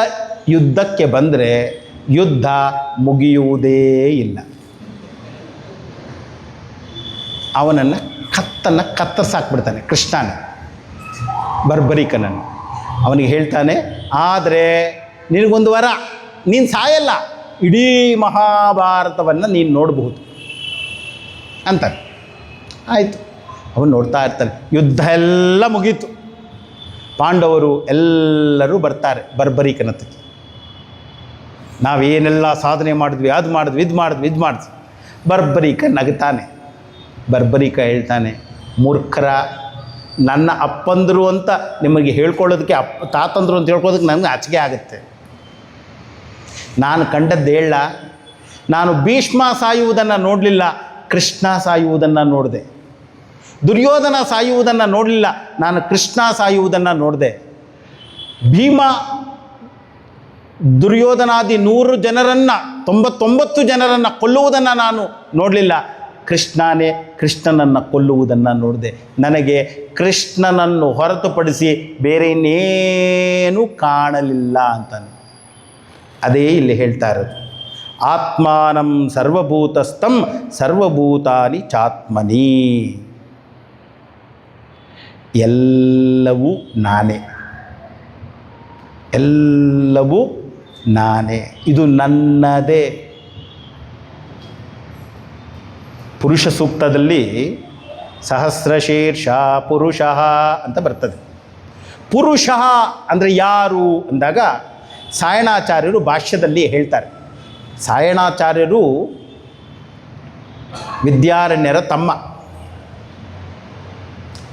ಯುದ್ಧಕ್ಕೆ ಬಂದರೆ ಯುದ್ಧ ಮುಗಿಯುವುದೇ ಇಲ್ಲ. ಅವನನ್ನು ಕತ್ತರಿಸಾಕ್ಬಿಡ್ತಾನೆ ಕೃಷ್ಣನ, ಬರ್ಬರಿಕನನ್ನು. ಅವನಿಗೆ ಹೇಳ್ತಾನೆ, ಆದರೆ ನಿನಗೊಂದು ವರ, ನೀನು ಸಾಯಲ್ಲ, ಇಡೀ ಮಹಾಭಾರತವನ್ನು ನೀನು ನೋಡಬಹುದು ಅಂತಾನೆ. ಆಯಿತು, ಅವನು ನೋಡ್ತಾ ಇರ್ತಾನೆ. ಯುದ್ಧ ಎಲ್ಲ ಮುಗೀತು. ಪಾಂಡವರು ಎಲ್ಲರೂ ಬರ್ತಾರೆ ಬರ್ಬರಿಕನತ್ತಕ್ಕೆ. ನಾವೇನೆಲ್ಲ ಸಾಧನೆ ಮಾಡಿದ್ವಿ, ಅದು ಮಾಡಿದ್ವಿ, ಇದು ಮಾಡಿದ್ವಿ. ಬರ್ಬರಿಕ ನಗ್ತಾನೆ. ಬರ್ಬರಿಕ ಹೇಳ್ತಾನೆ, ಮೂರ್ಖರ, ನನ್ನ ಅಪ್ಪಂದರು ಅಂತ ನಿಮಗೆ ಹೇಳ್ಕೊಳ್ಳೋದಕ್ಕೆ, ತಾತಂದರು ಅಂತ ಹೇಳ್ಕೊಳ್ಳೋದಕ್ಕೆ ನನಗೆ ಆಚಿಕೆ ಆಗುತ್ತೆ. ನಾನು ಕಂಡದ್ದು ಹೇಳ, ನಾನು ಭೀಷ್ಮ ಸಾಯುವುದನ್ನು ನೋಡಲಿಲ್ಲ, ಕೃಷ್ಣ ಸಾಯುವುದನ್ನು ನೋಡಿದೆ. ದುರ್ಯೋಧನ ಸಾಯುವುದನ್ನು ನೋಡಲಿಲ್ಲ, ನಾನು ಕೃಷ್ಣ ಸಾಯುವುದನ್ನು ನೋಡಿದೆ. ಭೀಮ ದುರ್ಯೋಧನಾದಿ 100 ಜನರನ್ನು 99 ಜನರನ್ನು ಕೊಲ್ಲುವುದನ್ನು ನಾನು ನೋಡಲಿಲ್ಲ, ಕೃಷ್ಣನನ್ನು ಕೊಲ್ಲುವುದನ್ನು ನೋಡಿದೆ. ನನಗೆ ಕೃಷ್ಣನನ್ನು ಹೊರತುಪಡಿಸಿ ಬೇರೆ ಇನ್ನೇನೂ ಕಾಣಲಿಲ್ಲ ಅಂತಾನೆ. ಅದೇ ಇಲ್ಲಿ ಹೇಳ್ತಾ ಇರೋದು, ಆತ್ಮಾನಂ ಸರ್ವಭೂತಸ್ಥಂ ಸರ್ವಭೂತಾನಿ ಚಾತ್ಮನಿ. ಎಲ್ಲವೂ ನಾನೇ, ಎಲ್ಲವೂ ನಾನೇ, ಇದು ನನ್ನದೇ. ಪುರುಷ ಸೂಕ್ತದಲ್ಲಿ ಸಹಸ್ರಶೀರ್ಷ ಪುರುಷ ಅಂತ ಬರ್ತದೆ. ಪುರುಷ ಅಂದರೆ ಯಾರು ಅಂದಾಗ ಸಾಯಣಾಚಾರ್ಯರು ಭಾಷ್ಯದಲ್ಲಿ ಹೇಳ್ತಾರೆ. ಸಾಯಣಾಚಾರ್ಯರು ವಿದ್ಯಾರಣ್ಯರ ತಮ್ಮ.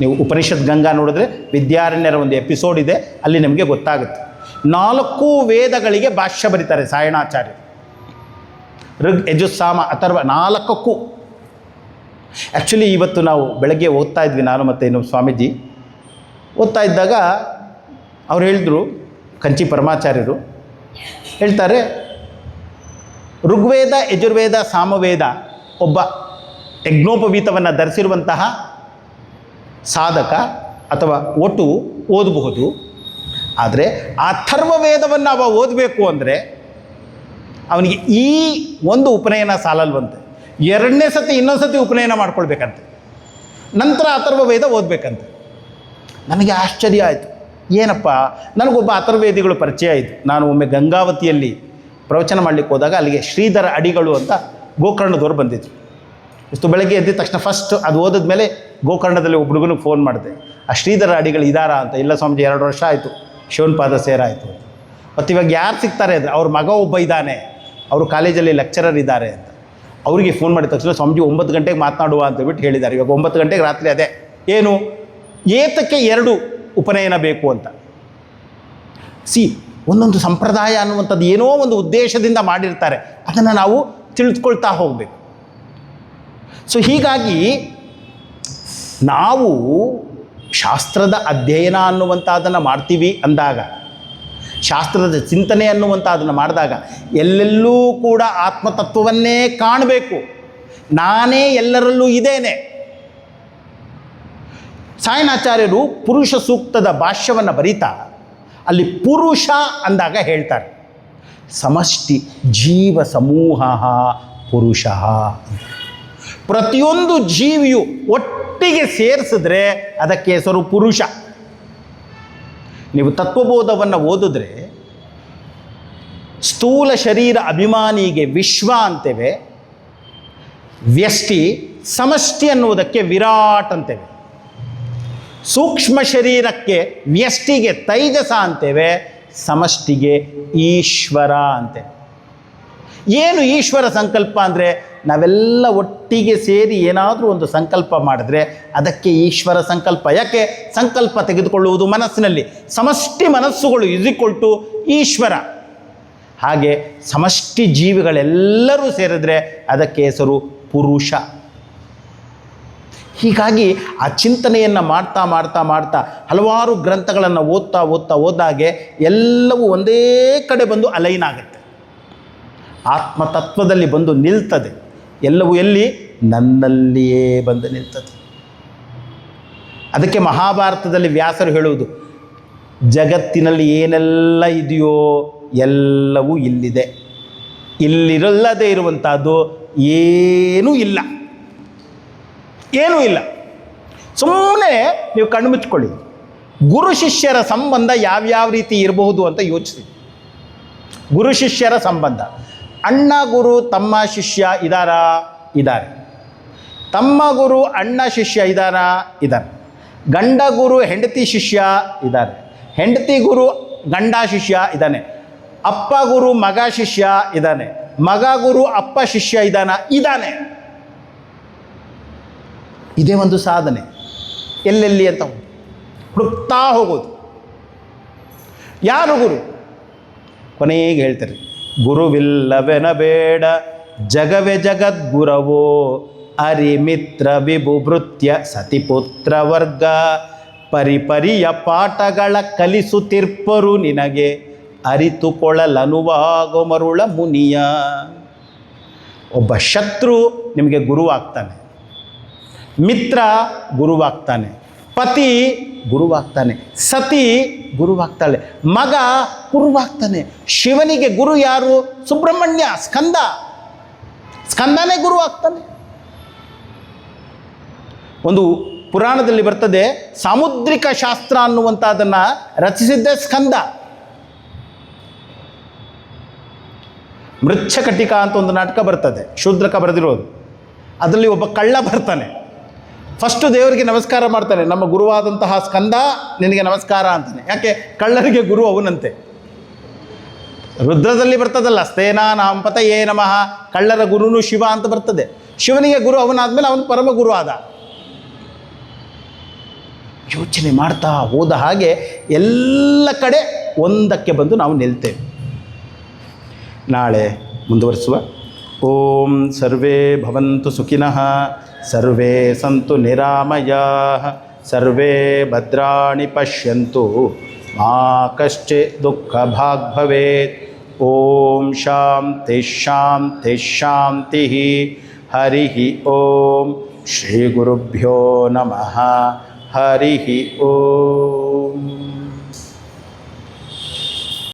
ನೀವು ಉಪನಿಷತ್ ಗಂಗಾ ನೋಡಿದ್ರೆ ವಿದ್ಯಾರಣ್ಯರ ಒಂದು ಎಪಿಸೋಡ್ ಇದೆ, ಅಲ್ಲಿ ನಮಗೆ ಗೊತ್ತಾಗುತ್ತೆ. 4 ವೇದಗಳಿಗೆ ಭಾಷ್ಯ ಬರೀತಾರೆ ಸಾಯಣಾಚಾರ್ಯರು. ಋಗ್ ಯಜುಸ್ಸಾಮ ಅಥರ್ವ 4ಕ್ಕೂ. ಆ್ಯಕ್ಚುಲಿ ಇವತ್ತು ನಾವು ಬೆಳಗ್ಗೆ ಓದ್ತಾ ಇದ್ವಿ, ನಾನು ಮತ್ತು ಇನ್ನೊಬ್ಬ ಸ್ವಾಮೀಜಿ ಓದ್ತಾ ಇದ್ದಾಗ ಅವ್ರು ಹೇಳಿದ್ರು, ಕಂಚಿ ಪರಮಾಚಾರ್ಯರು ಹೇಳ್ತಾರೆ, ಋಗ್ವೇದ ಯಜುರ್ವೇದ ಸಾಮವೇದ ಒಬ್ಬ ಯಜ್ಞೋಪವೀತವನ್ನು ಧರಿಸಿರುವಂತಹ ಸಾಧಕ ಅಥವಾ ಒಟು ಓದಬಹುದು. ಆದರೆ ಅಥರ್ವ ವೇದವನ್ನು ಅವ ಓದಬೇಕು ಅಂದರೆ ಅವನಿಗೆ ಈ ಒಂದು ಉಪನಯನ ಸಾಲಲ್ವಂತೆ, 2ನೇ ಸತಿ ಇನ್ನೊಂದು ಸತಿ ಉಪನಯನ ಮಾಡ್ಕೊಳ್ಬೇಕಂತೆ, ನಂತರ ಅಥರ್ವ ವೇದ ಓದಬೇಕಂತೆ. ನನಗೆ ಆಶ್ಚರ್ಯ ಆಯಿತು, ಏನಪ್ಪ, ನನಗೊಬ್ಬ ಅಥರ್ವೇದಿಗಳು ಪರಿಚಯ ಆಯಿತು. ನಾನು ಒಮ್ಮೆ ಗಂಗಾವತಿಯಲ್ಲಿ ಪ್ರವಚನ ಮಾಡಲಿಕ್ಕೆ ಹೋದಾಗ ಅಲ್ಲಿಗೆ ಶ್ರೀಧರ ಅಡಿಗಳು ಅಂತ ಗೋಕರ್ಣದವ್ರು ಬಂದಿದ್ರು. ಇಷ್ಟು ಬೆಳಗ್ಗೆ ಎದ್ದ ತಕ್ಷಣ ಫಸ್ಟ್ ಅದು ಓದಿದ್ಮೇಲೆ ಗೋಕರ್ಣದಲ್ಲಿ ಒಬ್ಬ ಹುಡುಗನಿಗೆ ಫೋನ್ ಮಾಡಿದೆ, ಆ ಶ್ರೀಧರ ಅಡಿಗಳು ಇದ್ದಾರಾ ಅಂತ. ಇಲ್ಲ ಸ್ವಾಮೀಜಿ, 2 ವರ್ಷ ಆಯಿತು ಶಿವನ ಪಾದ ಸೇರಾಯಿತು. ಮತ್ತು ಇವಾಗ ಯಾರು ಸಿಗ್ತಾರೆ ಅಂದರೆ ಅವ್ರ ಮಗ ಒಬ್ಬ ಇದ್ದಾನೆ, ಅವರು ಕಾಲೇಜಲ್ಲಿ ಲೆಕ್ಚರರ್ ಇದ್ದಾರೆ ಅಂತ. ಅವರಿಗೆ ಫೋನ್ ಮಾಡಿದ ತಕ್ಷಣ ಸ್ವಾಮೀಜಿ 9 ಗಂಟೆಗೆ ಮಾತನಾಡುವ ಅಂತೇಳ್ಬಿಟ್ಟು ಹೇಳಿದ್ದಾರೆ. ಇವಾಗ 9 ಗಂಟೆಗೆ ರಾತ್ರಿ ಅದೇ ಏನು ಏತಕ್ಕೆ 2 ಉಪನಯನ ಬೇಕು ಅಂತ. ಒಂದೊಂದು ಸಂಪ್ರದಾಯ ಅನ್ನುವಂಥದ್ದು ಏನೋ ಒಂದು ಉದ್ದೇಶದಿಂದ ಮಾಡಿರ್ತಾರೆ, ಅದನ್ನು ನಾವು ತಿಳಿದುಕೊಳ್ತಾ ಹೋಗಬೇಕು. ಹೀಗಾಗಿ ನಾವು ಶಾಸ್ತ್ರದ ಅಧ್ಯಯನ ಅನ್ನುವಂಥದ್ದನ್ನು ಮಾಡ್ತೀವಿ ಅಂದಾಗ, ಶಾಸ್ತ್ರದ ಚಿಂತನೆ ಅನ್ನುವಂಥದ್ದನ್ನು ಮಾಡಿದಾಗ ಎಲ್ಲೆಲ್ಲೂ ಕೂಡ ಆತ್ಮತತ್ವವನ್ನೇ ಕಾಣಬೇಕು. ನಾನೇ ಎಲ್ಲರಲ್ಲೂ ಇದ್ದೇನೆ. ಸಾಯಣಾಚಾರ್ಯರು ಪುರುಷ ಸೂಕ್ತದ ಭಾಷ್ಯವನ್ನು ಬರೀತಾ ಅಲ್ಲಿ ಪುರುಷ ಅಂದಾಗ ಹೇಳ್ತಾರೆ, ಸಮಷ್ಟಿ ಜೀವ ಸಮೂಹ ಪುರುಷ. ಪ್ರತಿಯೊಂದು ಜೀವಿಯು ಒಟ್ಟಿಗೆ ಸೇರಿಸಿದ್ರೆ ಅದಕ್ಕೆ ಹೆಸರು ಪುರುಷ. ನೀವು ತತ್ವಬೋಧವನ್ನು ಓದಿದ್ರೆ ಸ್ಥೂಲ ಶರೀರ ಅಭಿಮಾನಿಗೆ ವಿಶ್ವ ಅಂತೇವೆ, ವ್ಯಷ್ಟಿ ಸಮಷ್ಟಿ ಅನ್ನುವುದಕ್ಕೆ ವಿರಾಟ್ ಅಂತೇವೆ, ಸೂಕ್ಷ್ಮ ಶರೀರಕ್ಕೆ ವ್ಯಷ್ಟಿಗೆ ತೈಜಸ ಅಂತೇವೆ, ಸಮಷ್ಟಿಗೆ ಈಶ್ವರ ಅಂತೇವೆ. ಏನು ಈಶ್ವರ ಸಂಕಲ್ಪ ಅಂದರೆ ನಾವೆಲ್ಲ ಒಟ್ಟಿಗೆ ಸೇರಿ ಏನಾದರೂ ಒಂದು ಸಂಕಲ್ಪ ಮಾಡಿದ್ರೆ ಅದಕ್ಕೆ ಈಶ್ವರ ಸಂಕಲ್ಪ. ಯಾಕೆ? ಸಂಕಲ್ಪ ತೆಗೆದುಕೊಳ್ಳುವುದು ಮನಸ್ಸಿನಲ್ಲಿ. ಸಮಷ್ಟಿ ಮನಸ್ಸುಗಳು = ಈಶ್ವರ. ಹಾಗೆ ಸಮಷ್ಟಿ ಜೀವಿಗಳೆಲ್ಲರೂ ಸೇರಿದ್ರೆ ಅದಕ್ಕೆ ಹೆಸರು ಪುರುಷ. ಹೀಗಾಗಿ ಆ ಚಿಂತನೆಯನ್ನು ಮಾಡ್ತಾ ಮಾಡ್ತಾ ಮಾಡ್ತಾ ಹಲವಾರು ಗ್ರಂಥಗಳನ್ನು ಓದಾಗೆ ಎಲ್ಲವೂ ಒಂದೇ ಕಡೆ ಬಂದು ಅಲೈನ್ ಆಗುತ್ತೆ, ಆತ್ಮತತ್ವದಲ್ಲಿ ಬಂದು ನಿಲ್ತದೆ. ಎಲ್ಲವೂ ಎಲ್ಲಿ? ನನ್ನಲ್ಲಿಯೇ ಬಂದು ನಿಲ್ತದೆ. ಅದಕ್ಕೆ ಮಹಾಭಾರತದಲ್ಲಿ ವ್ಯಾಸರು ಹೇಳುವುದು, ಜಗತ್ತಿನಲ್ಲಿ ಏನೆಲ್ಲ ಇದೆಯೋ ಎಲ್ಲವೂ ಇಲ್ಲಿದೆ, ಇಲ್ಲಿರಲ್ಲದೆ ಇರುವಂಥದ್ದು ಏನೂ ಇಲ್ಲ, ಏನೂ ಇಲ್ಲ. ಸುಮ್ಮನೆ ನೀವು ಕಣ್ಣು ಮುಚ್ಕೊಳ್ಳಿ, ಗುರು ಶಿಷ್ಯರ ಸಂಬಂಧ ಯಾವ್ಯಾವ ರೀತಿ ಇರಬಹುದು ಅಂತ ಯೋಚಿಸಿ. ಗುರು ಶಿಷ್ಯರ ಸಂಬಂಧ, ಅಣ್ಣ ಗುರು ತಮ್ಮ ಶಿಷ್ಯ ಇದ್ದಾರಾ? ಇದ್ದಾರೆ. ತಮ್ಮ ಗುರು ಅಣ್ಣ ಶಿಷ್ಯ ಇದ್ದಾರಾ? ಇದ್ದಾರೆ. ಗಂಡ ಗುರು ಹೆಂಡತಿ ಶಿಷ್ಯ ಇದ್ದಾರೆ. ಹೆಂಡತಿ ಗುರು ಗಂಡ ಶಿಷ್ಯ ಇದ್ದಾನೆ. ಅಪ್ಪ ಗುರು ಮಗ ಶಿಷ್ಯ ಇದ್ದಾನೆ. ಮಗ ಗುರು ಅಪ್ಪ ಶಿಷ್ಯ ಇದ್ದಾನೆ. ಇದೇ ಒಂದು ಸಾಧನೆ. ಎಲ್ಲೆಲ್ಲಿ ಅಂತ ಹುಡುಕ್ತಾ ಹೋಗೋದು. ಯಾರು ಗುರು? ಕೊನೆಗೆ ಹೇಳ್ತಾರೆ, ಗುರುವಿಲ್ಲವೆನಬೇಡ ಜಗವೇ ಜಗದ್ಗುರವೋ, ಅರಿಮಿತ್ರ ವಿಭುಭೃತ್ಯ ಸತಿಪುತ್ರ ವರ್ಗ, ಪರಿಪರಿಯ ಪಾಠಗಳ ಕಲಿಸುತ್ತಿರ್ಪರು ನಿನಗೆ, ಅರಿತುಕೊಳ್ಳಲನುವಾಗೋ ಮರುಳ ಮುನಿಯ. ಒಬ್ಬ ಶತ್ರು ನಿಮಗೆ ಗುರುವಾಗ್ತಾನೆ, ಮಿತ್ರ ಗುರುವಾಗ್ತಾನೆ, ಪತಿ ಗುರುವಾಗ್ತಾನೆ, ಸತಿ ಗುರುವಾಗ್ತಾಳೆ, ಮಗ ಗುರುವಾಗ್ತಾನೆ. ಶಿವನಿಗೆ ಗುರು ಯಾರು? ಸುಬ್ರಹ್ಮಣ್ಯ, ಸ್ಕಂದನೇ ಗುರುವಾಗ್ತಾನೆ. ಒಂದು ಪುರಾಣದಲ್ಲಿ ಬರ್ತದೆ, ಸಾಮುದ್ರಿಕ ಶಾಸ್ತ್ರ ಅನ್ನುವಂಥದ್ದನ್ನು ರಚಿಸಿದ್ದೇ ಸ್ಕಂದ. ಮೃಚ್ಛಕಟಿಕ ಅಂತ ಒಂದು ನಾಟಕ ಬರ್ತದೆ, ಶೂದ್ರಕ ಬರೆದಿರೋದು. ಅದರಲ್ಲಿ ಒಬ್ಬ ಕಳ್ಳ ಬರ್ತಾನೆ. ಫಸ್ಟು ದೇವರಿಗೆ ನಮಸ್ಕಾರ ಮಾಡ್ತಾನೆ, ನಮ್ಮ ಗುರುವಾದಂತಹ ಸ್ಕಂದ ನಿನಗೆ ನಮಸ್ಕಾರ ಅಂತಾನೆ. ಯಾಕೆ? ಕಳ್ಳರಿಗೆ ಗುರು ಅವನಂತೆ. ರುದ್ರದಲ್ಲಿ ಬರ್ತದಲ್ಲ, ಸ್ಥೇನಾ ನಾಂಪತಯೇ ನಮಃ, ಕಳ್ಳರ ಗುರುನು ಶಿವ ಅಂತ ಬರ್ತದೆ. ಶಿವನಿಗೆ ಗುರು ಅವನಾದ್ಮೇಲೆ ಅವನು ಪರಮ ಗುರು ಆದ. ಯೋಚನೆ ಮಾಡ್ತಾ ಹೋದ ಹಾಗೆ ಎಲ್ಲ ಕಡೆ ಒಂದಕ್ಕೆ ಬಂದು ನಾವು ನಿಲ್ತೇವೆ. ನಾಳೆ ಮುಂದುವರಿಸುವ. ಓಂ ಸರ್ವೇ ಭವಂತು ಸುಖಿನಃ, ಸರ್ವೇ ಸಂತು ನಿರಾಮಯಾಃ, ಸರ್ವೇ ಭದ್ರಾಣಿ ಪಶ್ಯಂತು, ಮಾ ಕಶ್ಚಿತ್ ದುಃಖ ಭಾಗ್ ಭವೇತ್. ಓಂ ಶಾಂತಿ ಶಾಂತಿ ಶಾಂತಿ. ಹರಿ ಓಂ. ಶ್ರೀ ಗುರುಭ್ಯೋ ನಮಃ. ಹರಿ ಓಂ.